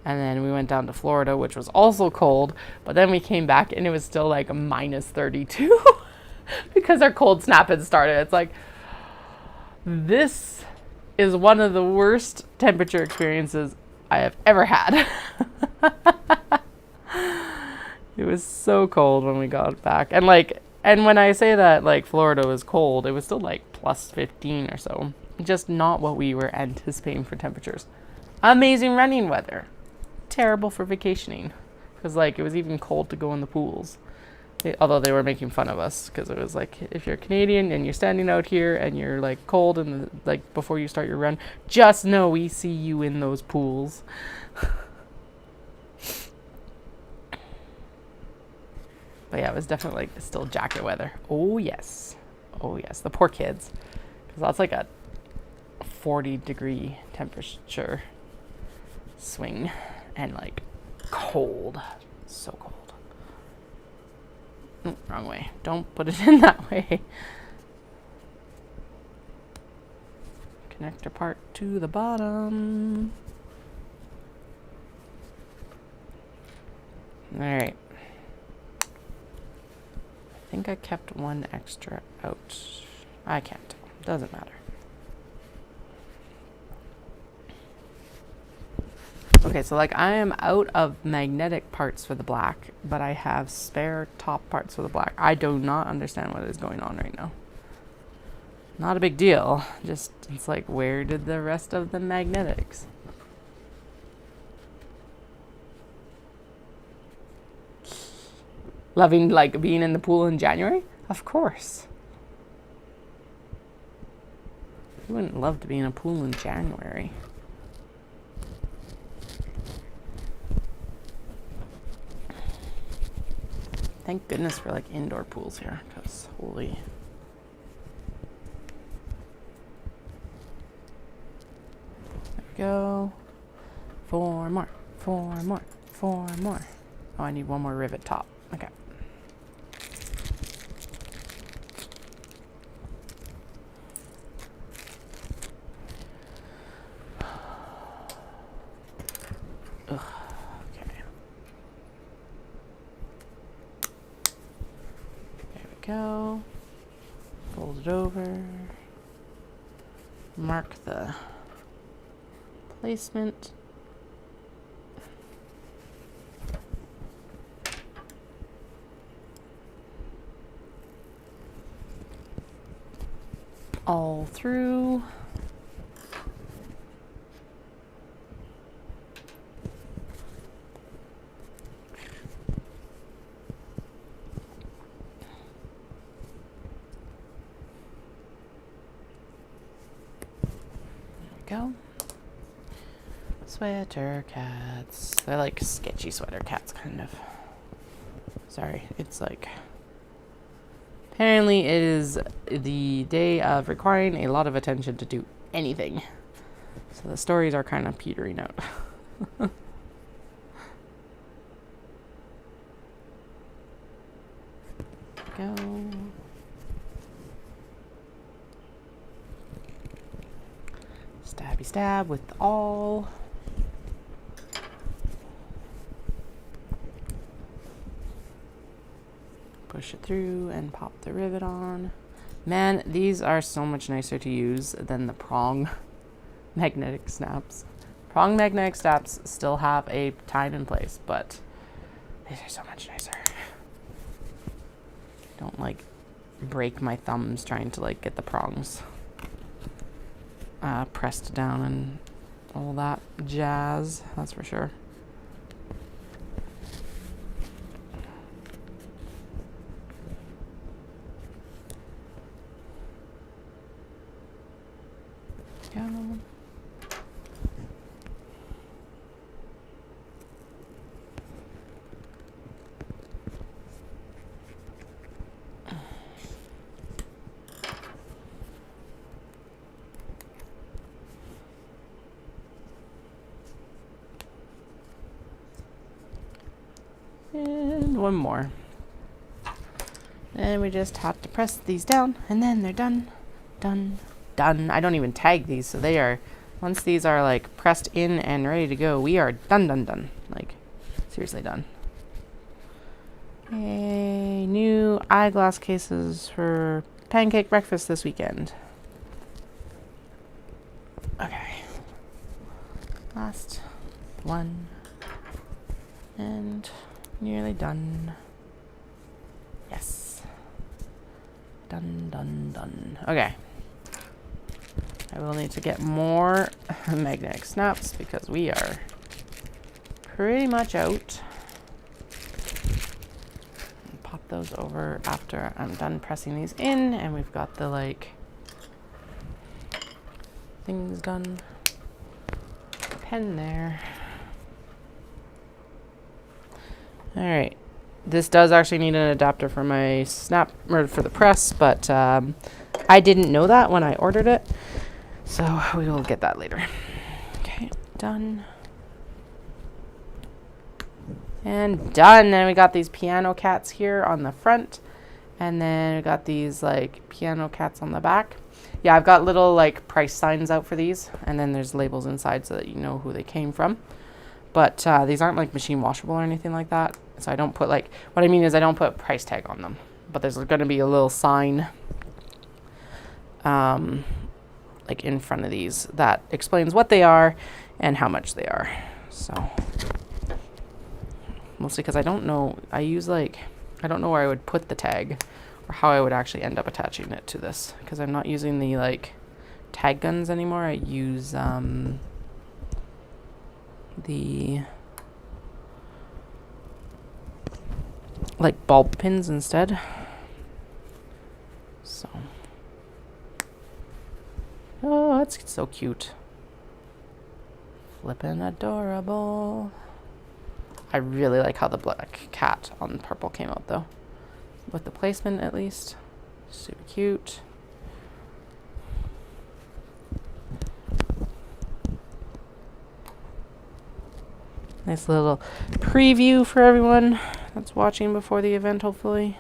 and then we went down to Florida, which was also cold, but then we came back and it was still like a -32 because our cold snap had started. It's like, this is one of the worst temperature experiences I have ever had. It was so cold when we got back. And like, and when I say that like Florida was cold, it was still like +15 or so. Just not what we were anticipating for temperatures. Amazing running weather. Terrible for vacationing. Because like it was even cold to go in the pools. Although they were making fun of us because it was like, if you're Canadian and you're standing out here and you're like cold and like before you start your run, just know we see you in those pools. But yeah, it was definitely like still jacket weather. Oh yes. Oh yes. The poor kids. Because that's like a 40-degree temperature swing and like cold. So cold. Wrong way. Don't put it in that way. Connector part to the bottom. Alright. I think I kept one extra out. I can't. Doesn't matter. Okay, so like I am out of magnetic parts for the black, but I have spare top parts for the black. I do not understand what is going on right now. Not a big deal. Just, it's like, where did the rest of the magnetics? Loving like being in the pool in January? Of course. Who wouldn't love to be in a pool in January? Thank goodness for like indoor pools here, because holy. There we go. 4 more, 4 more, 4 more. Oh, I need one more rivet top. Okay. Ugh. Go, fold it over, mark the placement, all through. go. Sweater cats. They're like sketchy sweater cats, kind of. Sorry, it's like... Apparently it is the day of requiring a lot of attention to do anything. So the stories are kind of petering out. Go. Stabby stab with all. Push it through and pop the rivet on. Man, these are so much nicer to use than the prong magnetic snaps. Prong magnetic snaps still have a time and place, but these are so much nicer. Don't like break my thumbs trying to like get the prongs pressed down and all that jazz, that's for sure. Go. And one more. And we just have to press these down, and then they're done. Done. Done. I don't even tag these, so they are, once these are like pressed in and ready to go, we are done. Like, seriously done. Yay, new eyeglass cases for pancake breakfast this weekend. Okay. Last one. And nearly done. Yes. Done. Okay. I will need to get more magnetic snaps because we are pretty much out. Pop those over after I'm done pressing these in, and we've got the like things done. Pen there. All right. This does actually need an adapter for my snap, or for the press, but I didn't know that when I ordered it. So we will get that later. Okay, done. And done. Then we got these piano cats here on the front. And then we got these like piano cats on the back. Yeah, I've got little like price signs out for these. And then there's labels inside so that you know who they came from. But these aren't like machine washable or anything like that. So I don't put like, what I mean is I don't put a price tag on them. But there's going to be a little sign like in front of these that explains what they are and how much they are. So mostly because I don't know, I don't know where I would put the tag or how I would actually end up attaching it to this, because I'm not using the like tag guns anymore. I use the like bulb pins instead. So, oh, it's so cute. Flippin' adorable. I really like how the black cat on purple came out though. With the placement at least. Super cute. Nice little preview for everyone that's watching before the event, hopefully.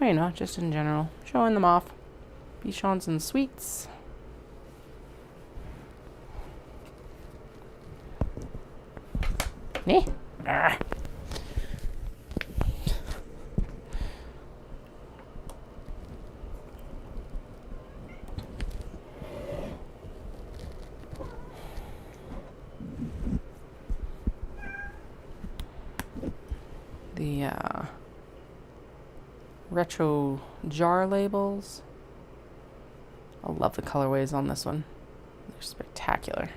Or, you know, just in general. Showing them off. Bichons and sweets. Eh? Ah. The retro jar labels. I love the colorways on this one. They're spectacular.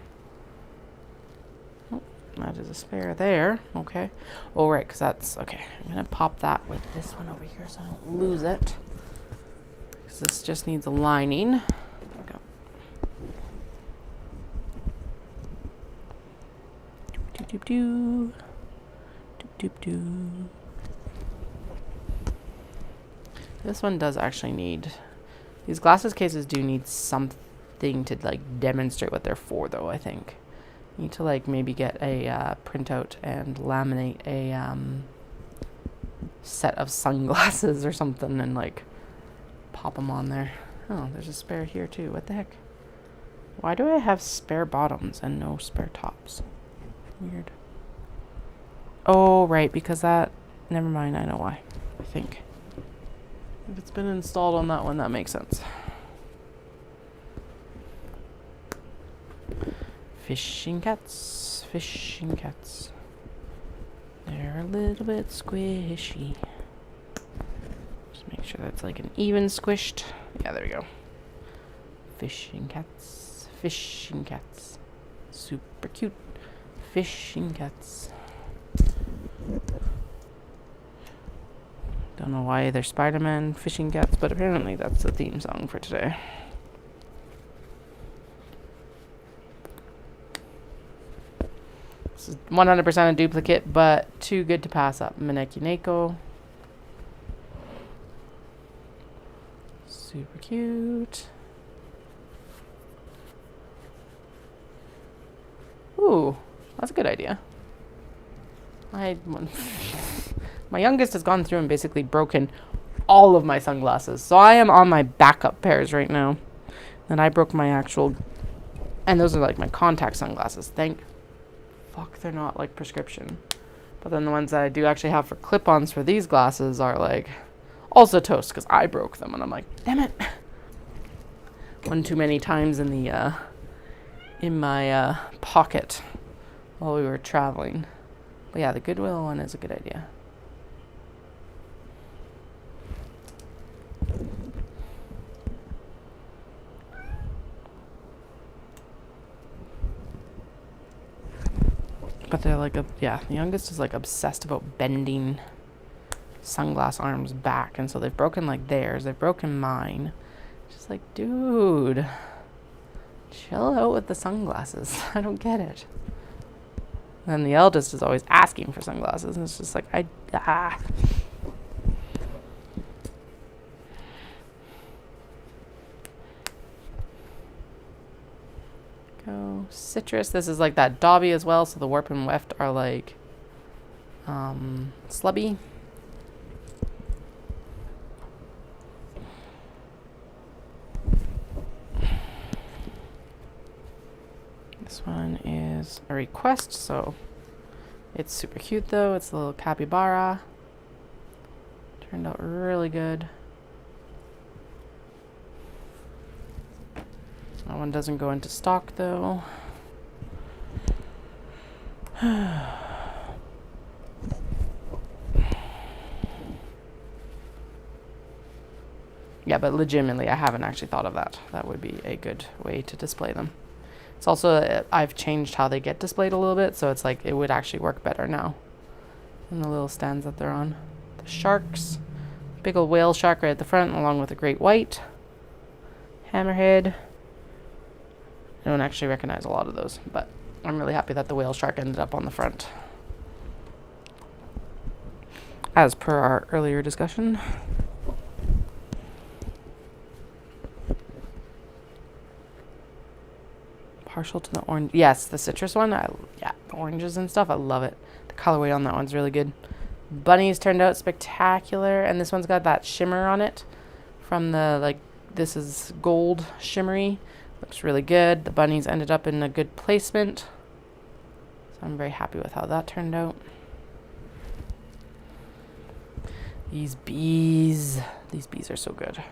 Oh, that is a spare there. Okay. Oh, right, because that's... Okay, I'm going to pop that with this one over here so I don't lose it. Because this just needs a lining. Doop doo. Doop doop doo. This one does actually need... These glasses cases do need something to, like, demonstrate what they're for, though, I think. You need to, like, maybe get a printout and laminate a set of sunglasses or something and, like, pop them on there. Oh, there's a spare here, too. What the heck? Why do I have spare bottoms and no spare tops? Weird. Oh, right, because that... Never mind, I know why. I think. If it's been installed on that one, that makes sense. Fishing cats. Fishing cats. They're a little bit squishy. Just make sure that's like an even squished. Yeah, there we go. Fishing cats. Fishing cats. Super cute. Fishing cats. Don't know why they're Spider-Man fishing cats, but apparently that's the theme song for today. This is 100% a duplicate, but too good to pass up. Maneki Neko. Super cute. Ooh, that's a good idea. My youngest has gone through and basically broken all of my sunglasses. So I am on my backup pairs right now. And I broke my actual... And those are like my contact sunglasses. Thank fuck they're not like prescription. But then the ones that I do actually have for clip-ons for these glasses are like also toast because I broke them. And I'm like, damn it. One too many times in my pocket while we were traveling. But yeah, the Goodwill one is a good idea. But they're like, the youngest is like obsessed about bending sunglass arms back. And so they've broken like theirs. They've broken mine. Just like, dude, chill out with the sunglasses. I don't get it. And the eldest is always asking for sunglasses. And it's just like, Go citrus. This is like that Dobby as well. So the warp and weft are like slubby. This one is a request, so it's super cute though. It's a little capybara. Turned out really good. That one doesn't go into stock though. Yeah, but legitimately, I haven't actually thought of that. That would be a good way to display them. It's also, I've changed how they get displayed a little bit, so it's like it would actually work better now than the little stands that they're on. The sharks. Big old whale shark right at the front, along with a great white. Hammerhead. I don't actually recognize a lot of those, but I'm really happy that the whale shark ended up on the front. As per our earlier discussion. Partial to the orange. Yes, the citrus one. Yeah, the oranges and stuff. I love it. The colorway on that one's really good. Bunnies turned out spectacular. And this one's got that shimmer on it. From the, like, this is gold shimmery. Looks really good. The bunnies ended up in a good placement. So I'm very happy with how that turned out. These bees. These bees are so good.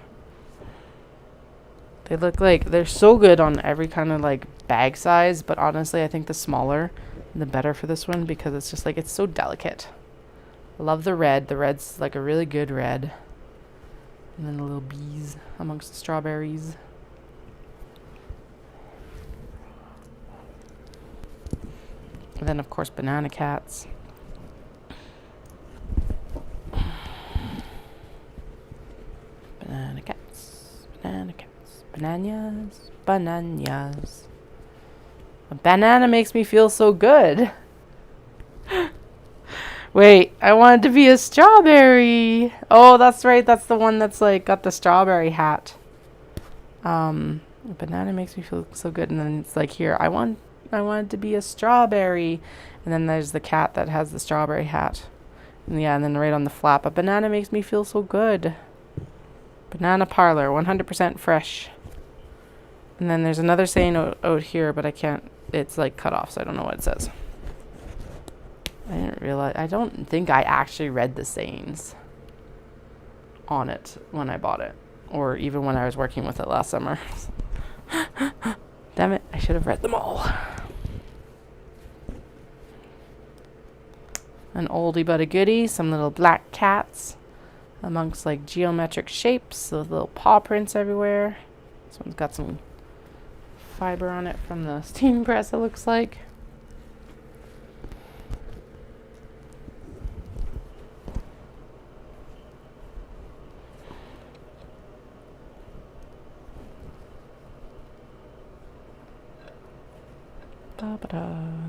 They look like they're so good on every kind of like bag size, but honestly, I think the smaller, the better for this one because it's just like it's so delicate. Love the red. The red's like a really good red. And then the little bees amongst the strawberries. And then of course banana cats. Banana cats. Banana cats. Bananas, bananas. A banana makes me feel so good. Wait, I wanted to be a strawberry. Oh, that's right. That's the one that's like got the strawberry hat. Banana makes me feel so good. And then it's like here, I wanted to be a strawberry. And then there's the cat that has the strawberry hat. And yeah, and then right on the flap, a banana makes me feel so good. Banana parlor, 100% fresh. And then there's another saying out here, but I can't, it's like cut off, so I don't know what it says. I didn't realize, I don't think I actually read the sayings on it when I bought it, or even when I was working with it last summer. Damn it, I should have read them all. An oldie but a goodie, some little black cats amongst like geometric shapes with little paw prints everywhere. This one's got some fiber on it from the steam press, it looks like.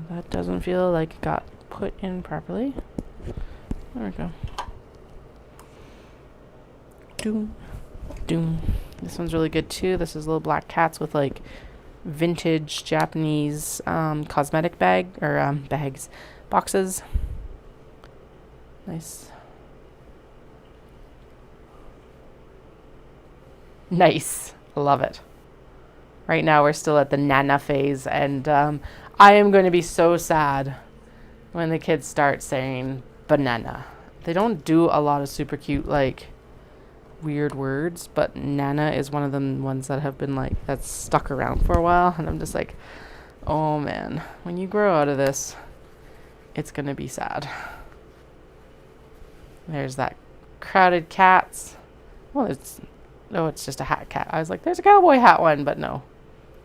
That doesn't feel like it got put in properly. There we go. Doom. Doom. This one's really good too. This is little black cats with like vintage Japanese cosmetic bags, boxes. Nice. Nice. I love it. Right now we're still at the Nana phase, and I am going to be so sad when the kids start saying banana. They don't do a lot of super cute, like, weird words, but Nana is one of them ones that have been, like, that's stuck around for a while, and I'm just like, oh man, when you grow out of this, it's going to be sad. There's that crowded cats. Well, it's just a hat cat. I was like, there's a cowboy hat one, but no.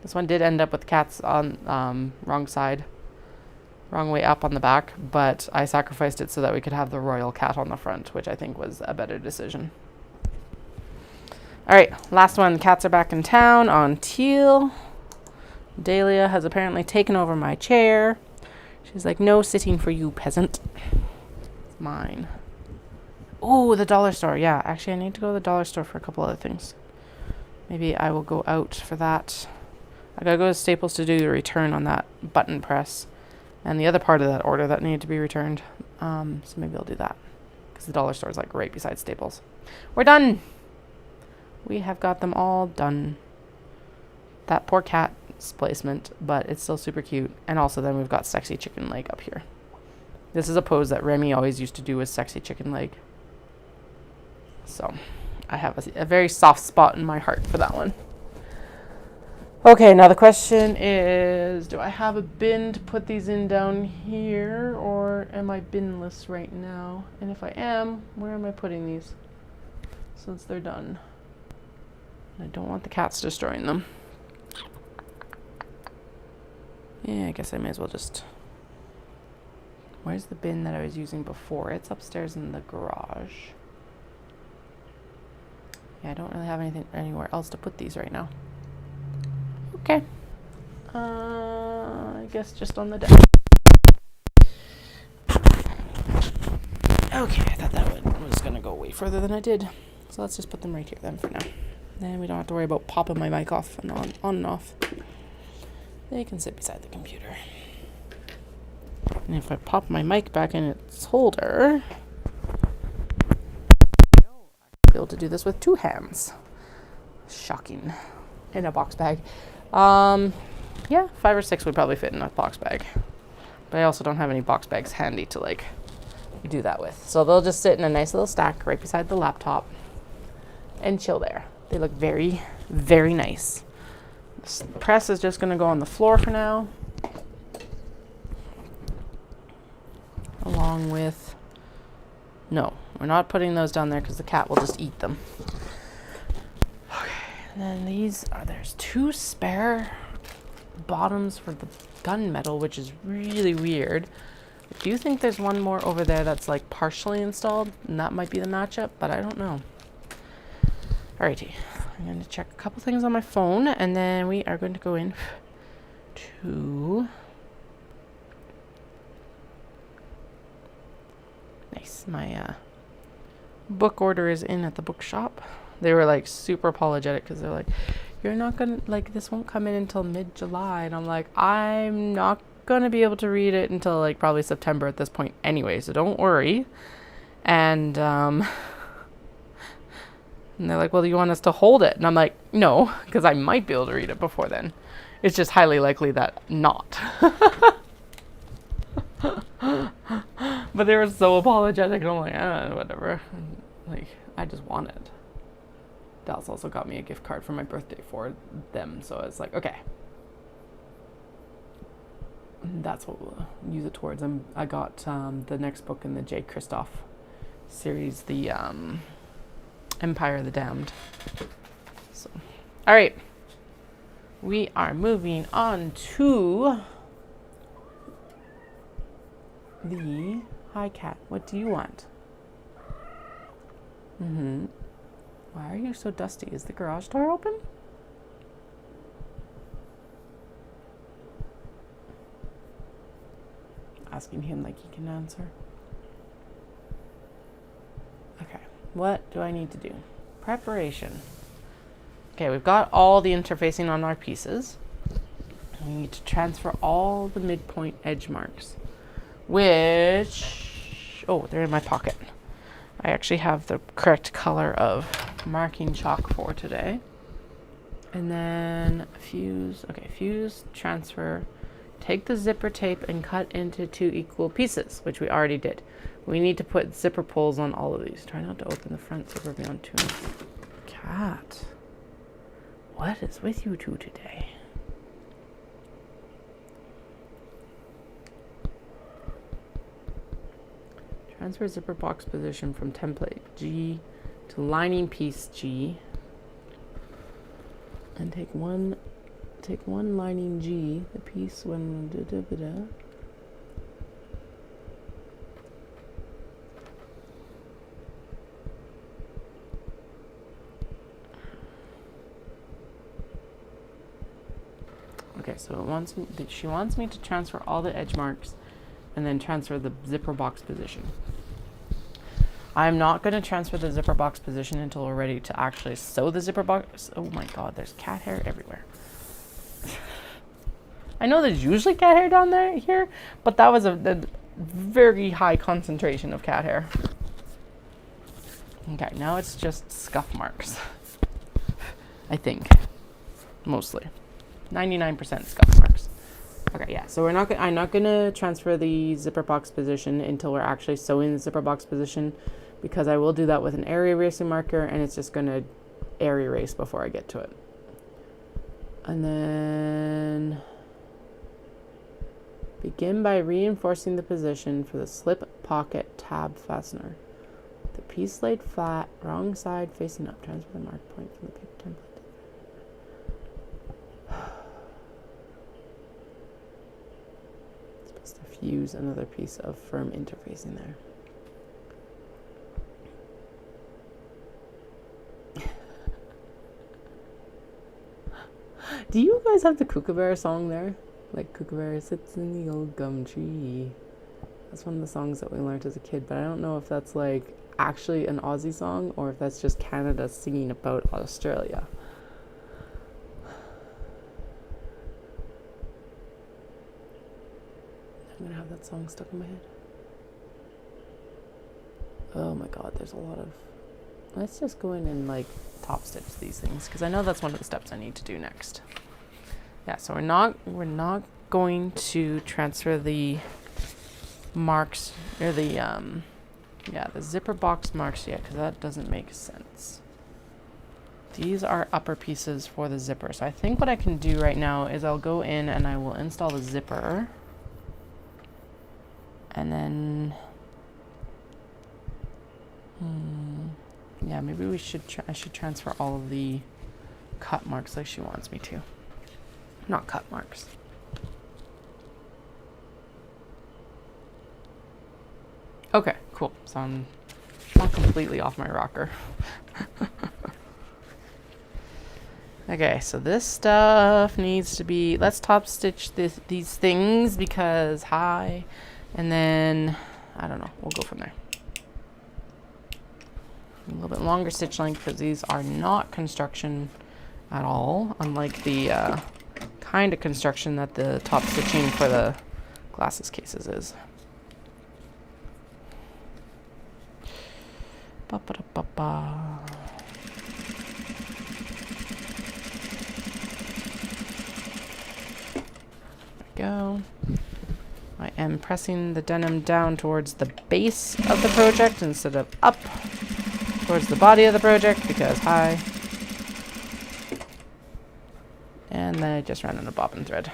This one did end up with cats on wrong side, wrong way up on the back, but I sacrificed it so that we could have the royal cat on the front, which I think was a better decision. All right, last one. Cats are back in town on teal. Dahlia has apparently taken over my chair. She's like, no sitting for you, peasant. It's mine. Oh, the dollar store. Yeah, actually, I need to go to the dollar store for a couple other things. Maybe I will go out for that. I gotta go to Staples to do the return on that button press and the other part of that order that needed to be returned. So maybe I'll do that because the dollar store is like right beside Staples. We're done. We have got them all done. That poor cat's placement, but it's still super cute. And also then we've got sexy chicken leg up here. This is a pose that Remy always used to do with sexy chicken leg. So I have a very soft spot in my heart for that one. Okay, now the question is, do I have a bin to put these in down here, or am I binless right now? And if I am, where am I putting these since they're done? I don't want the cats destroying them. Yeah, I guess I may as well just... Where's the bin that I was using before? It's upstairs in the garage. Yeah, I don't really have anything anywhere else to put these right now. Okay. I guess just on the deck. Okay, I thought that one was going to go way further than I did. So let's just put them right here then for now. Then we don't have to worry about popping my mic off and on and off. They can sit beside the computer. And if I pop my mic back in its holder, I'll be able to do this with 2 hands. Shocking. In a box bag. Yeah, 5 or 6 would probably fit in a box bag. But I also don't have any box bags handy to like do that with. So they'll just sit in a nice little stack right beside the laptop and chill there. They look very, very nice. This press is just going to go on the floor for now. Along with... No, we're not putting those down there because the cat will just eat them. Okay, and then these are... There's 2 spare bottoms for the gunmetal, which is really weird. I do think there's one more over there that's like partially installed, and that might be the matchup, but I don't know. Alrighty, I'm going to check a couple things on my phone, and then we are going to go in to Nice. My book order is in at the bookshop. They were like super apologetic because they're like, you're not gonna, like, this won't come in until mid-July. And I'm like, I'm not gonna be able to read it until like probably September at this point anyway, so don't worry. And and they're like, well, do you want us to hold it? And I'm like, no, because I might be able to read it before then. It's just highly likely that not. But they were so apologetic, and I'm like, whatever. And, like, I just want it. Dallas also got me a gift card for my birthday for them, so it's like, okay. That's what we'll use it towards. I got the next book in the J. Kristoff series, the Empire of the Damned. So, all right. We are moving on to the... Hi, cat. What do you want? Why are you so dusty? Is the garage door open? Asking him like he can answer. Okay. What do I need to do? Preparation. Okay, we've got all the interfacing on our pieces. We need to transfer all the midpoint edge marks, which, oh, they're in my pocket. I actually have the correct color of marking chalk for today. And then fuse, okay, fuse, transfer, take the zipper tape and cut into 2 equal pieces, which we already did. We need to put zipper pulls on all of these. Try not to open the front zipper beyond 2 inches. Cat, what is with you two today? Transfer zipper box position from template G to lining piece G. And take one lining G, the piece when okay, so she wants me to transfer all the edge marks and then transfer the zipper box position. I'm not going to transfer the zipper box position until we're ready to actually sew the zipper box. Oh my god, there's cat hair everywhere. I know there's usually cat hair down there here, but that was a very high concentration of cat hair. Okay, now it's just scuff marks. I think. Mostly. 99% scuff marks. Okay, yeah, so I'm not gonna transfer the zipper box position until we're actually sewing the zipper box position, because I will do that with an area erasing marker, and it's just gonna area erase before I get to it. And then begin by reinforcing the position for the slip pocket tab fastener. The piece laid flat, wrong side facing up. Transfer the mark point from the paper template. Supposed to fuse another piece of firm interfacing there. Do you guys have the Kookaburra song there? Like, Kookaburra sits in the old gum tree. That's one of the songs that we learned as a kid, but I don't know if that's like actually an Aussie song or if that's just Canada singing about Australia. I'm gonna have that song stuck in my head. Oh my god, there's a lot of... Let's just go in and like top stitch these things, because I know that's one of the steps I need to do next. Yeah, so we're not going to transfer the marks or the the zipper box marks yet, because that doesn't make sense. These are upper pieces for the zipper. So I think what I can do right now is I'll go in and I will install the zipper, and then yeah, maybe I should transfer all of the cut marks like she wants me to. Not cut marks. Okay, cool. So I'm not completely off my rocker. Okay, so this stuff needs to be... Let's top stitch these things because and then, I don't know, we'll go from there. A little bit longer stitch length because these are not construction at all, unlike the kind of construction that the top stitching for the glasses cases is. Ba -ba -da -ba -ba. Go. I am pressing the denim down towards the base of the project instead of up towards the body of the project because hi. And then I just ran out of bobbin thread.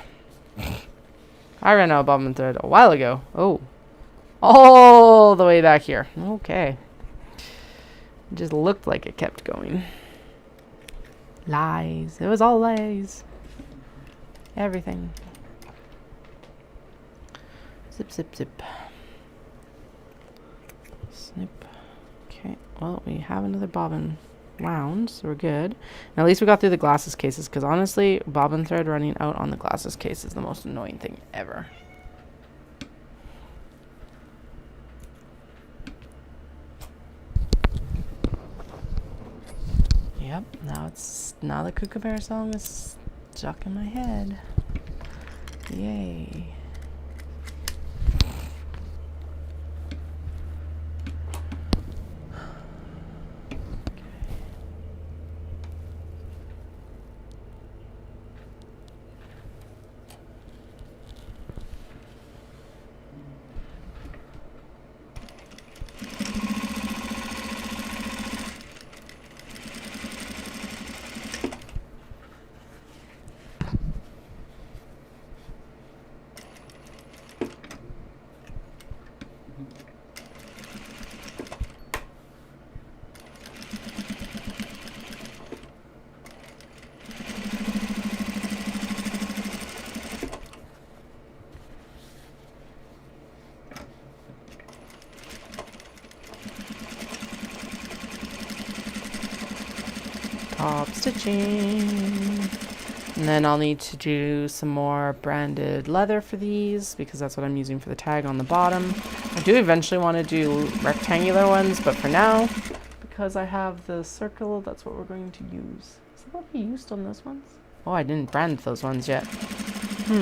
I ran out of bobbin thread a while ago. Oh. All the way back here. Okay. It just looked like it kept going. Lies. It was all lies. Everything. Zip, zip, zip. Snip. Okay, well, we have another bobbin wound, so we're good. And at least we got through the glasses cases, because honestly, bobbin thread running out on the glasses case is the most annoying thing ever. Yep, now the Kookaburra song is stuck in my head. Yay. Top stitching. And then I'll need to do some more branded leather for these because that's what I'm using for the tag on the bottom. I do eventually want to do rectangular ones, but for now, because I have the circle, that's what we're going to use. Is that what we used on those ones? Oh, I didn't brand those ones yet. I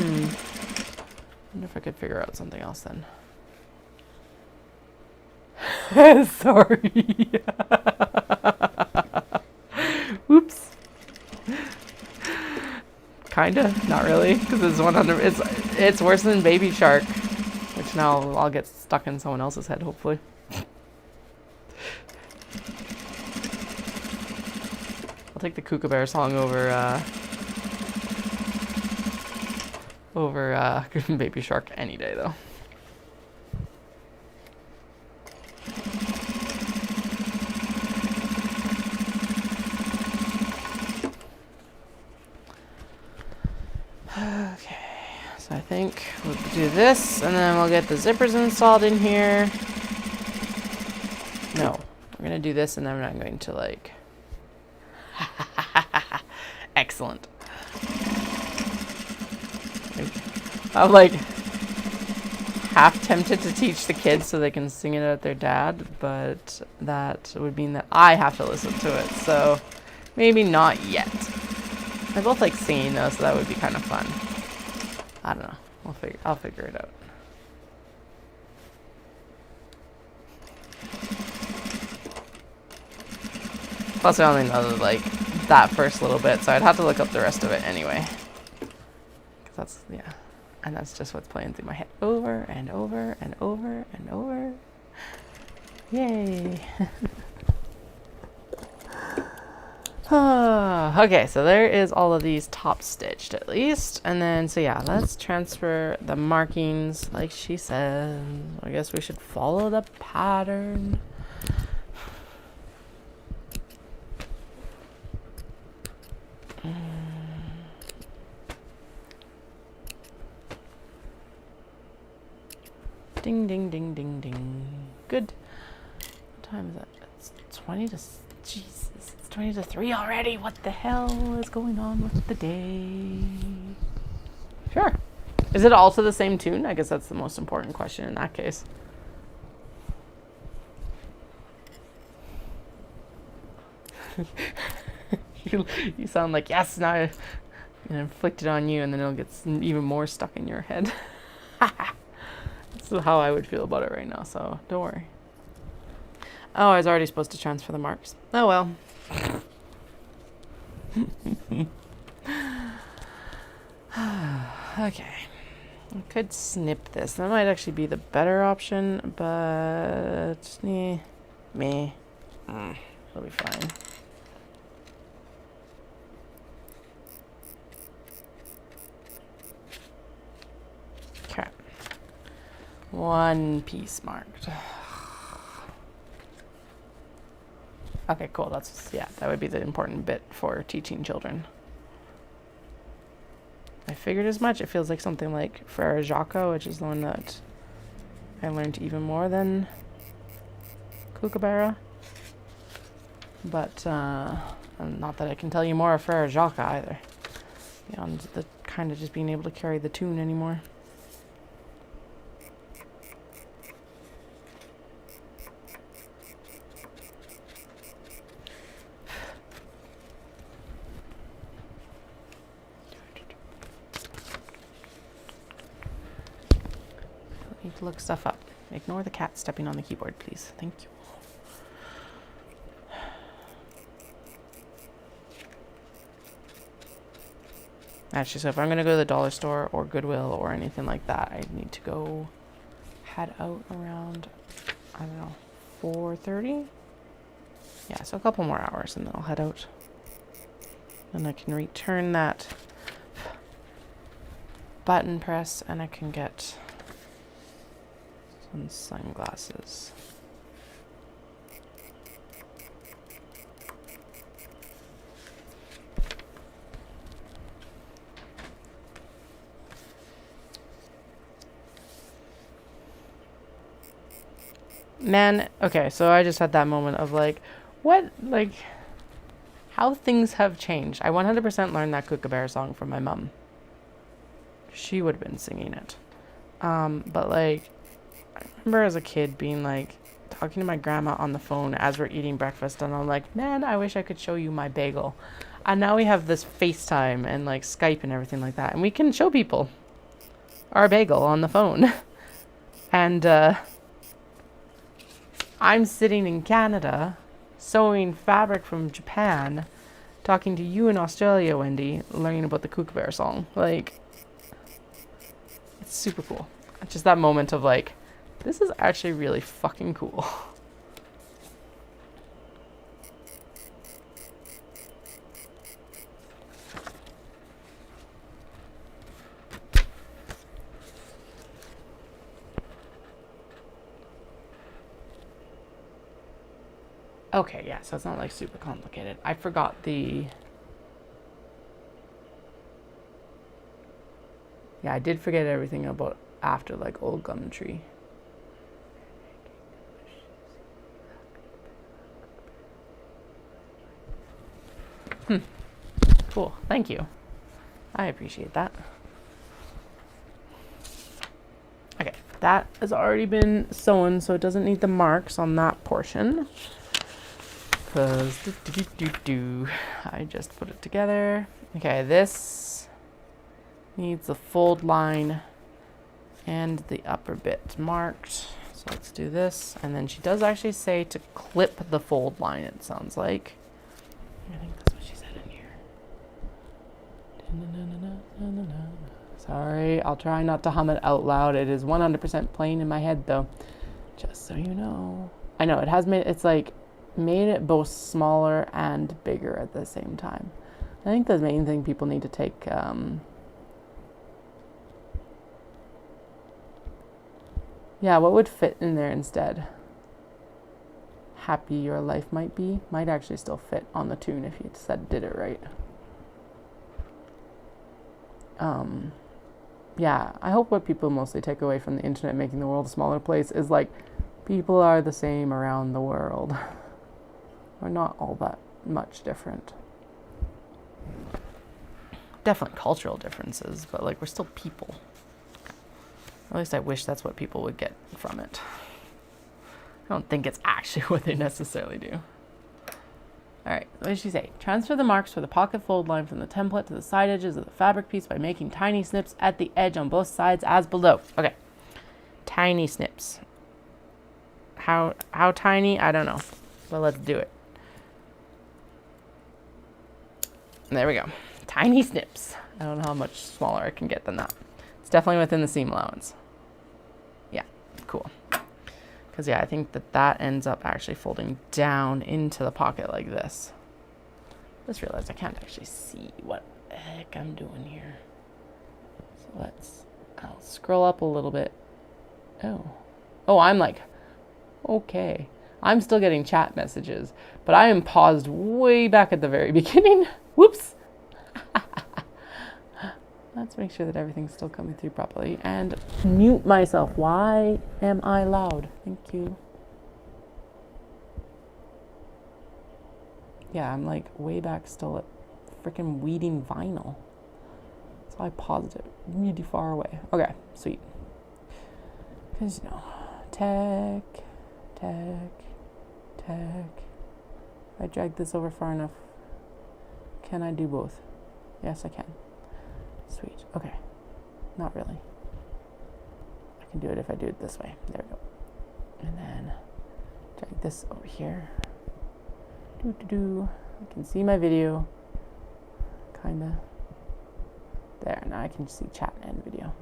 wonder if I could figure out something else then. Sorry. Oops. Kinda, not really, because it's 100. It's worse than Baby Shark, which now I'll get stuck in someone else's head, hopefully. I'll take the Kookaburra song over Baby Shark any day, though. Okay, so I think we'll do this, and then we'll get the zippers installed in here. No, we're gonna do this, and then I'm going to like... Excellent. I'm like half tempted to teach the kids so they can sing it at their dad, but that would mean that I have to listen to it, so maybe not yet. I both like singing though, so that would be kind of fun. I don't know. I'll figure it out. Plus, I only know like that first little bit, so I'd have to look up the rest of it anyway. 'Cause that's and that's just what's playing through my head over and over and over and over. Yay! Okay, so there is all of these top stitched at least. And then, so yeah, let's transfer the markings like she said. I guess we should follow the pattern. Ding, ding, ding, ding, ding. Good. What time is it? It's 20 to... Jesus. It's 20 to 3 already. What the hell is going on with the day? Sure. Is it all to the same tune? I guess that's the most important question in that case. You sound like, yes, now I inflict it on you, and then it'll get even more stuck in your head. This is how I would feel about it right now, so don't worry. Oh, I was already supposed to transfer the marks. Oh well. Okay. I could snip this. That might actually be the better option, but meh. It'll be fine. Okay. One piece marked. Okay, cool. That would be the important bit for teaching children. I figured as much. It feels like something like Frere Jacques, which is the one that I learned even more than Kookaburra. But not that I can tell you more of Frere Jacques either. Beyond the kind of just being able to carry the tune anymore. Need to look stuff up. Ignore the cat stepping on the keyboard, please. Thank you. Actually, so if I'm going to go to the dollar store or Goodwill or anything like that, I need to go head out around, I don't know, 4:30? Yeah, so a couple more hours and then I'll head out. And I can return that button press and I can get some sunglasses. Man, okay, so I just had that moment of like, what, like, how things have changed. I 100% learned that Kookaburra song from my mom. She would have been singing it. But like, I remember as a kid being like, talking to my grandma on the phone as we're eating breakfast, and I'm like, man, I wish I could show you my bagel. And now we have this FaceTime and like Skype and everything like that, and we can show people our bagel on the phone. And, I'm sitting in Canada, sewing fabric from Japan, talking to you in Australia, Wendy, learning about the Kookaburra song. Like, it's super cool. It's just that moment of like, this is actually really fucking cool. Okay, yeah, so it's not like super complicated. I forgot the... Yeah, I did forget everything about after, like, Old Gum Tree. Cool, thank you. I appreciate that. Okay, that has already been sewn, so it doesn't need the marks on that portion. Because I just put it together. Okay, this needs the fold line and the upper bit marked. So let's do this. And then she does actually say to clip the fold line, it sounds like. I think that's what she said in here. Sorry, I'll try not to hum it out loud. It is 100% playing in my head though. Just so you know. I know, it has made, it's like, made it both smaller and bigger at the same time. I think the main thing people need to take yeah, what would fit in there instead? Happy your life might be might actually still fit on the tune if you did it right. Yeah, I hope what people mostly take away from the internet making the world a smaller place is like, people are the same around the world. We're not all that much different. Definitely cultural differences, but like, we're still people. At least I wish that's what people would get from it. I don't think it's actually what they necessarily do. Alright, what did she say? Transfer the marks for the pocket fold line from the template to the side edges of the fabric piece by making tiny snips at the edge on both sides as below. Okay. Tiny snips. How tiny? I don't know. But let's do it. There we go. Tiny snips. I don't know how much smaller I can get than that. It's definitely within the seam allowance. Yeah, cool. Because, yeah, I think that ends up actually folding down into the pocket like this. Just realized I can't actually see what the heck I'm doing here. So I'll scroll up a little bit. Oh, I'm like, okay. I'm still getting chat messages, but I am paused way back at the very beginning. Whoops. Let's make sure that everything's still coming through properly and mute myself. Why am I loud? Thank you. Yeah, I'm like way back still at freaking weeding vinyl. So I paused it really far away. Okay, sweet. Because, tech. If I drag this over far enough, can I do both? Yes, I can. Sweet. Okay. Not really. I can do it if I do it this way. There we go. And then drag this over here. I can see my video. Kinda. There. Now I can see chat and video.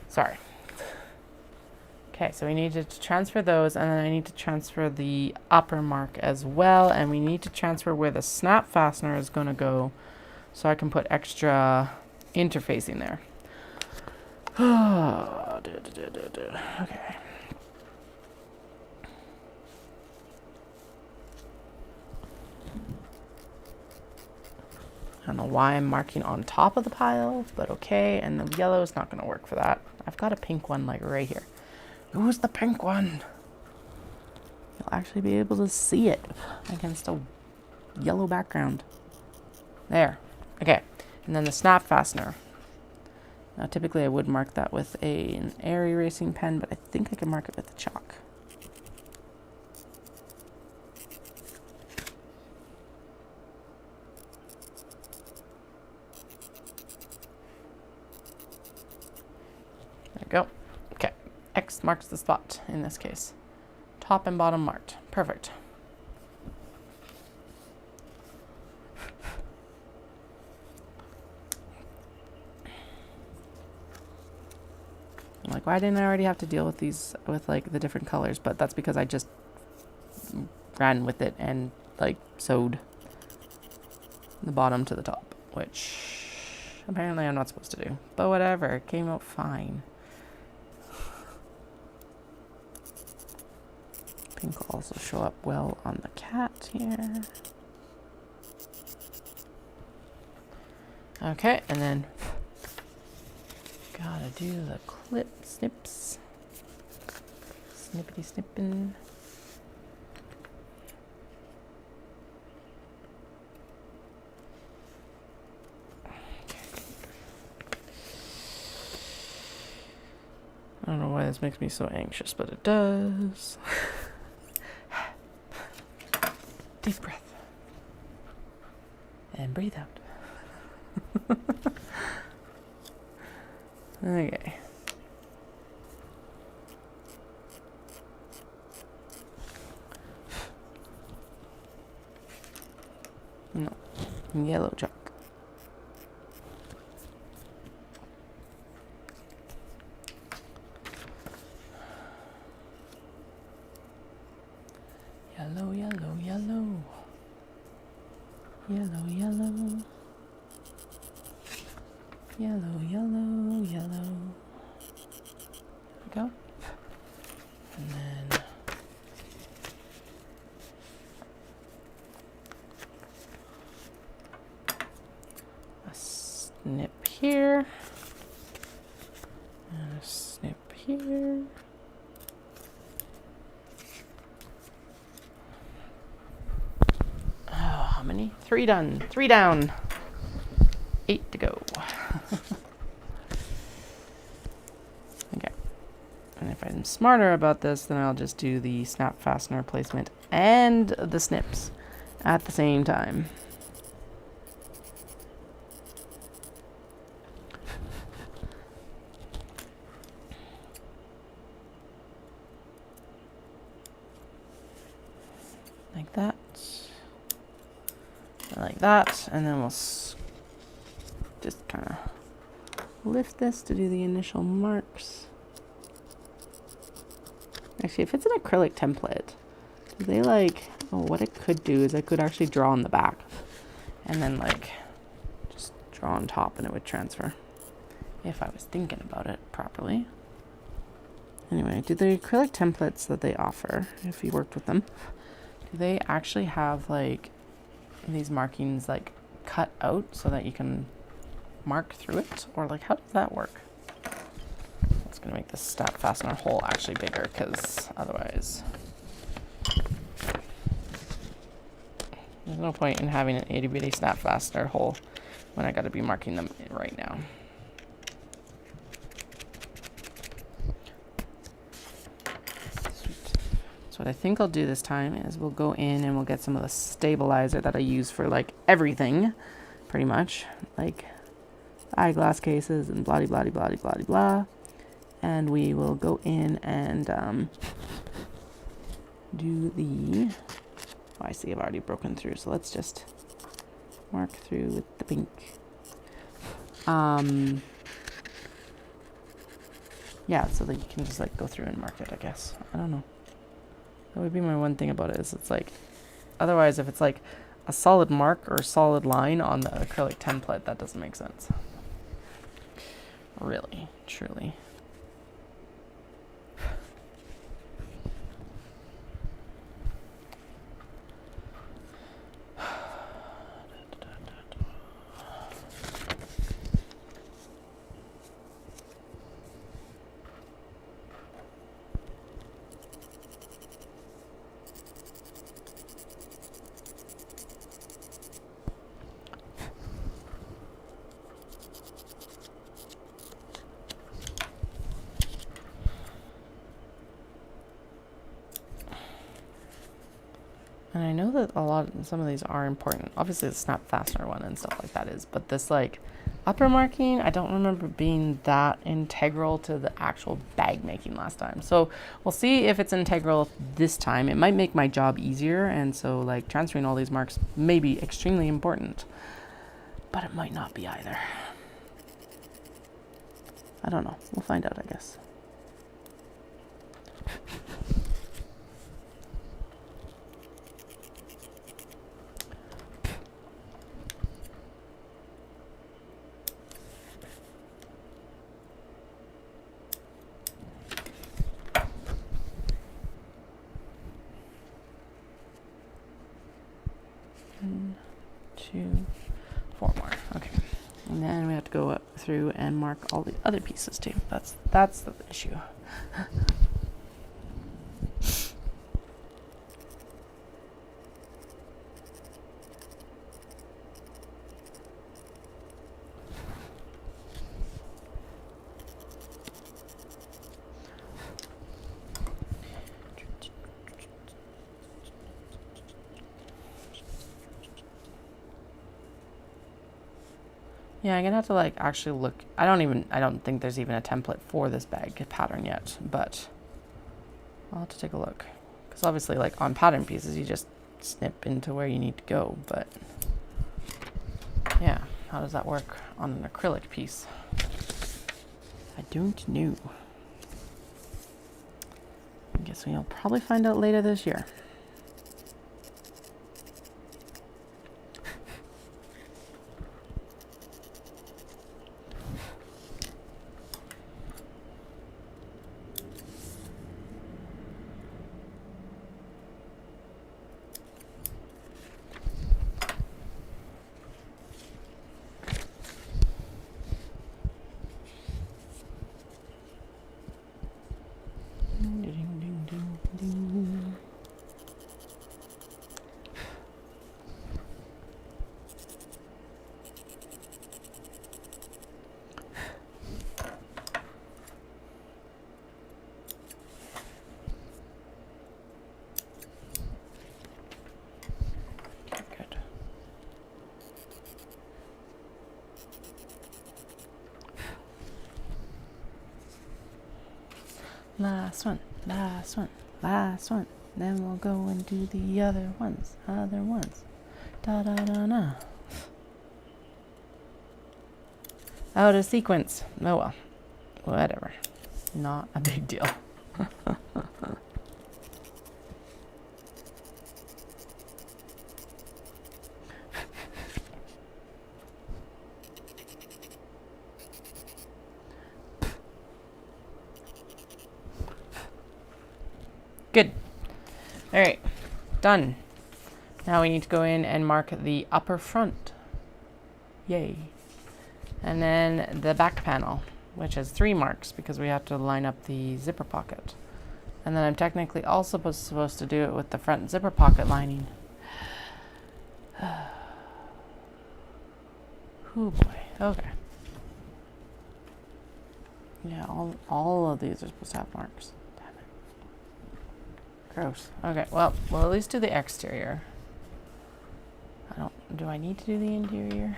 Sorry. Okay, so we need to transfer those, and then I need to transfer the upper mark as well, and we need to transfer where the snap fastener is going to go so I can put extra interfacing there. Okay. I don't know why I'm marking on top of the pile, but okay, and the yellow is not going to work for that. I've got a pink one like right here. Who's the pink one? You'll actually be able to see it against a yellow background. There. Okay. And then the snap fastener. Now, typically I would mark that with an air erasing pen, but I think I can mark it with the chalk. There we go. Okay. X marks the spot in this case. Top and bottom marked. Perfect. I'm like, why didn't I already have to deal with these, with like the different colors? But that's because I just ran with it and like sewed the bottom to the top, which apparently I'm not supposed to do. But whatever, it came out fine. Pink will also show up well on the cat here. Okay, and then gotta do the clip snips. Snippity snipping. I don't know why this makes me so anxious, but it does. Deep breath. And breathe out. Okay. No. Yellow chalk. Yellow, yellow, yellow. Yellow, yellow. Yellow, yellow, yellow. There we go. And then a snip here. And a snip here. Oh, how many? 3 done. 3 down. 8 to go. Okay. And if I'm smarter about this, then I'll just do the snap fastener placement and the snips at the same time. Like that. Like that. And then we'll just kind of lift this to do the initial marks. Actually, if it's an acrylic template, do they like, oh, what it could do is I could actually draw on the back and then like just draw on top and it would transfer if I was thinking about it properly. Anyway, do the acrylic templates that they offer, if you worked with them, do they actually have like these markings like cut out so that you can mark through it? Or like, how does that work? It's gonna make this snap fastener hole actually bigger because otherwise there's no point in having an itty bitty snap fastener hole when I gotta be marking them right now. Sweet. So what I think I'll do this time is we'll go in and we'll get some of the stabilizer that I use for like everything, pretty much, like eyeglass cases and blah blah blah blah blah blah. And we will go in and do the, oh, I see I've already broken through, so let's just mark through with the pink. Yeah, so that you can just like go through and mark it, I guess. I don't know. That would be my one thing about it, is it's like, otherwise if it's like a solid mark or solid line on the acrylic template, that doesn't make sense. Really, truly. And I know that some of these are important. Obviously the snap fastener one and stuff like that is, but this like upper marking, I don't remember being that integral to the actual bag making last time. So we'll see if it's integral this time. It might make my job easier, and so like transferring all these marks may be extremely important, but it might not be either. I don't know. We'll find out, I guess. Two, four more. Okay. And then we have to go up through and mark all the other pieces too. That's the issue. Yeah, I'm gonna have to like actually look. I don't think there's even a template for this bag pattern yet, but I'll have to take a look. Because obviously like on pattern pieces, you just snip into where you need to go, but yeah, how does that work on an acrylic piece? I don't know. I guess we'll probably find out later this year. Last one, last one, last one. Then we'll go and do the other ones, other ones. Da da da da. Out of sequence. Oh well. Whatever. Not a big deal. Good. All right. Done. Now we need to go in and mark the upper front. Yay. And then the back panel, which has 3 marks because we have to line up the zipper pocket. And then I'm technically also supposed to do it with the front zipper pocket lining. Oh boy. Okay. Yeah, all of these are supposed to have marks. Damn it. Gross. Okay, well, we'll at least do the exterior. Do I need to do the interior?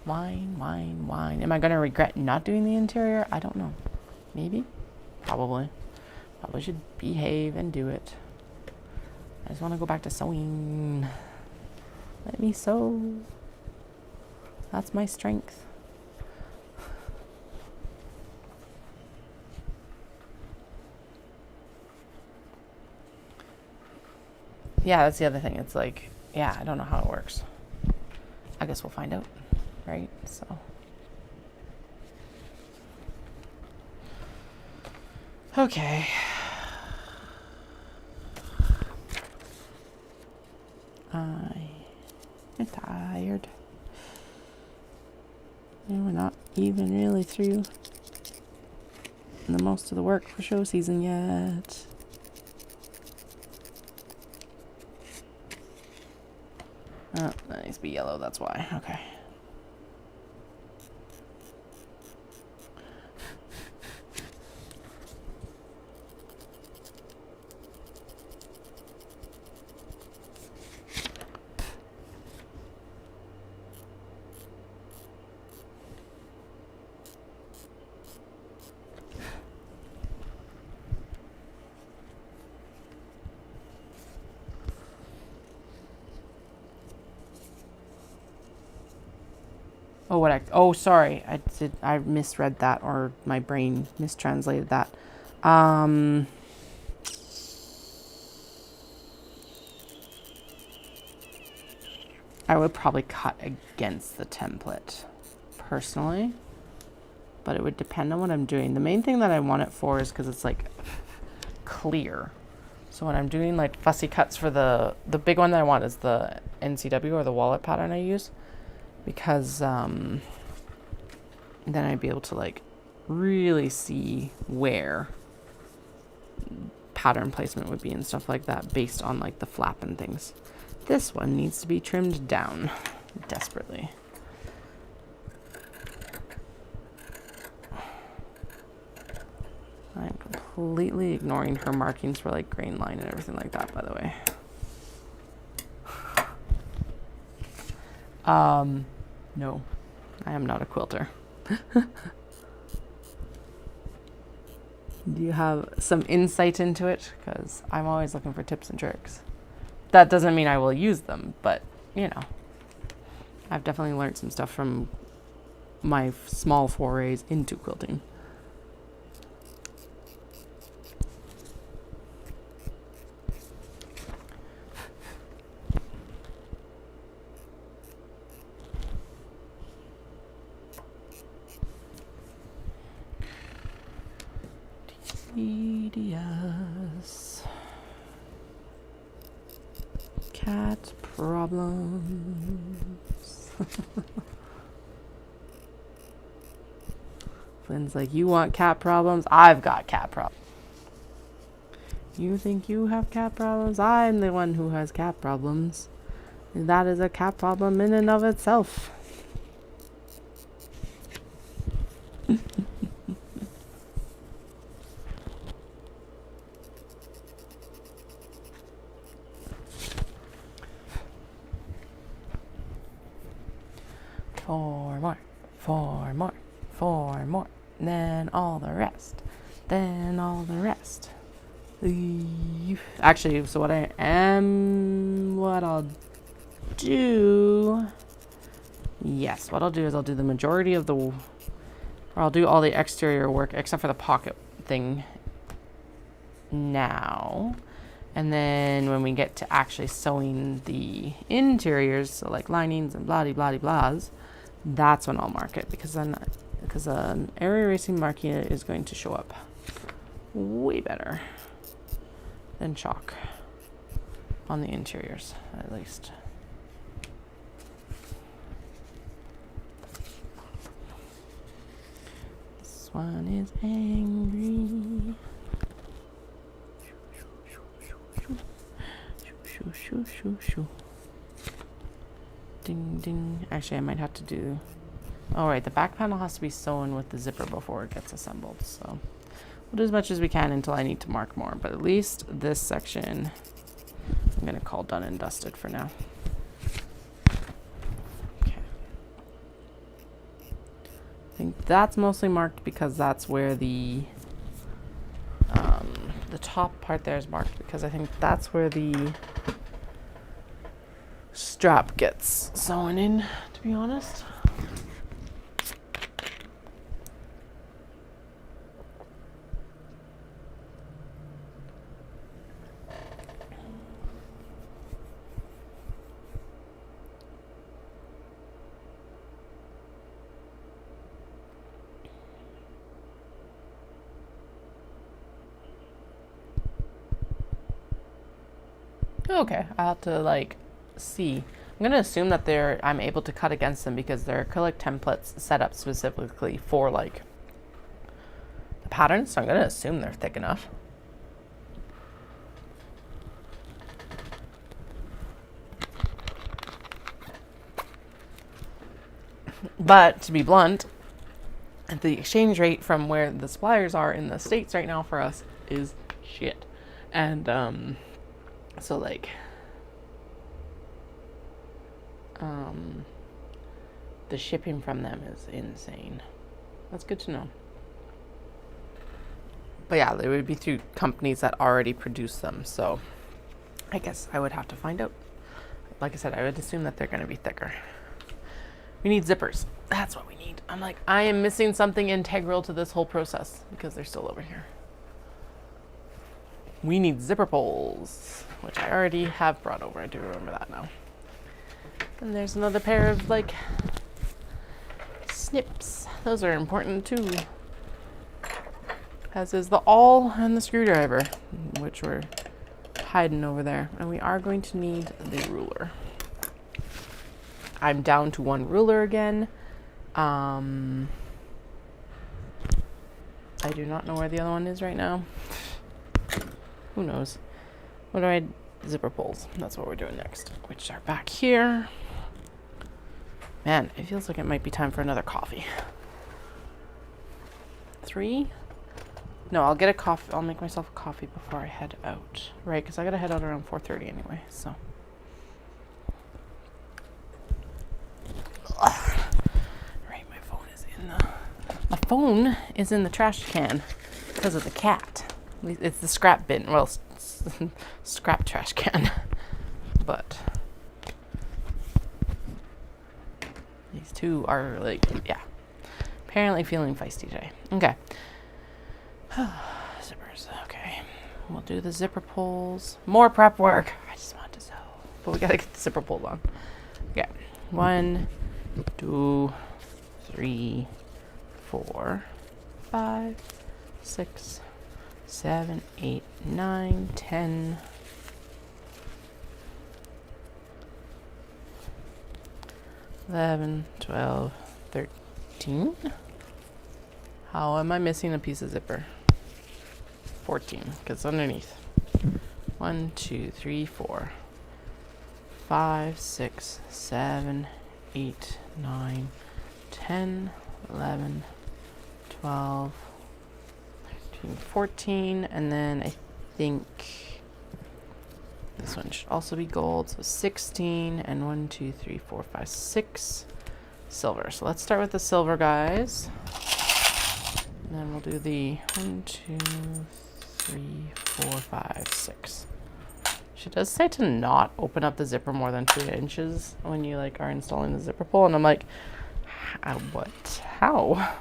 Wine. Am I going to regret not doing the interior? I don't know. Maybe? Probably. Probably should behave and do it. I just want to go back to sewing. Let me sew. That's my strength. Yeah, that's the other thing. It's like, yeah, I don't know how it works. I guess we'll find out. Right, so okay. I'm tired. And we're not even really through the most of the work for show season yet. Oh, that needs to be yellow, that's why. Okay. Oh, sorry. I misread that, or my brain mistranslated that. I would probably cut against the template, personally. But it would depend on what I'm doing. The main thing that I want it for is because it's, like, clear. So when I'm doing, like, fussy cuts for the big one that I want is the NCW, or the wallet pattern I use. Because then I'd be able to, like, really see where pattern placement would be and stuff like that based on, like, the flap and things. This one needs to be trimmed down desperately. I'm completely ignoring her markings for, like, grain line and everything like that, by the way. No, I am not a quilter. Do you have some insight into it? Because I'm always looking for tips and tricks. That doesn't mean I will use them, but, you know, I've definitely learned some stuff from my small forays into quilting. Tedious. Cat problems. Flynn's like, you want cat problems? I've got cat problems. You think you have cat problems? I'm the one who has cat problems. And that is a cat problem in and of itself. Four more, and then all the rest. then all the rest. Actually, so what I'll do, yes, what I'll do is I'll do the majority of or I'll do all the exterior work except for the pocket thing now. And then when we get to actually sewing the interiors, so like linings and blahs, that's when I'll mark it, because an area racing marking is going to show up way better than chalk on the interiors, at least. This one is angry. Shoo. Ding ding. Actually, I might have to do. All right, the back panel has to be sewn with the zipper before it gets assembled. So we'll do as much as we can until I need to mark more. But at least this section, I'm gonna call done and dusted for now. Okay. I think that's mostly marked because that's where the top part there is marked, because I think that's where the strap gets sewn in, to be honest. Okay, I'll have to like see. I'm gonna assume that I'm able to cut against them because they're acrylic templates set up specifically for like the pattern. So I'm gonna assume they're thick enough. But to be blunt, the exchange rate from where the suppliers are in the States right now for us is shit. And so like the shipping from them is insane. That's good to know. But yeah, they would be through companies that already produce them. So I guess I would have to find out. Like I said, I would assume that they're going to be thicker. We need zippers. That's what we need. I'm like, I am missing something integral to this whole process because they're still over here. We need zipper pulls, which I already have brought over. I do remember that now. And there's another pair of like snips. Those are important too. As is the awl and the screwdriver, which we're hiding over there. And we are going to need the ruler. I'm down to one ruler again. I do not know where the other one is right now. Who knows? What do I... Zipper pulls. That's what we're doing next, which are back here. Man, it feels like it might be time for another coffee. 3? No, I'll get a coffee. I'll make myself a coffee before I head out. Right, because I gotta head out around 4:30 anyway, so. Ugh. Right, my phone is in the trash can because of the cat. It's the scrap bin. Well, scrap trash can. But these two are like, yeah, apparently feeling feisty today. Okay. Zippers. Okay. We'll do the zipper pulls. More prep work. I just want to sew. But we gotta get the zipper pulls on. Okay. 1, 2, 3, 4, 5, 6, 7, 8, 9, 10. 11, 12, 13. How am I missing a piece of zipper? 14, because it's underneath. 1, 2, 3, 4, 5, 6, 7, 8, 9, 10, 11, 12, 13, 14, and then I think this one should also be gold, so 16, and 1, 2, 3, 4, 5, 6 silver. So let's start with the silver, guys. And then we'll do the 1, 2, 3, 4, 5, 6. She does say to not open up the zipper more than 2 inches when you like are installing the zipper pull, and I'm like, what? How?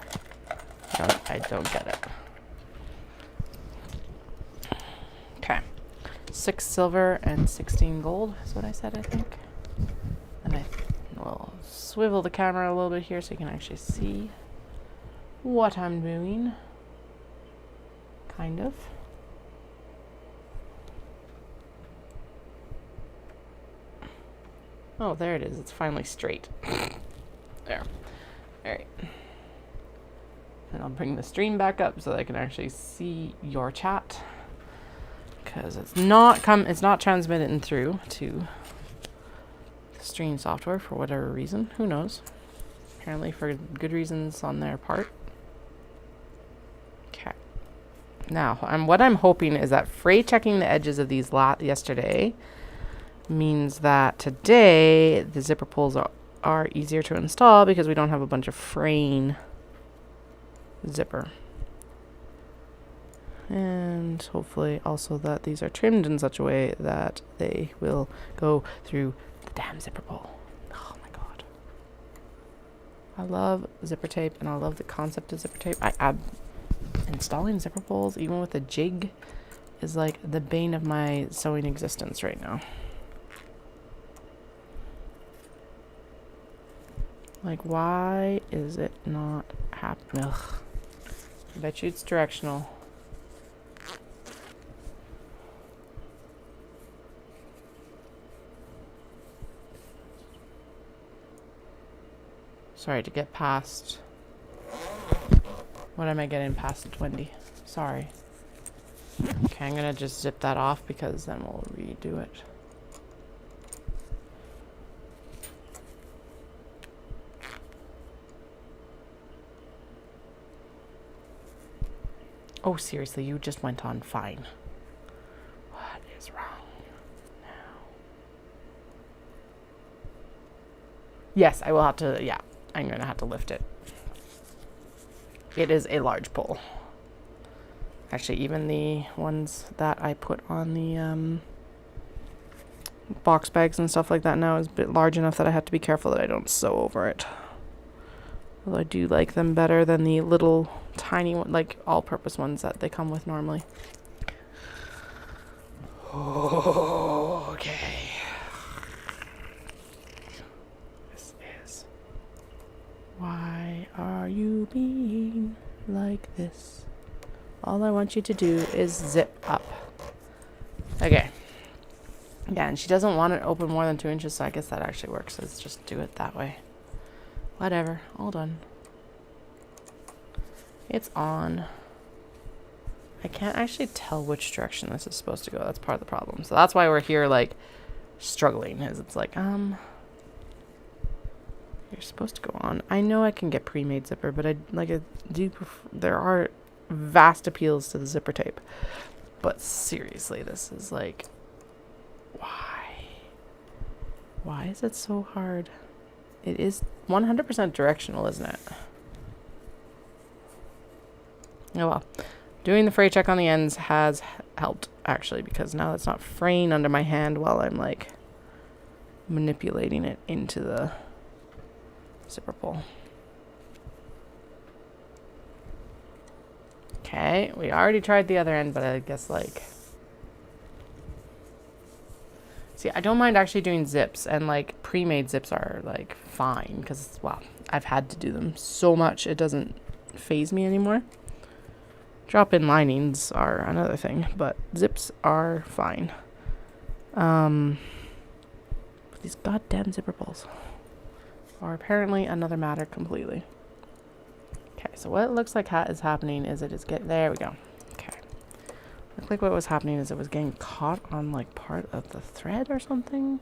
I don't get it. Okay, 6 silver and 16 gold is what I said, I think. And I will swivel the camera a little bit here so you can actually see what I'm doing. Kind of. Oh, there it is. It's finally straight. There. All right. And I'll bring the stream back up so that I can actually see your chat, because it's not transmitting through to the stream software for whatever reason. Who knows? Apparently for good reasons on their part. Okay. Now, what I'm hoping is that fray checking the edges of these yesterday means that today the zipper pulls are easier to install because we don't have a bunch of fraying zipper. And hopefully also that these are trimmed in such a way that they will go through the damn zipper pull. Oh my god. I love zipper tape and I love the concept of zipper tape. Installing zipper pulls even with a jig is like the bane of my sewing existence right now. Like, why is it not happening? I bet you it's directional. Sorry, to get past... What am I getting past 20? Sorry. Okay, I'm gonna just zip that off because then we'll redo it. Oh, seriously, you just went on fine. What is wrong now? Yes, I will have to, yeah, I'm going to have to lift it. It is a large pull. Actually, even the ones that I put on the box bags and stuff like that now is a bit large enough that I have to be careful that I don't sew over it. Although I do like them better than the little tiny one, like all-purpose ones that they come with normally. Oh, okay. This is... Why are you being like this? All I want you to do is zip up. Okay. Yeah, and she doesn't want it open more than 2 inches, so I guess that actually works. Let's just do it that way. Whatever. All done. It's on. I can't actually tell which direction this is supposed to go. That's part of the problem. So that's why we're here, like, struggling. Is it's like, you're supposed to go on. I know I can get pre-made zipper, but I do prefer, there are vast appeals to the zipper tape. But seriously, this is like, why? Why is it so hard? It is 100% directional, isn't it? Oh well. Doing the fray check on the ends has helped, actually, because now it's not fraying under my hand while I'm, like, manipulating it into the zipper pull. Okay, we already tried the other end, but I guess, like... See, I don't mind actually doing zips, and, like, pre-made zips are, like, fine, because, well, I've had to do them so much, it doesn't faze me anymore. Drop-in linings are another thing, but zips are fine. These goddamn zipper pulls are apparently another matter completely. Okay, so what it looks like is happening is it is there we go. Okay. Looked like what was happening is it was getting caught on, like, part of the thread or something.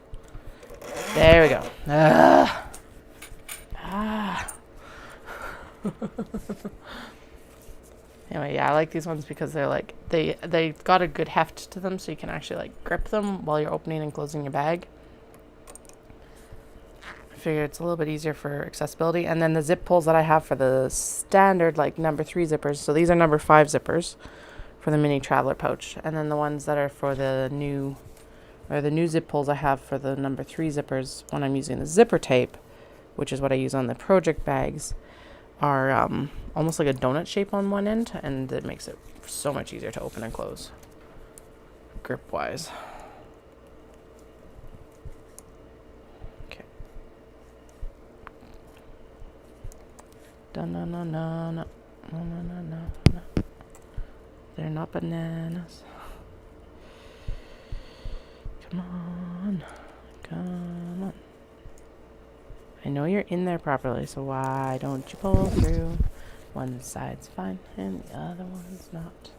There we go. Anyway, yeah, I like these ones because they're like, they got a good heft to them, so you can actually, like, grip them while you're opening and closing your bag. I figure it's a little bit easier for accessibility. And then the zip pulls that I have for the standard, like number 3 zippers. So these are number 5 zippers for the mini traveler pouch. And then the ones that are for the new zip pulls I have for the number 3 zippers when I'm using the zipper tape, which is what I use on the project bags, are almost like a donut shape on one end, and it makes it so much easier to open and close grip wise. Okay. No. They're not bananas. Come on. I know you're in there properly, so why don't you pull through? One side's fine and the other one's not.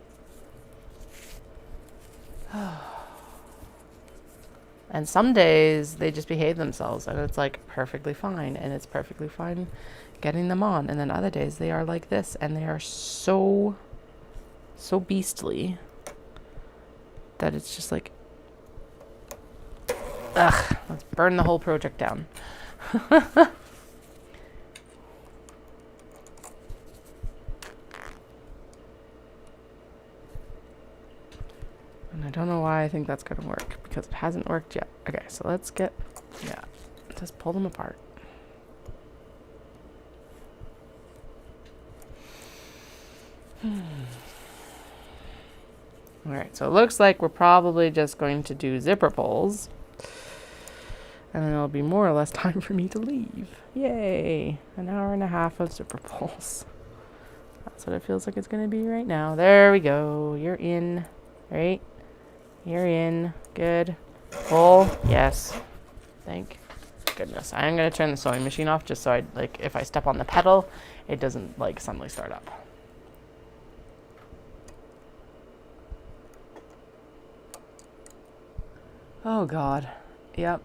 And some days they just behave themselves and it's like perfectly fine, and it's perfectly fine getting them on. And then other days they are like this and they are so beastly that it's just like, ugh, let's burn the whole project down. And I don't know why I think that's going to work, because it hasn't worked yet. Okay, so let's just pull them apart. Alright, so it looks like we're probably just going to do zipper pulls. And then it'll be more or less time for me to leave. Yay! An hour and a half of zipper pulls. That's what it feels like it's going to be right now. There we go. You're in. Right? You're in. Good. Pull. Yes. Thank goodness. I'm going to turn the sewing machine off just so if I step on the pedal, it doesn't suddenly start up. Oh God. Yep.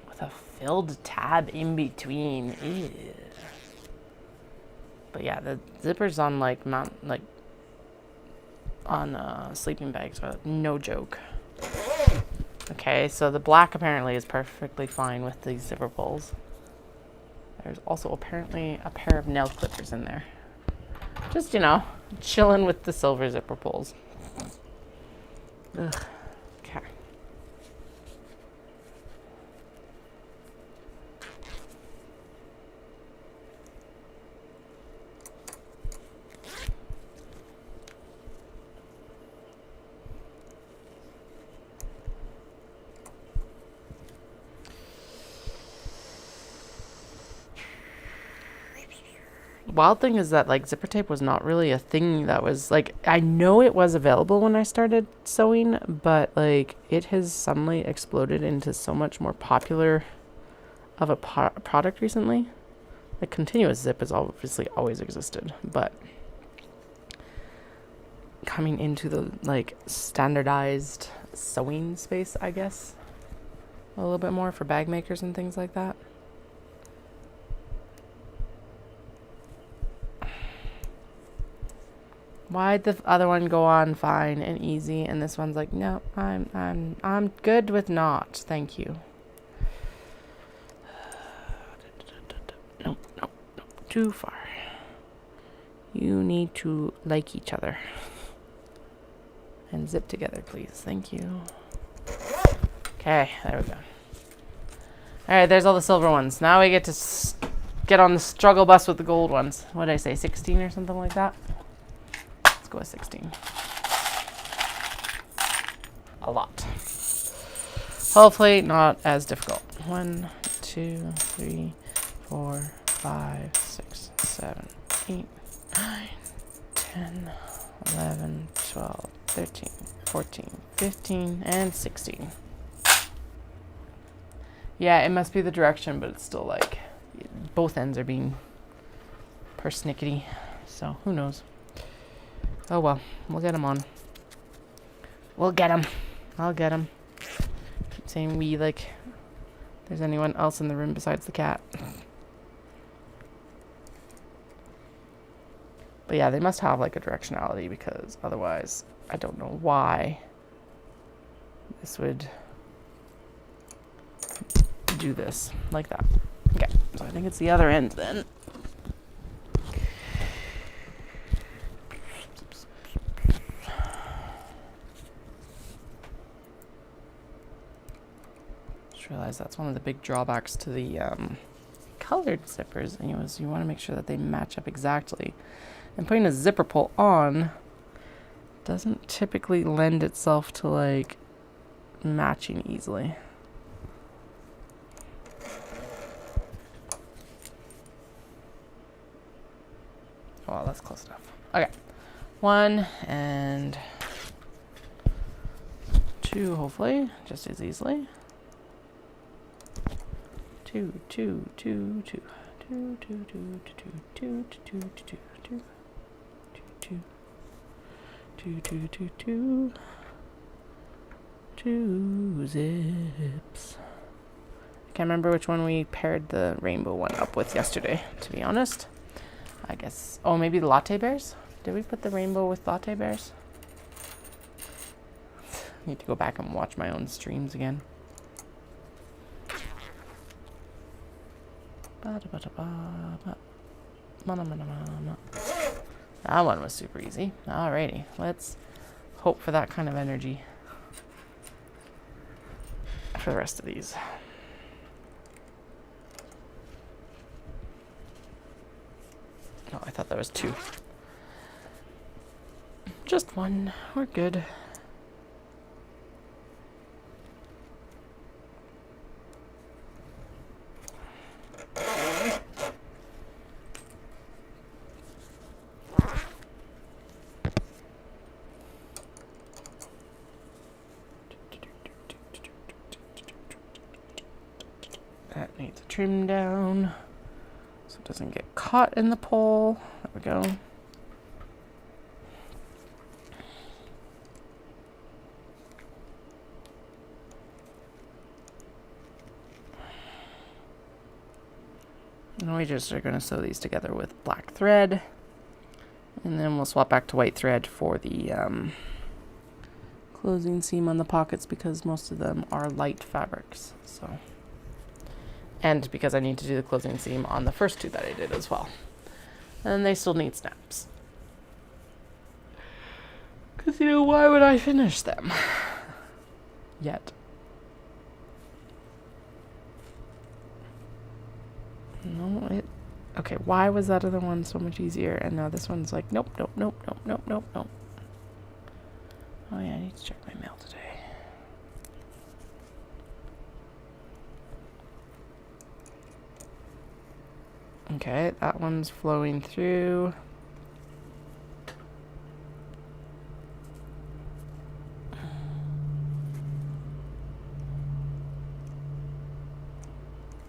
With a filled tab in between. Ew. But yeah, the zippers on on sleeping bags are no joke. Okay, so the black apparently is perfectly fine with these zipper pulls. There's also apparently a pair of nail clippers in there. Just, chilling with the silver zipper pulls. Ugh. Okay. Wild thing is that zipper tape was not really a thing that was I know it was available when I started sewing, but it has suddenly exploded into so much more popular of a product recently. Continuous zip has obviously always existed, but coming into the standardized sewing space, I guess, a little bit more for bag makers and things like that. Why'd the other one go on fine and easy, and this one's like, no, I'm good with not, thank you. Nope, too far. You need to like each other. And zip together, please. Thank you. Okay, there we go. Alright, there's all the silver ones. Now we get to get on the struggle bus with the gold ones. What did I say, 16 or something like that? Go with 16. A lot. Hopefully not as difficult. 1, 2, 3, 4, 5, 6, 7, 8, 9, 10, 11, 12, 13, 14, 15, and 16. Yeah, it must be the direction, but it's still both ends are being persnickety. So who knows? Oh well, we'll get him on. We'll get him. I'll get him. Keep saying we there's anyone else in the room besides the cat. But yeah, they must have a directionality, because otherwise I don't know why this would do this like that. Okay, so I think it's the other end then. Just realized that's one of the big drawbacks to the colored zippers. Anyways, you want to make sure that they match up exactly. And putting a zipper pull on doesn't typically lend itself to like matching easily. Oh, well, that's close enough. Okay, 1 and 2, hopefully, just as easily. 2, 2, 2, 2, 2, 2, 2, 2, 2, 2, 2, 2, 2, 2, 2, 2, 2, 2, 2 zips. I can't remember which one we paired the rainbow one up with yesterday, to be honest. I guess, oh, maybe the latte bears? Did we put the rainbow with latte bears? Need to go back and watch my own streams again. That one was super easy. Alrighty, let's hope for that kind of energy for the rest of these. Oh, I thought that was 2. Just 1. We're good. That needs a trim down so it doesn't get caught in the pole. There we go. And we just are going to sew these together with black thread, and then we'll swap back to white thread for the closing seam on the pockets, because most of them are light fabrics. So, and because I need to do the closing seam on the first 2 that I did as well, and they still need snaps. Because, you know, why would I finish them yet? No, okay, why was that other one so much easier? And now this one's like, nope, nope, nope, nope, nope, nope, nope. Oh yeah, I need to check my mail today. Okay, that one's flowing through.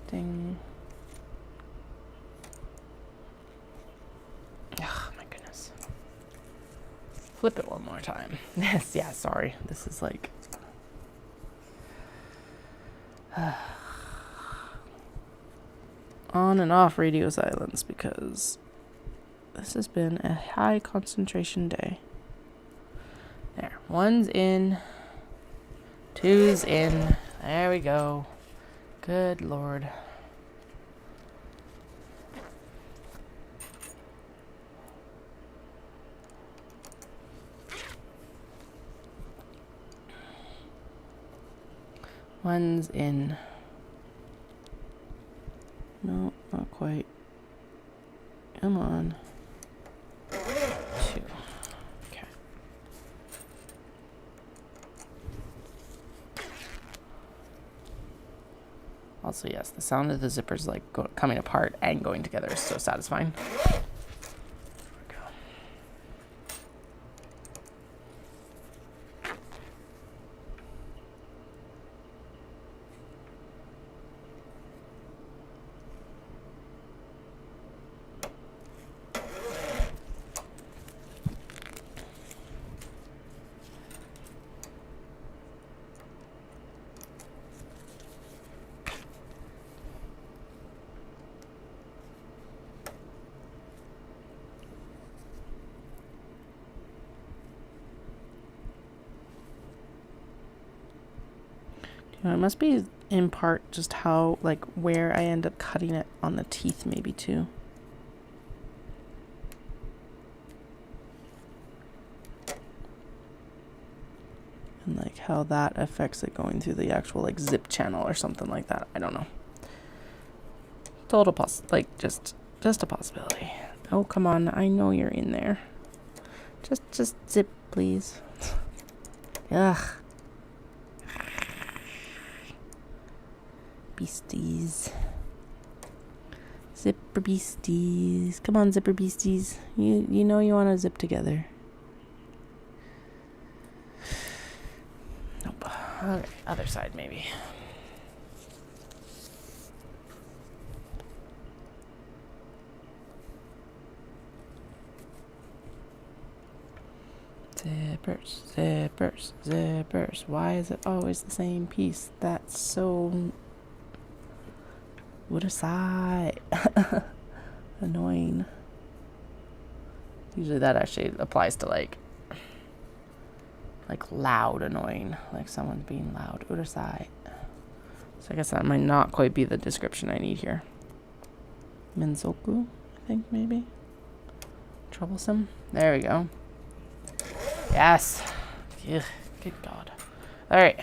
Ding. Oh my goodness. Flip it one more time. Yes, yeah, sorry. This is like on and off radio silence because this has been a high concentration day. There, 1's in, 2's in. There we go. Good Lord. One's in. No, not quite. Come on. 2. Okay. Also, yes, the sound of the zippers like coming apart and going together is so satisfying. It must be in part just how, like, where I end up cutting it on the teeth maybe too. And like how that affects it going through the actual like zip channel or something like that. I don't know. Total just a possibility. Oh, come on. I know you're in there. Just zip, please. Ugh. Beasties. Zipper beasties. Come on, zipper beasties. You know you want to zip together. Nope. Okay, other side maybe. Zippers, zippers, zippers. Why is it always the same piece? That's so... What a sigh. Annoying. Usually that actually applies to like loud annoying. Like someone's being loud. What a sigh. So I guess that might not quite be the description I need here. Menzoku, I think maybe. Troublesome. There we go. Yes. Ugh, good God. All right.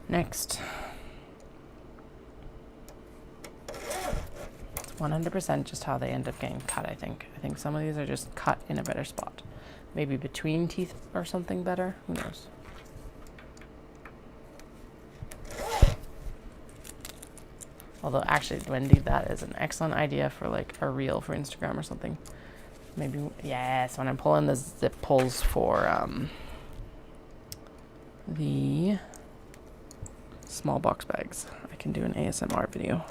Next. It's 100% just how they end up getting cut, I think. I think some of these are just cut in a better spot. Maybe between teeth or something better. Who knows? Although, actually, Wendy, that is an excellent idea for, like, a reel for Instagram or something. Maybe, yes, when I'm pulling the zip pulls for, the small box bags, I can do an ASMR video.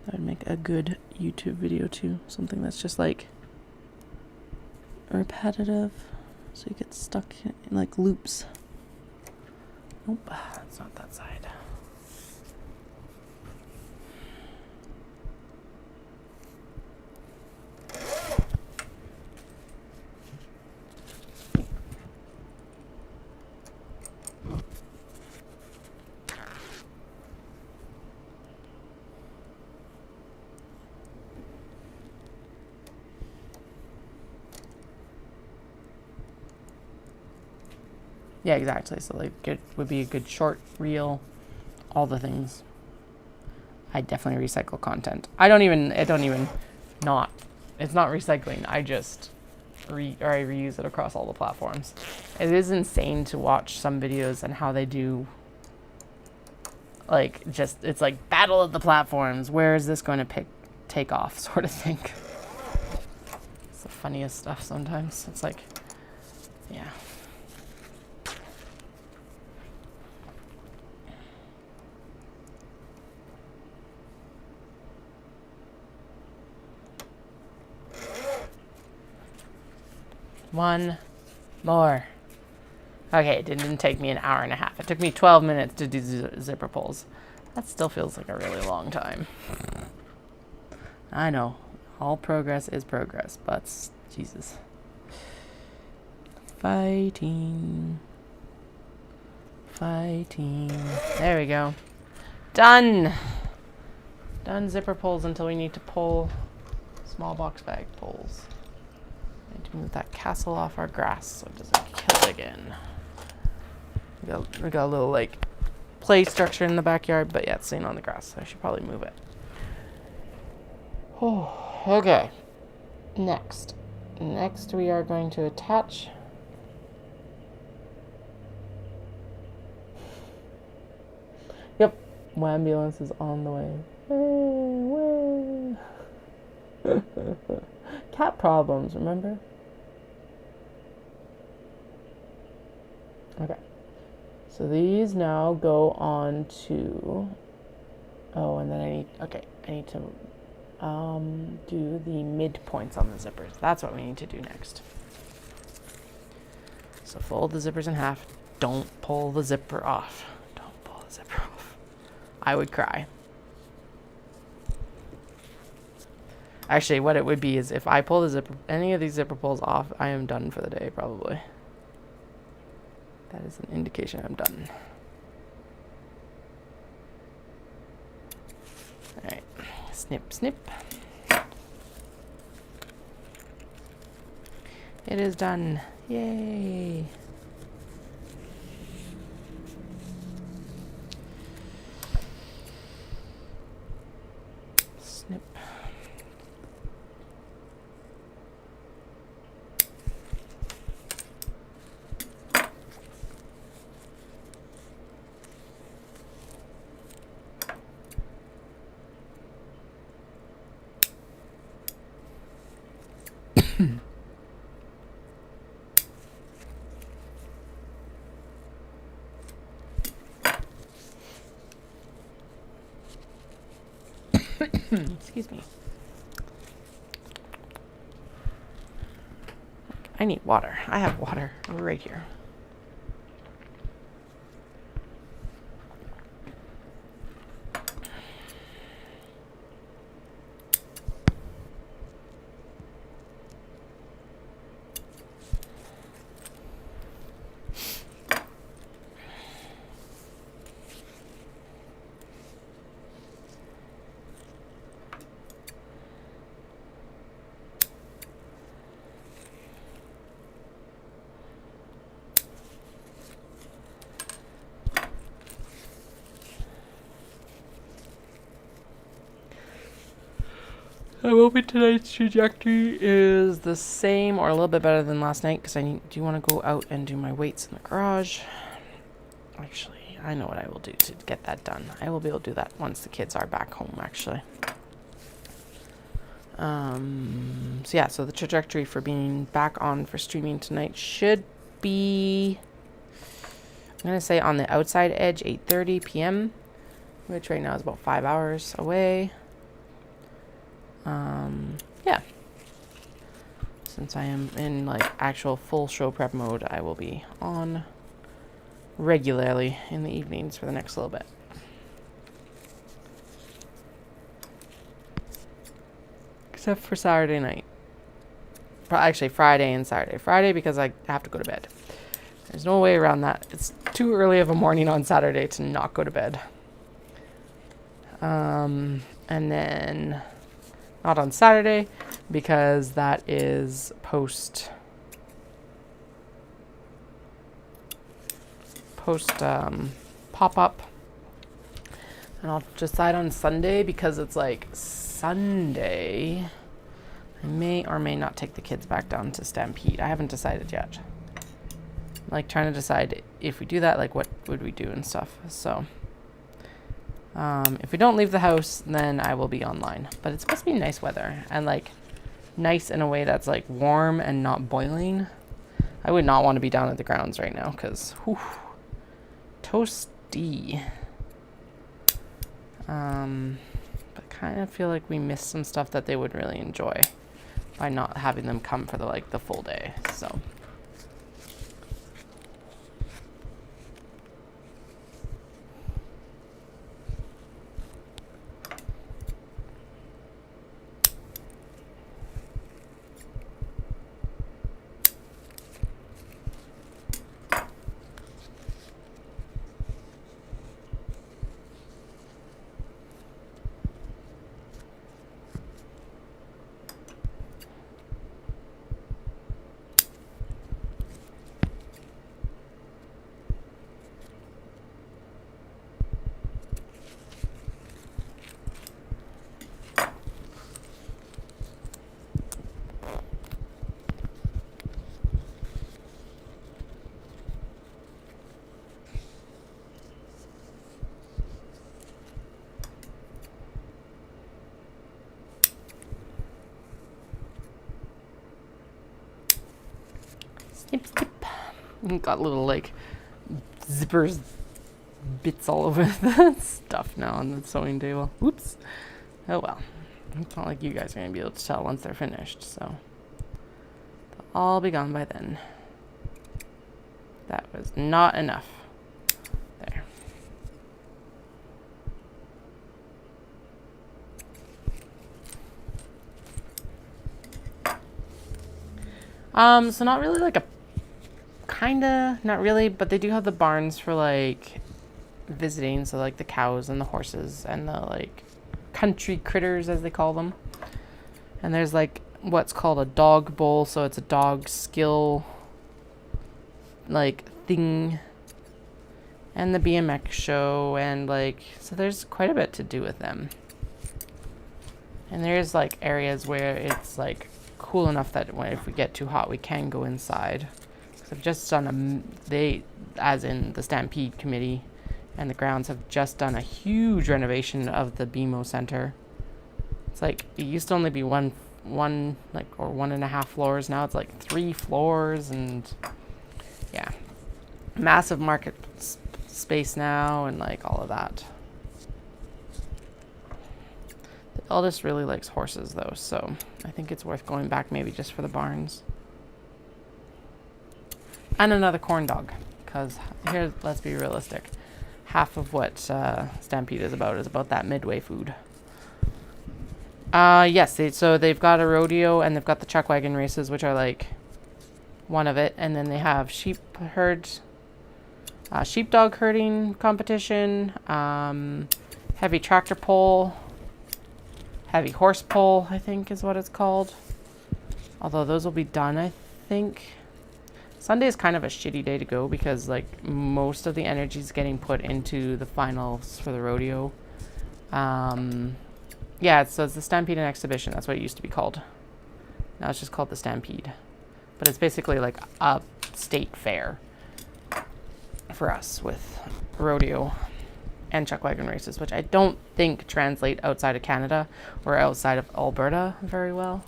That would make a good YouTube video, too. Something that's just, like, repetitive, so you get stuck in, like, loops. Nope, that's not that side. Yeah, exactly. So like it would be a good short reel, all the things. I definitely recycle content. It's not recycling. I just I reuse it across all the platforms. It is insane to watch some videos and how they do like just it's like battle of the platforms. Where is this going to take off sort of thing. It's the funniest stuff sometimes. It's like yeah. One more. Okay, it didn't take me an hour and a half. It took me 12 minutes to do zipper pulls. That still feels like a really long time. I know. All progress is progress, but Jesus. Fighting. There we go. Done. Done zipper pulls until we need to pull small box bag pulls. Need to move that castle off our grass so it doesn't kill it again. We got a little like play structure in the backyard, but yeah, it's staying on the grass, so I should probably move it. Oh, okay. Next we are going to attach Yep, ambulance is on the way. Cat problems, remember? Okay. So these now go on to... Oh, and then I need to do the midpoints on the zippers. That's what we need to do next. So fold the zippers in half. Don't pull the zipper off. Don't pull the zipper off. I would cry. Actually, what it would be is if I pull the zipper, any of these zipper pulls off, I am done for the day, probably. That is an indication I'm done. Alright, snip, snip. It is done. Yay. Snip. Excuse me. I need water. I have water right here. I'm hoping tonight's trajectory is the same or a little bit better than last night because do want to go out and do my weights in the garage. Actually, I know what I will do to get that done. I will be able to do that once the kids are back home, actually. So yeah, so the trajectory for being back on for streaming tonight should be, I'm going to say on the outside edge, 8:30 p.m., which right now is about 5 hours away. Yeah. Since I am in like actual full show prep mode, I will be on regularly in the evenings for the next little bit. Except for Saturday night. Actually, Friday and Saturday. Friday because I have to go to bed. There's no way around that. It's too early of a morning on Saturday to not go to bed. And then not on Saturday because that is post pop-up. And I'll decide on Sunday because it's like Sunday. I may or may not take the kids back down to Stampede. I haven't decided yet. I'm like trying to decide if we do that, like what would we do and stuff. So if we don't leave the house, then I will be online. But it's supposed to be nice weather and like nice in a way that's like warm and not boiling. I would not want to be down at the grounds right now because toasty. But kind of feel like we missed some stuff that they would really enjoy by not having them come for the full day. So snip, snip. Got little like zippers bits all over the stuff now on the sewing table. Oops. Oh well. It's not like you guys are going to be able to tell once they're finished, so they'll all be gone by then. That was not enough. There. So not really like a, kinda, not really, but they do have the barns for like visiting, so like the cows and the horses and the like country critters as they call them. And there's like what's called a dog bowl, so it's a dog skill like thing, and the BMX show, and like, so there's quite a bit to do with them. And there's like areas where it's like cool enough that if we get too hot we can go inside. So I've just done as in the Stampede committee and the grounds have just done a huge renovation of the BMO Center. It's like, it used to only be one like, or 1.5 floors. Now it's like 3 floors, and yeah, massive market space now, and like all of that. The eldest really likes horses though, so I think it's worth going back maybe just for the barns. And another corn dog, because here, let's be realistic. Half of what Stampede is about that midway food. Yes, so they've got a rodeo, and they've got the chuck wagon races, which are like one of it, and then they have sheepdog herding competition, heavy tractor pull, heavy horse pull, I think is what it's called. Although those will be done, I think. Sunday is kind of a shitty day to go because like most of the energy is getting put into the finals for the rodeo. Yeah, so it's the Stampede and Exhibition. That's what it used to be called. Now it's just called the Stampede. But it's basically like a state fair for us with rodeo and chuck wagon races, which I don't think translate outside of Canada or outside of Alberta very well.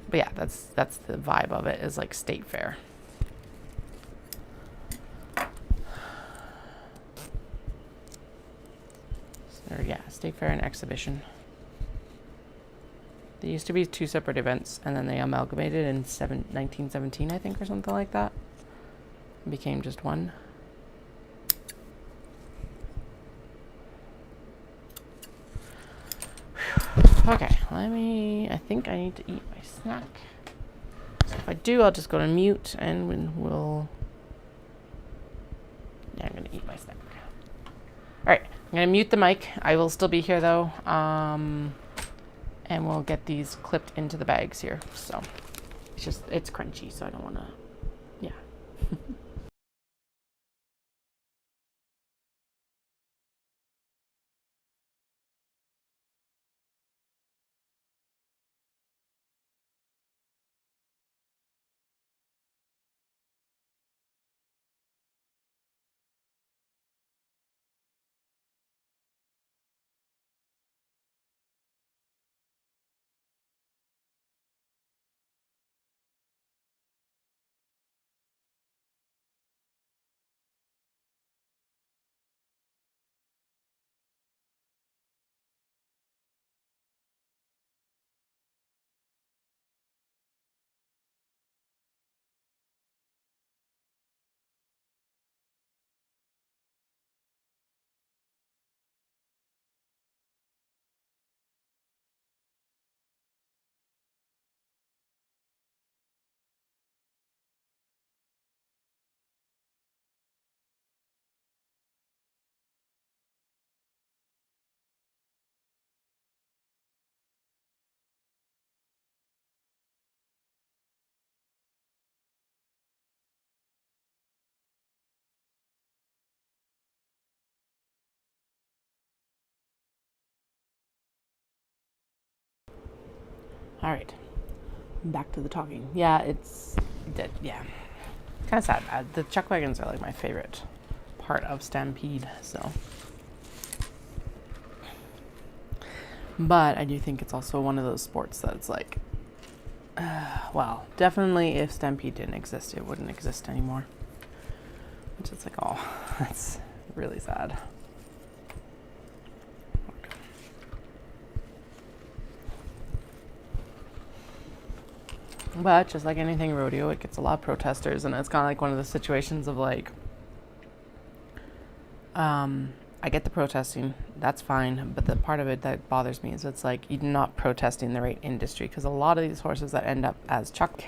But yeah, that's the vibe of it, is like state fair. Or yeah, state fair and exhibition. They used to be 2 separate events, and then they amalgamated in 1917, I think, or something like that. It became just one. Okay, I think I need to eat my snack. So if I do, I'll just go to mute, and yeah, I'm gonna eat my snack. Alright, I'm gonna mute the mic. I will still be here though. And we'll get these clipped into the bags here. So it's crunchy, so I don't wanna, yeah. All right, back to the talking. Yeah, yeah, kind of sad. The chuck wagons are like my favorite part of Stampede, so. But I do think it's also one of those sports that's like, well, definitely if Stampede didn't exist, it wouldn't exist anymore. Which is like, oh, that's really sad. But just like anything rodeo, it gets a lot of protesters, and it's kind of like one of the situations of like, I I get the protesting, that's fine, but the part of it that bothers me is it's like you're not protesting the right industry, because a lot of these horses that end up as chuck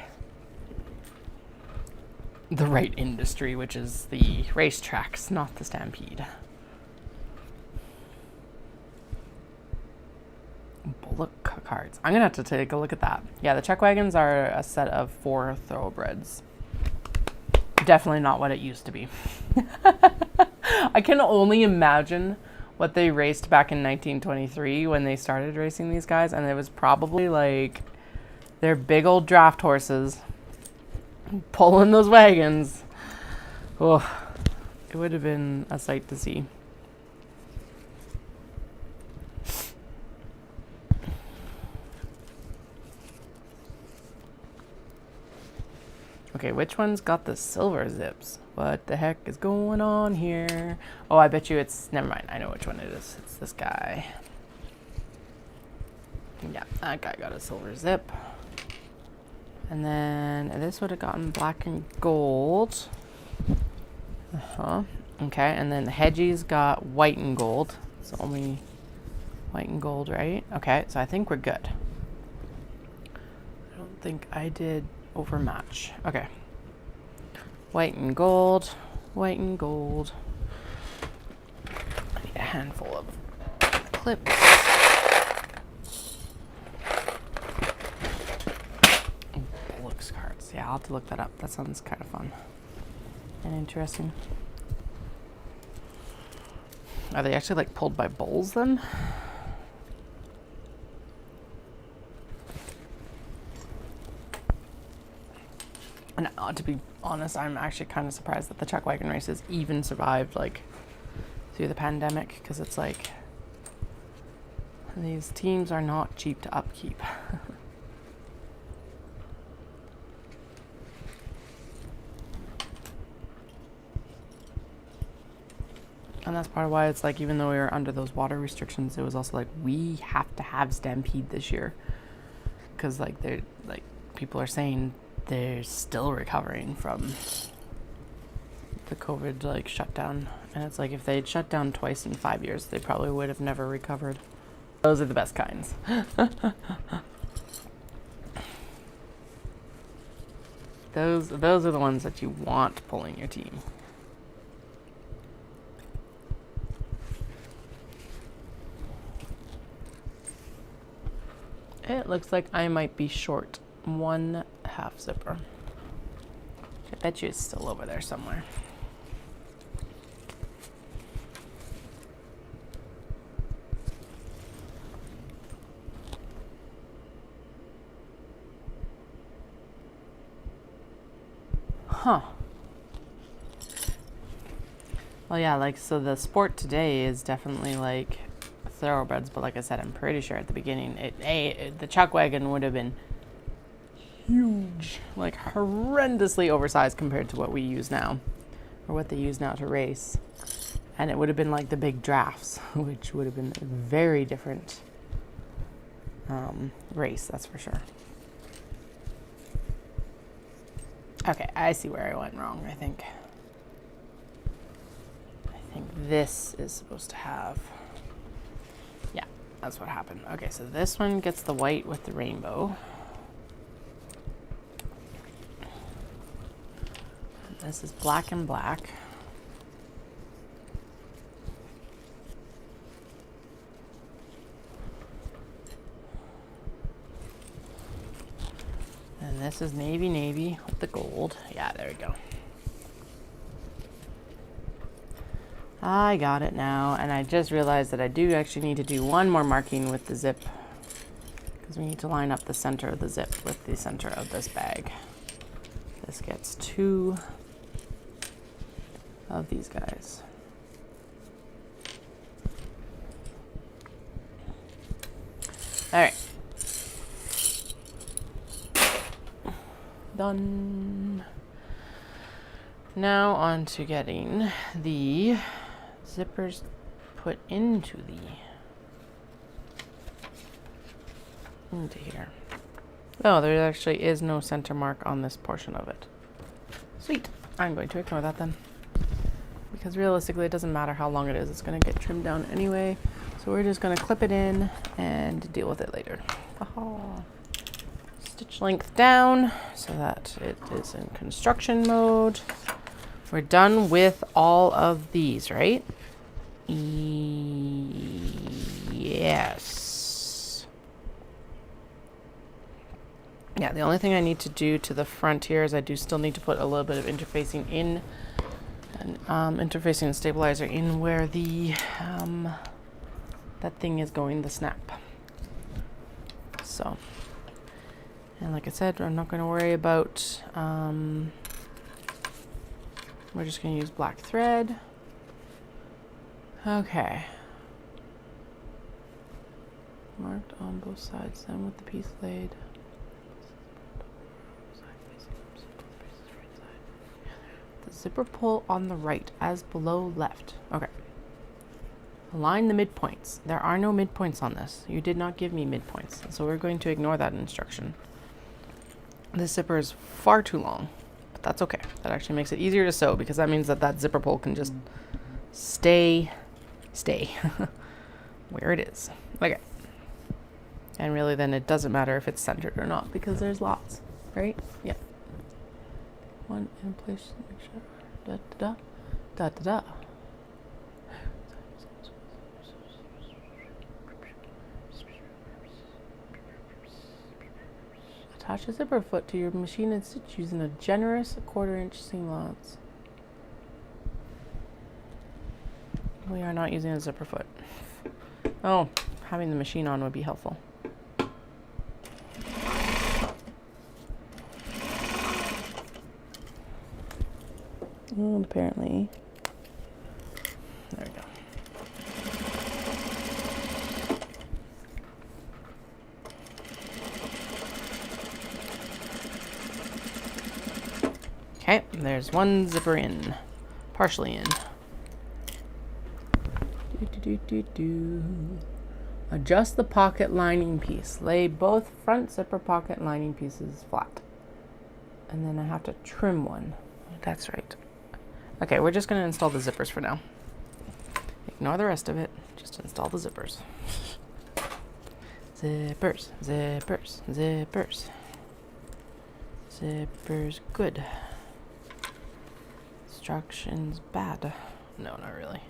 the right industry, which is the racetracks, not the Stampede. Bullock cards. I'm gonna have to take a look at that. Yeah, the chuck wagons are a set of 4 thoroughbreds. Definitely not what it used to be. I can only imagine what they raced back in 1923 when they started racing these guys, and it was probably like they're big old draft horses pulling those wagons. Oh, it would have been a sight to see. Okay, which one's got the silver zips? What the heck is going on here? Oh, I bet you it's... Never mind. I know which one it is. It's this guy. Yeah, that guy got a silver zip. And then this would have gotten black and gold. Okay, and then the Hedgies got white and gold. It's only white and gold, right? Okay, so I think we're good. I don't think I did overmatch. Okay. White and gold. White and gold. I need a handful of clips. Bullock's cards. Yeah, I'll have to look that up. That sounds kind of fun and interesting. Are they actually like pulled by bulls then? And to be honest, I'm actually kind of surprised that the chuck wagon races even survived like through the pandemic, because it's like these teams are not cheap to upkeep. And that's part of why it's like, even though we were under those water restrictions, it was also like, we have to have Stampede this year, because like they're like, people are saying they're still recovering from the COVID like shutdown, and it's like if they'd shut down twice in 5 years, they probably would have never recovered. Those are the best kinds. Those are the ones that you want pulling your team. It looks like I might be short 1 half zipper. I bet you it's still over there somewhere. Huh. Well, yeah, like, so the sport today is definitely like thoroughbreds, but like I said, I'm pretty sure at the beginning, the chuck wagon would have been huge, like horrendously oversized compared to what we use now, or what they use now to race. And it would have been like the big drafts, which would have been a very different race, that's for sure. Okay, I see where I went wrong, I think. This is supposed to have... Yeah, that's what happened. Okay, so this one gets the white with the rainbow. This is black and black. And this is navy with the gold. Yeah, there we go. I got it now, and I just realized that I do actually need to do one more marking with the zip, because we need to line up the center of the zip with the center of this bag. This gets 2 of these guys. All right. Done. Now on to getting the zippers put into here. Oh, there actually is no center mark on this portion of it. Sweet. I'm going to ignore that then. because realistically it doesn't matter how long it is, it's going to get trimmed down anyway. So we're just going to clip it in and deal with it later. Aha. Stitch length down so that it is in construction mode. We're done with all of these, right? Yes. Yeah, the only thing I need to do to the front here is I do still need to put a little bit of interfacing in, and interfacing and stabilizer in where the that thing is going, the snap. So, and like I said, I'm not going to worry about, we're just going to use black thread. Okay. Marked on both sides, then with the piece laid. The zipper pull on the right as below left. Okay. Align the midpoints. There are no midpoints on this. You did not give me midpoints, so we're going to ignore that instruction. This zipper is far too long, but that's okay. That actually makes it easier to sew because that means that that zipper pull can just stay where it is. Okay. And really then it doesn't matter if it's centered or not because there's lots, right? Yeah. One in place, make sure. Da da da da da. Attach a zipper foot to your machine and stitch using a generous 1/4 inch seam allowance. We are not using a zipper foot. Oh, having the machine on would be helpful. And apparently, there we go. Okay, there's one zipper in, partially in. Adjust the pocket lining piece. Lay both front zipper pocket lining pieces flat. And then I have to trim one. That's right. Okay, we're just going to install the zippers for now. Ignore the rest of it. Just install the zippers. Zippers, zippers, zippers. Zippers good. Instructions bad. No, not really.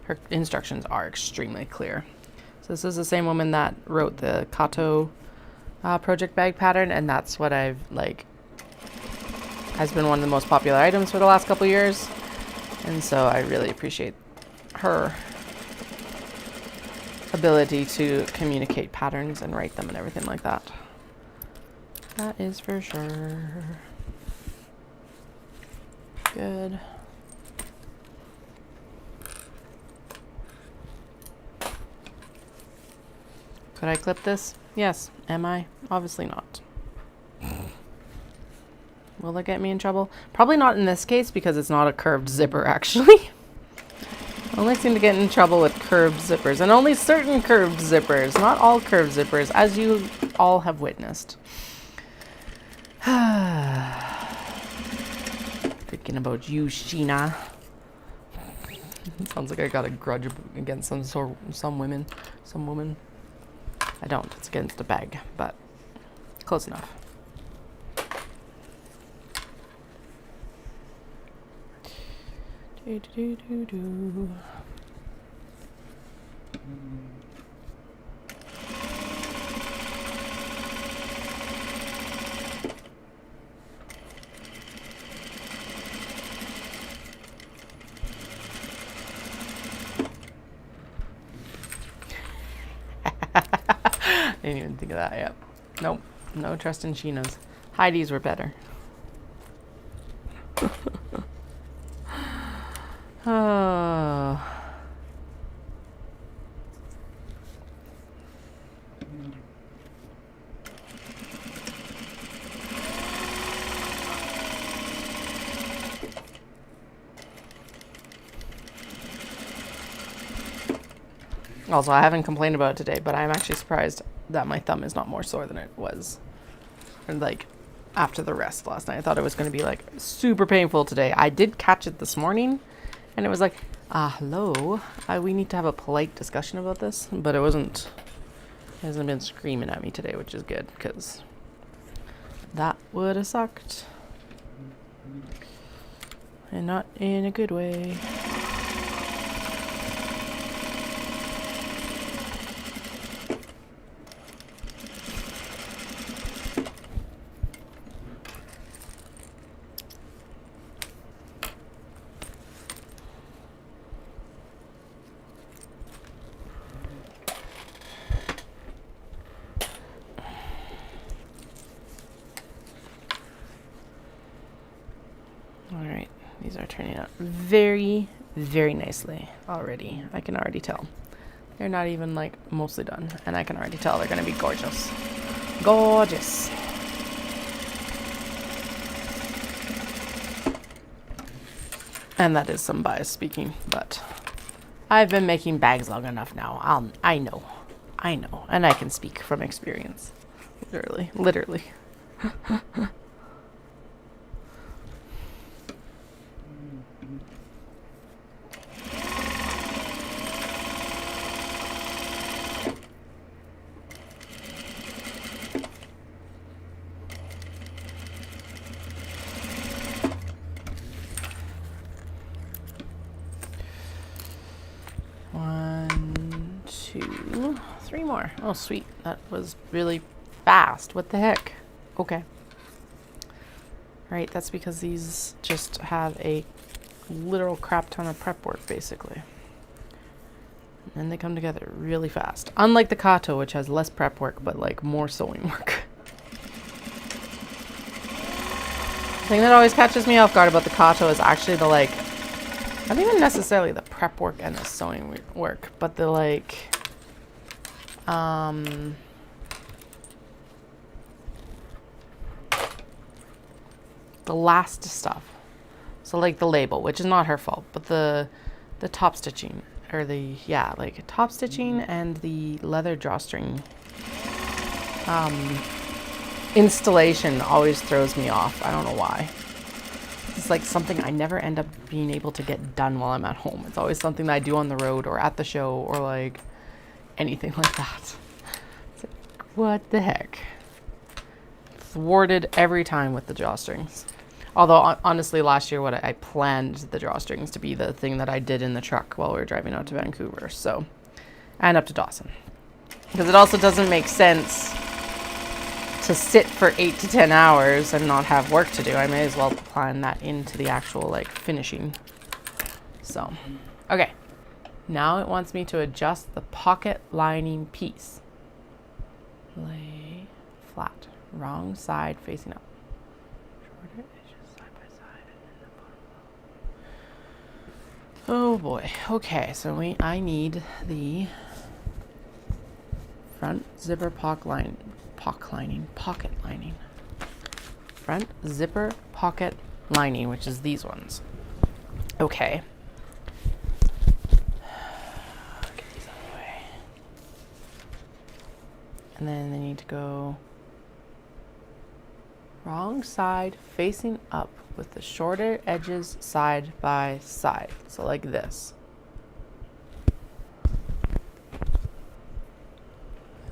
Her instructions are extremely clear. So this is the same woman that wrote the Kato project bag pattern, and that's what I've has been one of the most popular items for the last couple years. And so I really appreciate her ability to communicate patterns and write them and everything like that. That is for sure. Good. Could I clip this? Yes. Am I? Obviously not. Will that get me in trouble? Probably not in this case because it's not a curved zipper, actually. I only seem to get in trouble with curved zippers, and only certain curved zippers, not all curved zippers, as you all have witnessed. Thinking about you, Sheena. Sounds like I got a grudge against some women. I don't. It's against a bag, but close enough. Do, do, do, do. Didn't even think of that. Yep. Nope. No trust in Sheena's. Heidi's were better. Oh. Also, I haven't complained about it today, but I'm actually surprised that my thumb is not more sore than it was. And after the rest last night. I thought it was going to be super painful today. I did catch it this morning, And it was like, hello, we need to have a polite discussion about this. But it hasn't been screaming at me today, which is good, because that would have sucked. And not in a good way. Alright, these are turning out very, very nicely already. I can already tell. They're not even like mostly done, and I can already tell they're going to be gorgeous. Gorgeous. And that is some bias speaking, but I've been making bags long enough now. I know, and I can speak from experience. Literally. One, two, three more. Oh, sweet. That was really fast. What the heck? Okay. Right, that's because these just have a literal crap ton of prep work, basically. And they come together really fast. Unlike the Kato, which has less prep work, but like more sewing work. The thing that always catches me off guard about the Kato is actually the like, not even necessarily the prep work and the sewing work, but the like, the last stuff. So like the label, which is not her fault, but the top stitching, or like top stitching and the leather drawstring installation always throws me off. I don't know why. It's like something I never end up being able to get done while I'm at home. It's always something that I do on the road or at the show or like anything like that. It's like, what the heck? Thwarted every time with the drawstrings. Although honestly, last year I planned the drawstrings to be the thing that I did in the truck while we were driving out to Vancouver, so, and up to Dawson. Because it also doesn't make sense to sit for 8 to 10 hours and not have work to do. I may as well plan that into the actual like finishing. So, okay. Now it wants me to adjust the pocket lining piece. Lay flat, wrong side facing up. Shorter edges side by side and then the bottom. Oh boy. Okay, so I need the front zipper pocket lining. Front zipper pocket lining, which is these ones. Okay. Get these out of the way. And then they need to go wrong side facing up with the shorter edges side by side. So like this.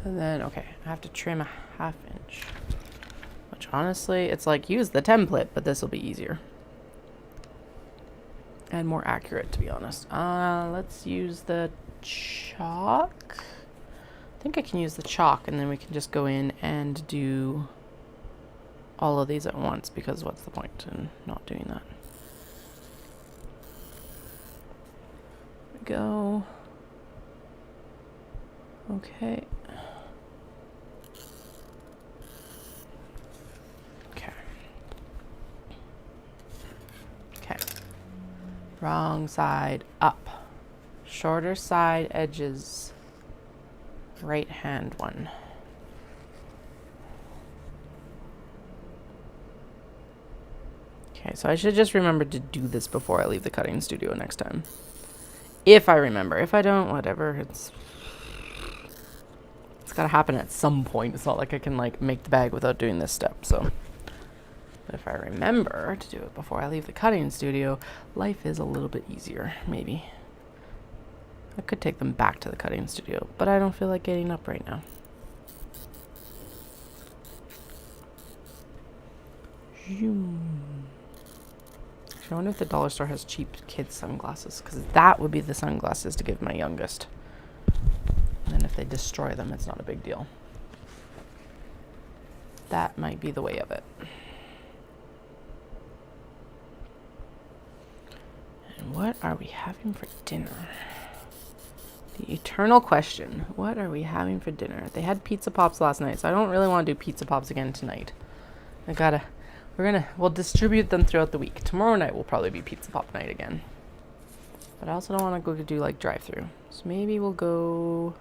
And then, okay, I have to trim a 1/2 inch. Which honestly, it's like use the template, but this will be easier. And more accurate, to be honest. Let's use the chalk. I think I can use the chalk, and then we can just go in and do all of these at once, because what's the point in not doing that? There we go. Okay. Wrong side up. Shorter side edges. Right hand one. Okay, so I should just remember to do this before I leave the cutting studio next time. If I remember. If I don't, whatever. It's gotta happen at some point. It's not like I can like make the bag without doing this step, so. But if I remember to do it before I leave the cutting studio, life is a little bit easier, maybe. I could take them back to the cutting studio, but I don't feel like getting up right now. I wonder if the dollar store has cheap kids sunglasses, because that would be the sunglasses to give my youngest. And then if they destroy them, it's not a big deal. That might be the way of it. And what are we having for dinner? The eternal question. What are we having for dinner? They had pizza pops last night, so I don't really want to do pizza pops again tonight. We'll distribute them throughout the week. Tomorrow night will probably be pizza pop night again. But I also don't want to go to do like drive-through. So maybe we'll go,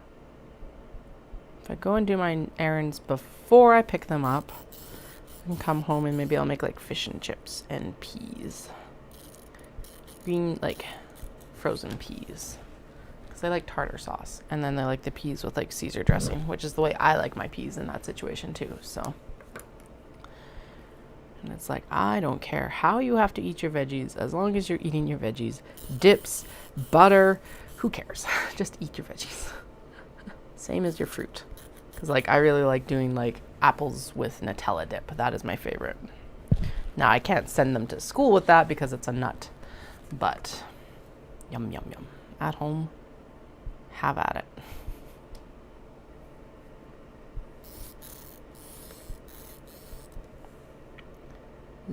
if I go and do my errands before I pick them up, I can come home and maybe I'll make like fish and chips and peas. Green, like frozen peas. Because I like tartar sauce. And then I like the peas with like Caesar dressing, which is the way I like my peas in that situation too. So. And it's like, I don't care how you have to eat your veggies, as long as you're eating your veggies. Dips, butter, who cares? Just eat your veggies. Same as your fruit. Because like, I really like doing like apples with Nutella dip. That is my favorite. Now, I can't send them to school with that because it's a nut. But, yum, yum, yum. At home, have at it.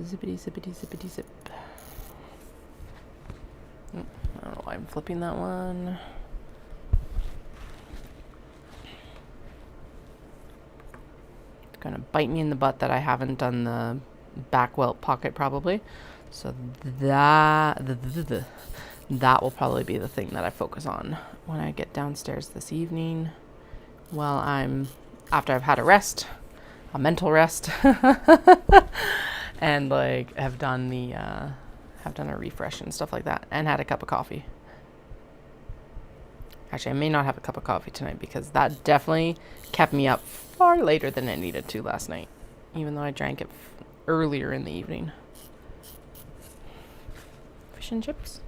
Zippity, zippity, zippity, zip. I don't know why I'm flipping that one. It's gonna bite me in the butt that I haven't done the back welt pocket probably. So that will probably be the thing that I focus on when I get downstairs this evening. While after I've had a mental rest. And like have done a refresh and stuff like that, and had a cup of coffee. Actually, I may not have a cup of coffee tonight because that definitely kept me up far later than it needed to last night, even though I drank it earlier in the evening. Fish and chips?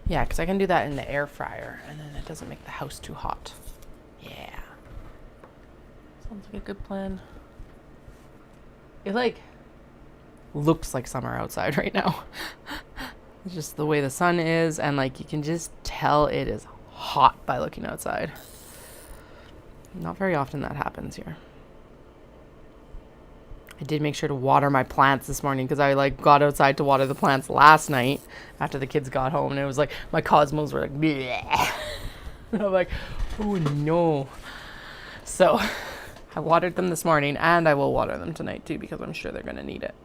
Yeah, because I can do that in the air fryer, and then it doesn't make the house too hot. Yeah. Sounds like a good plan. It like looks like summer outside right now. It's just the way the sun is, and like you can just tell it is hot by looking outside. Not very often that happens here. I did make sure to water my plants this morning because I like got outside to water the plants last night after the kids got home, and it was like my cosmos were like bleh. And I'm like, oh no. So I watered them this morning, and I will water them tonight too because I'm sure they're gonna need it.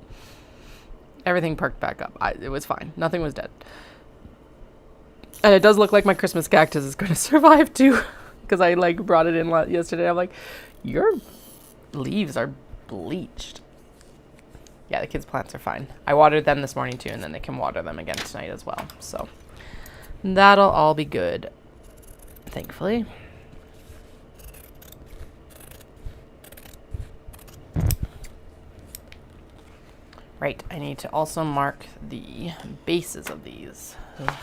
Everything perked back up. It was fine. Nothing was dead. And it does look like my Christmas cactus is going to survive too. Because I like brought it in yesterday. I'm like, your leaves are bleached. Yeah, the kids' plants are fine. I watered them this morning too, and then they can water them again tonight as well. So that'll all be good. Thankfully. Right, I need to also mark the bases of these. Ugh.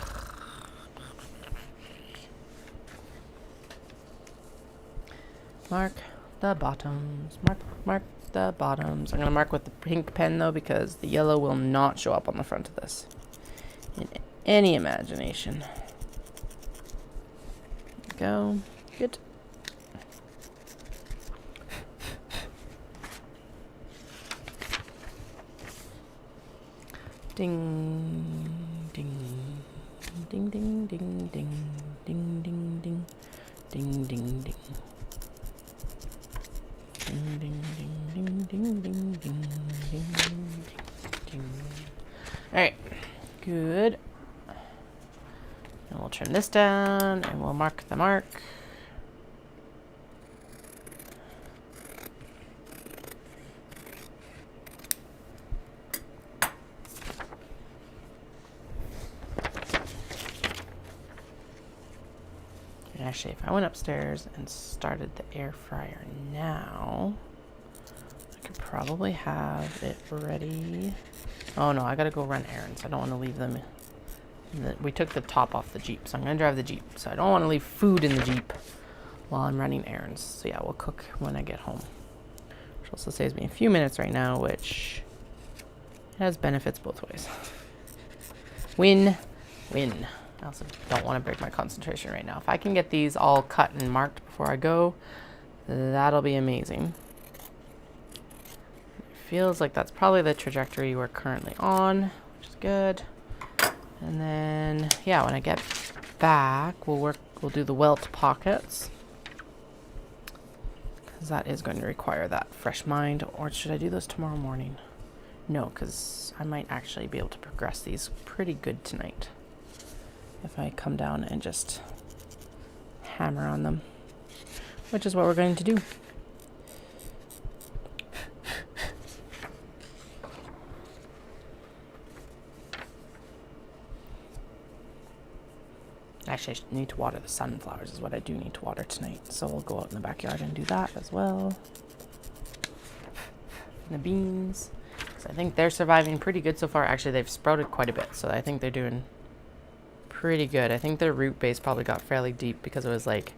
Mark the bottoms. Mark the bottoms. I'm going to mark with the pink pen though, because the yellow will not show up on the front of this in any imagination. Go. Good. Ding, ding, ding, ding, ding, ding, ding, ding, ding, ding, ding, ding. Ding, ding, ding, ding, ding, ding, ding, ding, ding. All right, good. And we'll turn this down, and we'll mark the mark. Actually, if I went upstairs and started the air fryer now, I could should probably have it ready. Oh no, I gotta go run errands. I don't want to leave them. We took the top off the Jeep, so I'm gonna drive the Jeep. So I don't want to leave food in the Jeep while I'm running errands. So yeah, we'll cook when I get home. Which also saves me a few minutes right now, which has benefits both ways. Win, win. I also don't want to break my concentration right now. If I can get these all cut and marked before I go, that'll be amazing. It feels like that's probably the trajectory we're currently on, which is good. And then, yeah, when I get back, we'll do the welt pockets. Because that is going to require that fresh mind. Or should I do those tomorrow morning? No, because I might actually be able to progress these pretty good tonight. If I come down and just hammer on them. Which is what we're going to do. Actually, I need to water the sunflowers is what I do need to water tonight. So we'll go out in the backyard and do that as well. And the beans. So I think they're surviving pretty good so far. Actually, they've sprouted quite a bit. So I think they're doing pretty good. I think their root base probably got fairly deep because it was like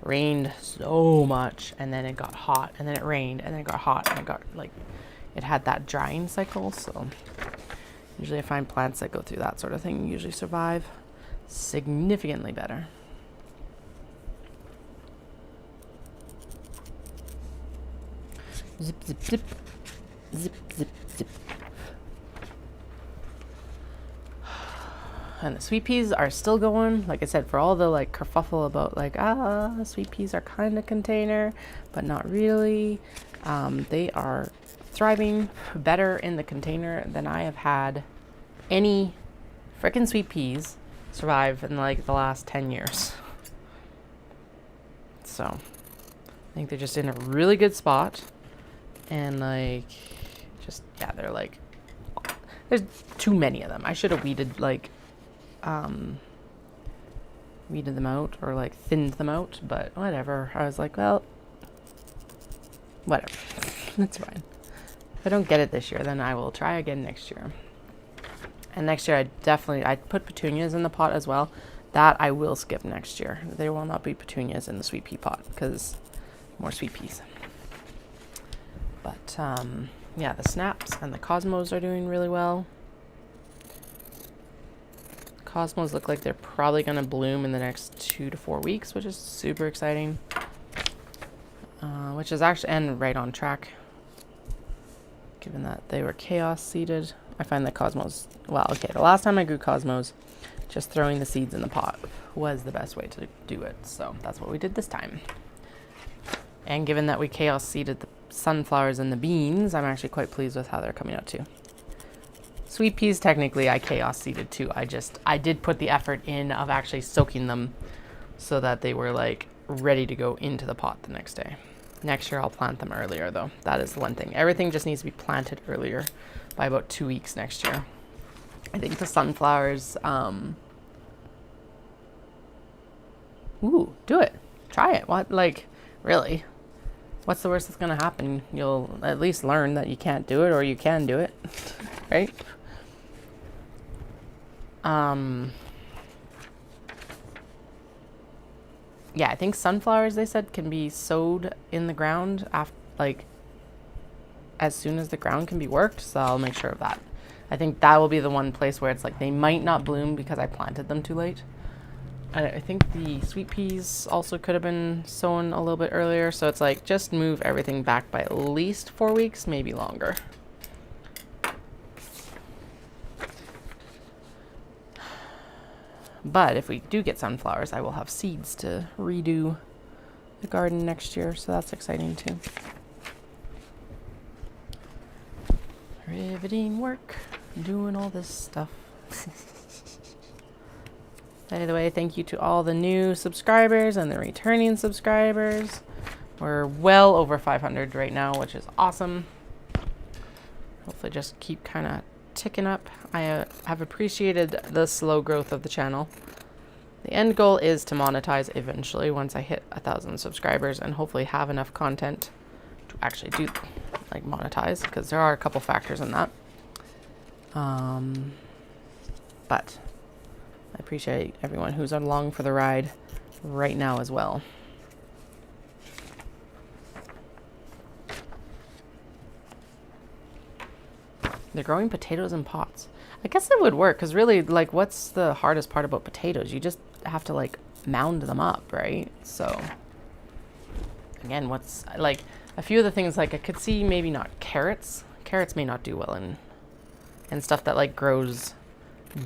rained so much and then it got hot and then it rained and then it got hot and it got like it had that drying cycle. So usually I find plants that go through that sort of thing usually survive significantly better. Zip, zip, zip. Zip, zip, zip. And the sweet peas are still going. Like I said, for all the like kerfuffle about like, sweet peas are kind of container, but not really. They are thriving better in the container than I have had any frickin' sweet peas survive in like the last 10 years. So I think they're just in a really good spot. And like, just, yeah, they're like, there's too many of them. I should have weeded like, weeded them out or like thinned them out, but whatever. I was like, well, whatever. That's fine. If I don't get it this year, then I will try again next year. And next year I put petunias in the pot as well. That I will skip next year. There will not be petunias in the sweet pea pot because more sweet peas. But yeah, the snaps and the cosmos are doing really well. Cosmos look like they're probably going to bloom in the next 2 to 4 weeks, which is super exciting. Which is actually, and right on track. Given that they were chaos seeded. I find that cosmos, well, okay, the last time I grew cosmos, just throwing the seeds in the pot was the best way to do it. So that's what we did this time. And given that we chaos seeded the sunflowers and the beans, I'm actually quite pleased with how they're coming out too. Sweet peas, technically, I chaos seeded too. I did put the effort in of actually soaking them so that they were like ready to go into the pot the next day. Next year I'll plant them earlier though. That is one thing. Everything just needs to be planted earlier by about 2 weeks next year. I think the sunflowers, ooh, do it. Try it. What, like, really? What's the worst that's gonna happen? You'll at least learn that you can't do it or you can do it, right? Yeah, I think sunflowers, they said, can be sowed in the ground after, like, as soon as the ground can be worked, so I'll make sure of that. I think that will be the one place where it's like they might not bloom because I planted them too late. I think the sweet peas also could have been sown a little bit earlier, so it's like just move everything back by at least 4 weeks, maybe longer. But if we do get sunflowers, I will have seeds to redo the garden next year, so that's exciting too. Riveting work, doing all this stuff. By the way, thank you to all the new subscribers and the returning subscribers. We're well over 500 right now, which is awesome. Hopefully just keep kind of ticking up. I have appreciated the slow growth of the channel. The end goal is to monetize eventually once I hit 1,000 subscribers and hopefully have enough content to actually do like monetize, because there are a couple factors in that. But I appreciate everyone who's along for the ride right now as well. They're growing potatoes in pots. I guess it would work, because really, like, what's the hardest part about potatoes? You just have to, like, mound them up, right? So, again, what's, like, a few of the things, like, I could see maybe not carrots. Carrots may not do well in stuff that, like, grows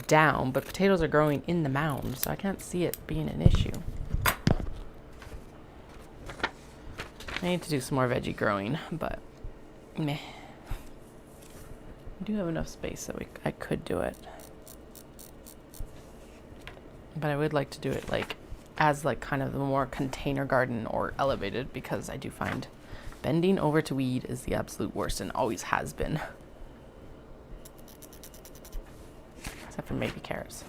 down, but potatoes are growing in the mound, so I can't see it being an issue. I need to do some more veggie growing, but meh. I do have enough space that I could do it. But I would like to do it like as like kind of the more container garden or elevated, because I do find bending over to weed is the absolute worst and always has been. Except for maybe carrots.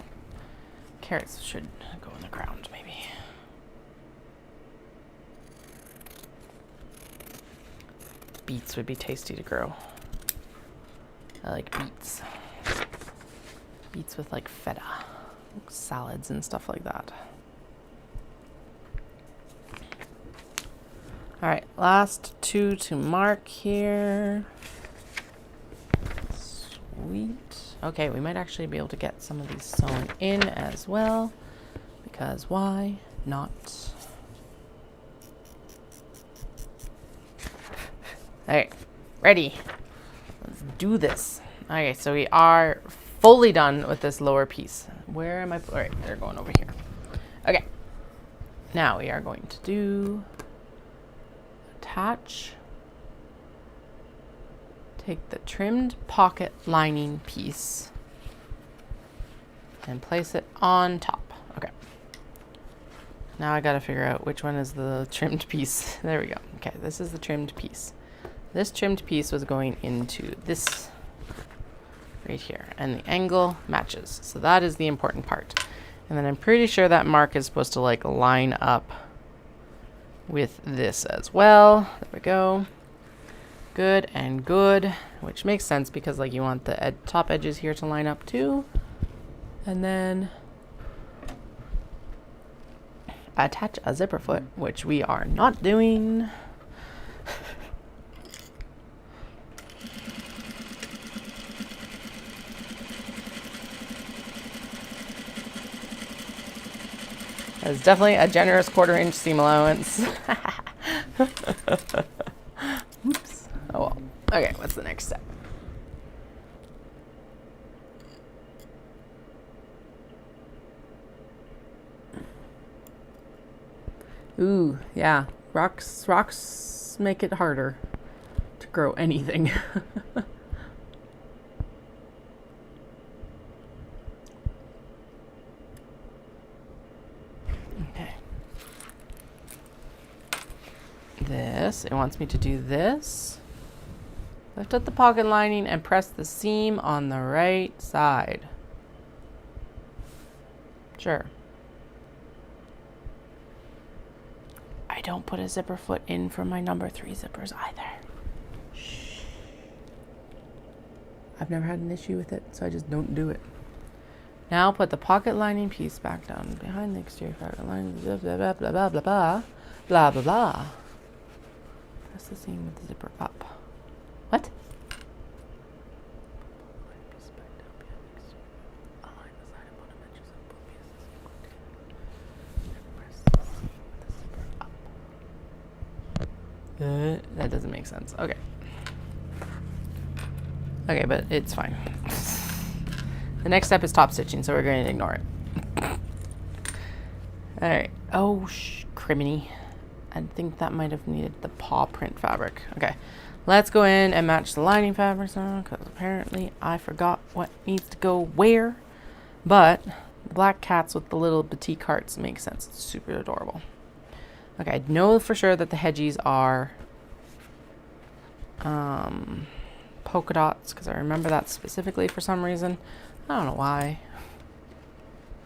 Carrots should go in the ground maybe. Beets would be tasty to grow. I like beets. Beets with like feta, salads and stuff like that. All right, last two to mark here. Sweet. Okay, we might actually be able to get some of these sewn in as well, because why not? All right, ready. Let's do this. Okay, so we are fully done with this lower piece. Where am I? All right, they're going over here. Okay, now we are going to do attach. Take the trimmed pocket lining piece and place it on top. Okay. Now I gotta figure out which one is the trimmed piece. There we go. Okay, this is the trimmed piece. This trimmed piece was going into this right here, and the angle matches. So that is the important part. And then I'm pretty sure that mark is supposed to like line up with this as well. There we go. Good and good, which makes sense because like you want the top edges here to line up too. And then attach a zipper foot, which we are not doing. That's definitely a generous 1/4-inch seam allowance. Oops. Oh well. Okay, what's the next step? Ooh, yeah. Rocks make it harder to grow anything. Okay. This, it wants me to do this. Lift up the pocket lining and press the seam on the right side. Sure. I don't put a zipper foot in for my number 3 zippers either. Shh. I've never had an issue with it, so I just don't do it. Now put the pocket lining piece back down behind the exterior pocket line. Blah, blah, blah, blah, blah, blah, blah, blah, blah, blah. Press the seam with the zipper up. What? That doesn't make sense. Okay. Okay, but it's fine. The next step is top stitching, so we're going to ignore it. All right. Oh, criminy. I think that might have needed the paw print fabric. Okay. Let's go in and match the lining fabrics now, because apparently I forgot what needs to go where. But the black cats with the little batik hearts make sense. It's super adorable. Okay, I know for sure that the hedgies are polka dots, because I remember that specifically for some reason. I don't know why.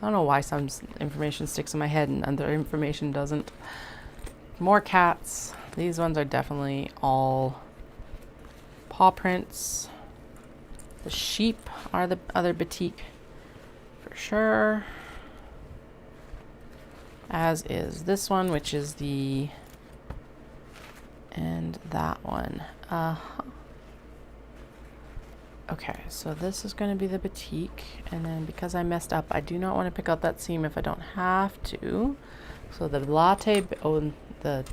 I don't know why some information sticks in my head and other information doesn't. More cats. These ones are definitely all paw prints. The sheep are the other batik for sure. As is this one, which is the... and that one. Okay, so this is going to be the batik. And then because I messed up, I do not want to pick out that seam if I don't have to. So the latte... oh, the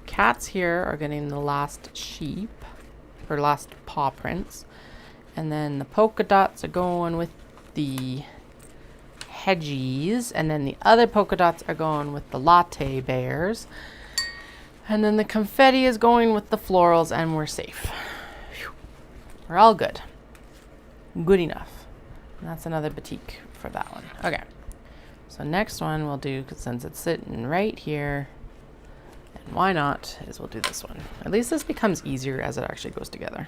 cats here are getting the last sheep. Or last paw prints. And then the polka dots are going with the hedgies. And then the other polka dots are going with the latte bears. And then the confetti is going with the florals, and we're safe. Whew. We're all good. Good enough. And that's another batik for that one. Okay. So next one we'll do, because since it's sitting right here, and why not, is we'll do this one. At least this becomes easier as it actually goes together.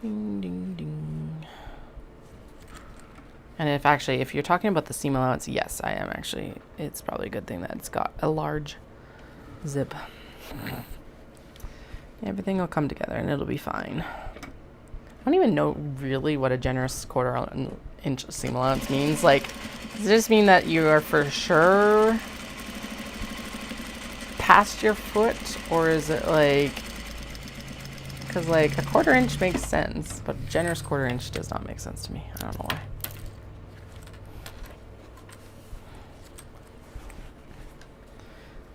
Ding, ding, ding. And if you're talking about the seam allowance, yes, I am actually. It's probably a good thing that it's got a large zip. Everything will come together and it'll be fine. I don't even know really what a generous 1/4 inch seam allowance means. Like, does it just mean that you are for sure past your foot? Or is it like... because like a 1/4 inch makes sense, but generous 1/4 inch does not make sense to me. I don't know why.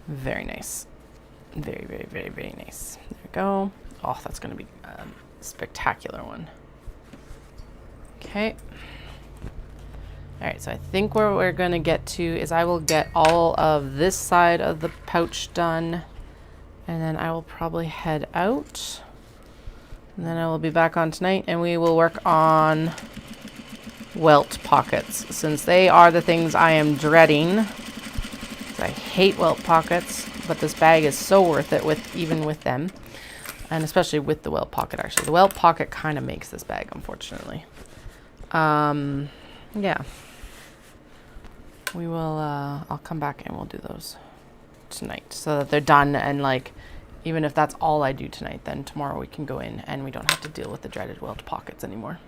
Very nice. Very, very, very, very nice. There we go. Oh, that's going to be a spectacular one. Okay. All right, so I think where we're going to get to is I will get all of this side of the pouch done, and then I will probably head out. And then I will be back on tonight, and we will work on welt pockets, since they are the things I am dreading. I hate welt pockets, but this bag is so worth it even with them. And especially with the welt pocket, actually. The welt pocket kind of makes this bag, unfortunately. Yeah. We will, I'll come back and we'll do those tonight so that they're done. And like, even if that's all I do tonight, then tomorrow we can go in and we don't have to deal with the dreaded welt pockets anymore.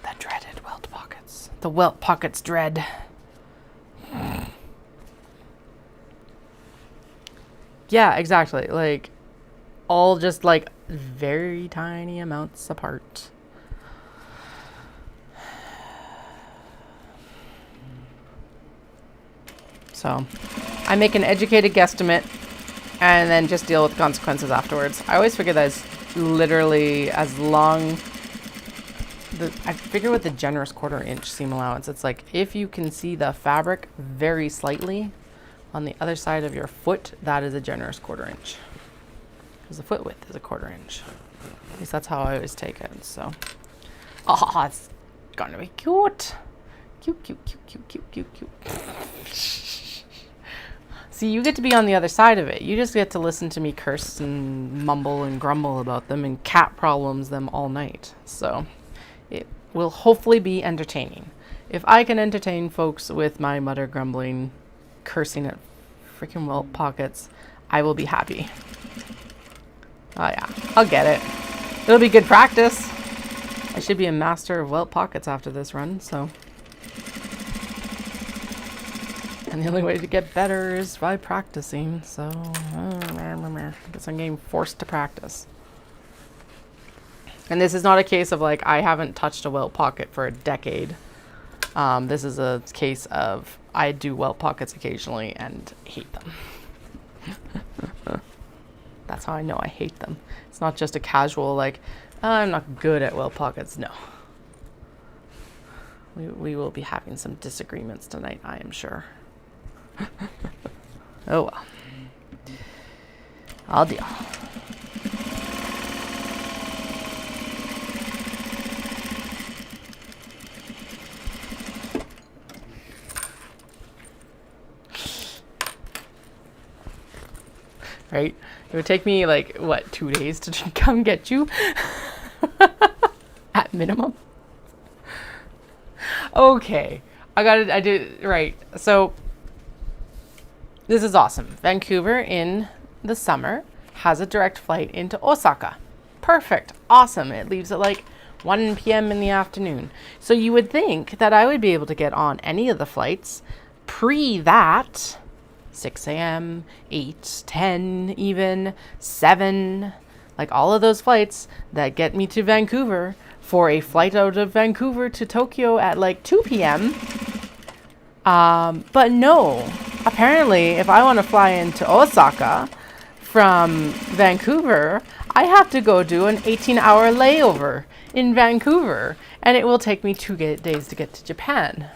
The dreaded welt pockets. The welt pockets dread. Yeah, exactly. Like, all just like very tiny amounts apart. So, I make an educated guesstimate and then just deal with the consequences afterwards. I always figure that is literally as long... I figure with the generous 1/4 inch seam allowance, it's like if you can see the fabric very slightly on the other side of your foot, that is a generous 1/4 inch. Because the foot width is a 1/4 inch. At least that's how I always take it, so. Oh, it's gonna be cute. Cute, cute, cute, cute, cute, cute, cute. See, you get to be on the other side of it. You just get to listen to me curse and mumble and grumble about them and cat problems them all night. So it will hopefully be entertaining. If I can entertain folks with my mutter grumbling, cursing at freaking welt pockets, I will be happy. Oh yeah, I'll get it. It'll be good practice. I should be a master of welt pockets after this run, so. And the only way to get better is by practicing, so I guess I'm getting forced to practice. And this is not a case of like I haven't touched a welt pocket for a decade. This is a case of I do welt pockets occasionally and hate them. That's how I know I hate them. It's not just a casual like, oh, I'm not good at welt pockets. No. We will be having some disagreements tonight, I am sure. Oh well. I'll deal. Right? It would take me like, what, 2 days to come get you? At minimum. Okay. I did, right. So, This is awesome. Vancouver in the summer has a direct flight into Osaka. Perfect. Awesome. It leaves at like 1 p.m. in the afternoon. So you would think that I would be able to get on any of the flights pre that, 6 a.m., 8, 10 even, 7, like all of those flights that get me to Vancouver for a flight out of Vancouver to Tokyo at like 2 p.m. But no, apparently if I want to fly into Osaka from Vancouver, I have to go do an 18-hour layover in Vancouver, and it will take me 2 days to get to Japan.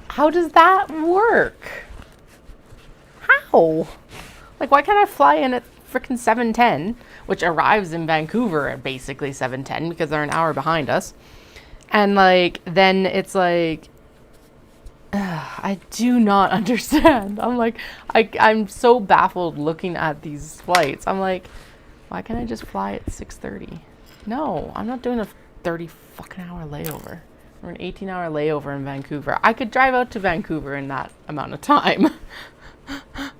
How does that work? How? Like, why can't I fly in at freaking 7:10, which arrives in Vancouver at basically 7:10 because they're an hour behind us? And like, then it's like, I do not understand. I'm like, I'm so baffled looking at these flights. I'm like, why can't I just fly at 6:30? No, I'm not doing a 30 fucking hour layover or an 18-hour layover in Vancouver. I could drive out to Vancouver in that amount of time. It's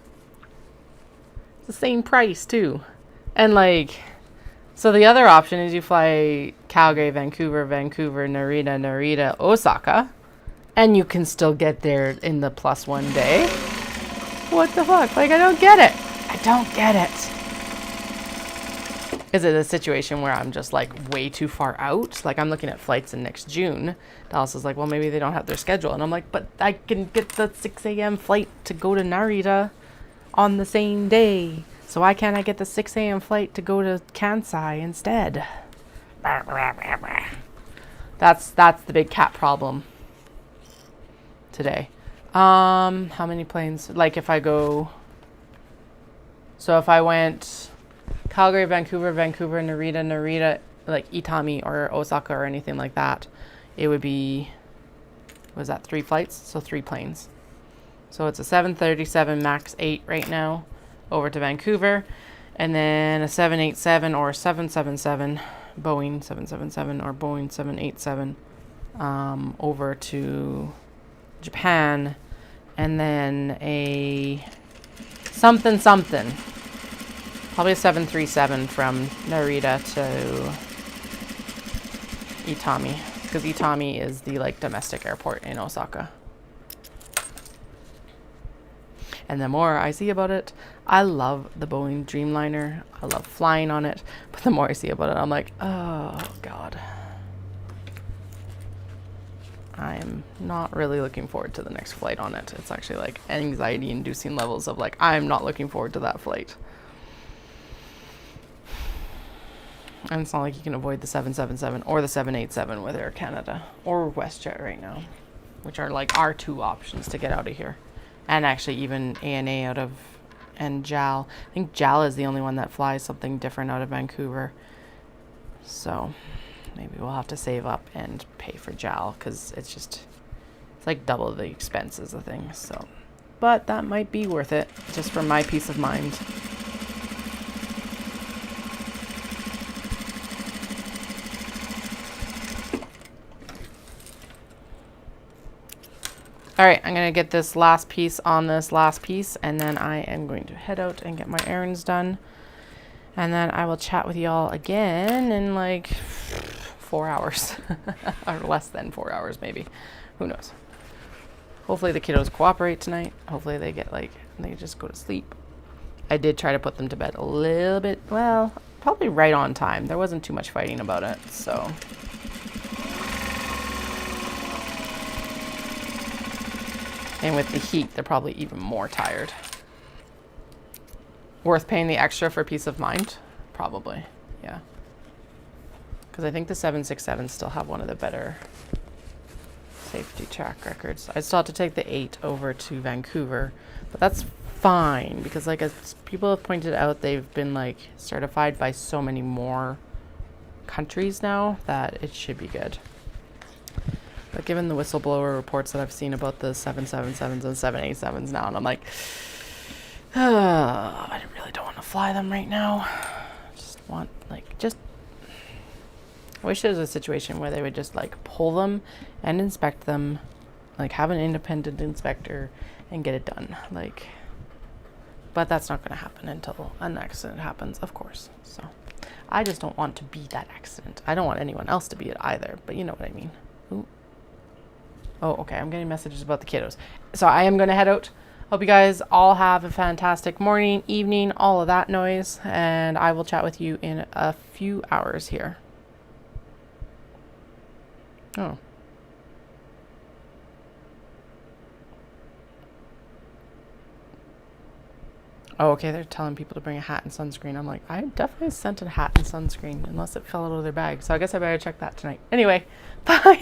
the same price too. And like, so the other option is you fly Calgary, Vancouver, Narita, Osaka, and you can still get there in the +1 day. What the fuck? Like, I don't get it. I don't get it. Is it a situation where I'm just like way too far out? Like, I'm looking at flights in next June. Dallas is like, well, maybe they don't have their schedule. And I'm like, but I can get the 6 a.m. flight to go to Narita on the same day. So why can't I get the 6 a.m. flight to go to Kansai instead? That's the big cat problem today. How many planes? Like if I go... So if I went Calgary, Vancouver, Narita, like Itami or Osaka or anything like that, it would be... Was that 3 flights? So 3 planes. So it's a 737 MAX 8 right now over to Vancouver, and then a 787 or 777, Boeing 777 or Boeing 787 over to Japan, and then a something, probably a 737 from Narita to Itami, because Itami is the like domestic airport in Osaka. And the more I see about it, I love the Boeing Dreamliner. I love flying on it. But the more I see about it, I'm like, oh, God. I'm not really looking forward to the next flight on it. It's actually like anxiety-inducing levels of like, I'm not looking forward to that flight. And it's not like you can avoid the 777 or the 787 with Air Canada or WestJet right now, which are like our 2 options to get out of here. And actually even ANA out of, and JAL. I think JAL is the only one that flies something different out of Vancouver. So maybe we'll have to save up and pay for JAL, because it's like double the expenses of things. So, but that might be worth it just for my peace of mind. All right, I'm going to get this last piece on this last piece, and then I am going to head out and get my errands done. And then I will chat with y'all again in like 4 hours or less than 4 hours, maybe. Who knows? Hopefully the kiddos cooperate tonight. Hopefully they get they just go to sleep. I did try to put them to bed a little bit, well, probably right on time. There wasn't too much fighting about it, so... And with the heat, they're probably even more tired. Worth paying the extra for peace of mind? Probably, yeah. Because I think the 767s still have one of the better safety track records. I still have to take the 8 over to Vancouver, but that's fine because, like, as people have pointed out, they've been like certified by so many more countries now that it should be good. But given the whistleblower reports that I've seen about the 777s and 787s now, and I'm like, I really don't want to fly them right now. I wish there was a situation where they would just like pull them and inspect them Like, have an independent inspector and get it done. Like, but that's not going to happen until an accident happens, of course. So I just don't want to be that accident. I don't want anyone else to be it either, but you know what I mean. Ooh. Oh, okay. I'm getting messages about the kiddos. So I am going to head out. Hope you guys all have a fantastic morning, evening, all of that noise. And I will chat with you in a few hours here. Oh. Oh, okay. They're telling people to bring a hat and sunscreen. I'm like, I definitely sent a hat and sunscreen unless it fell out of their bag. So I guess I better check that tonight. Anyway, bye.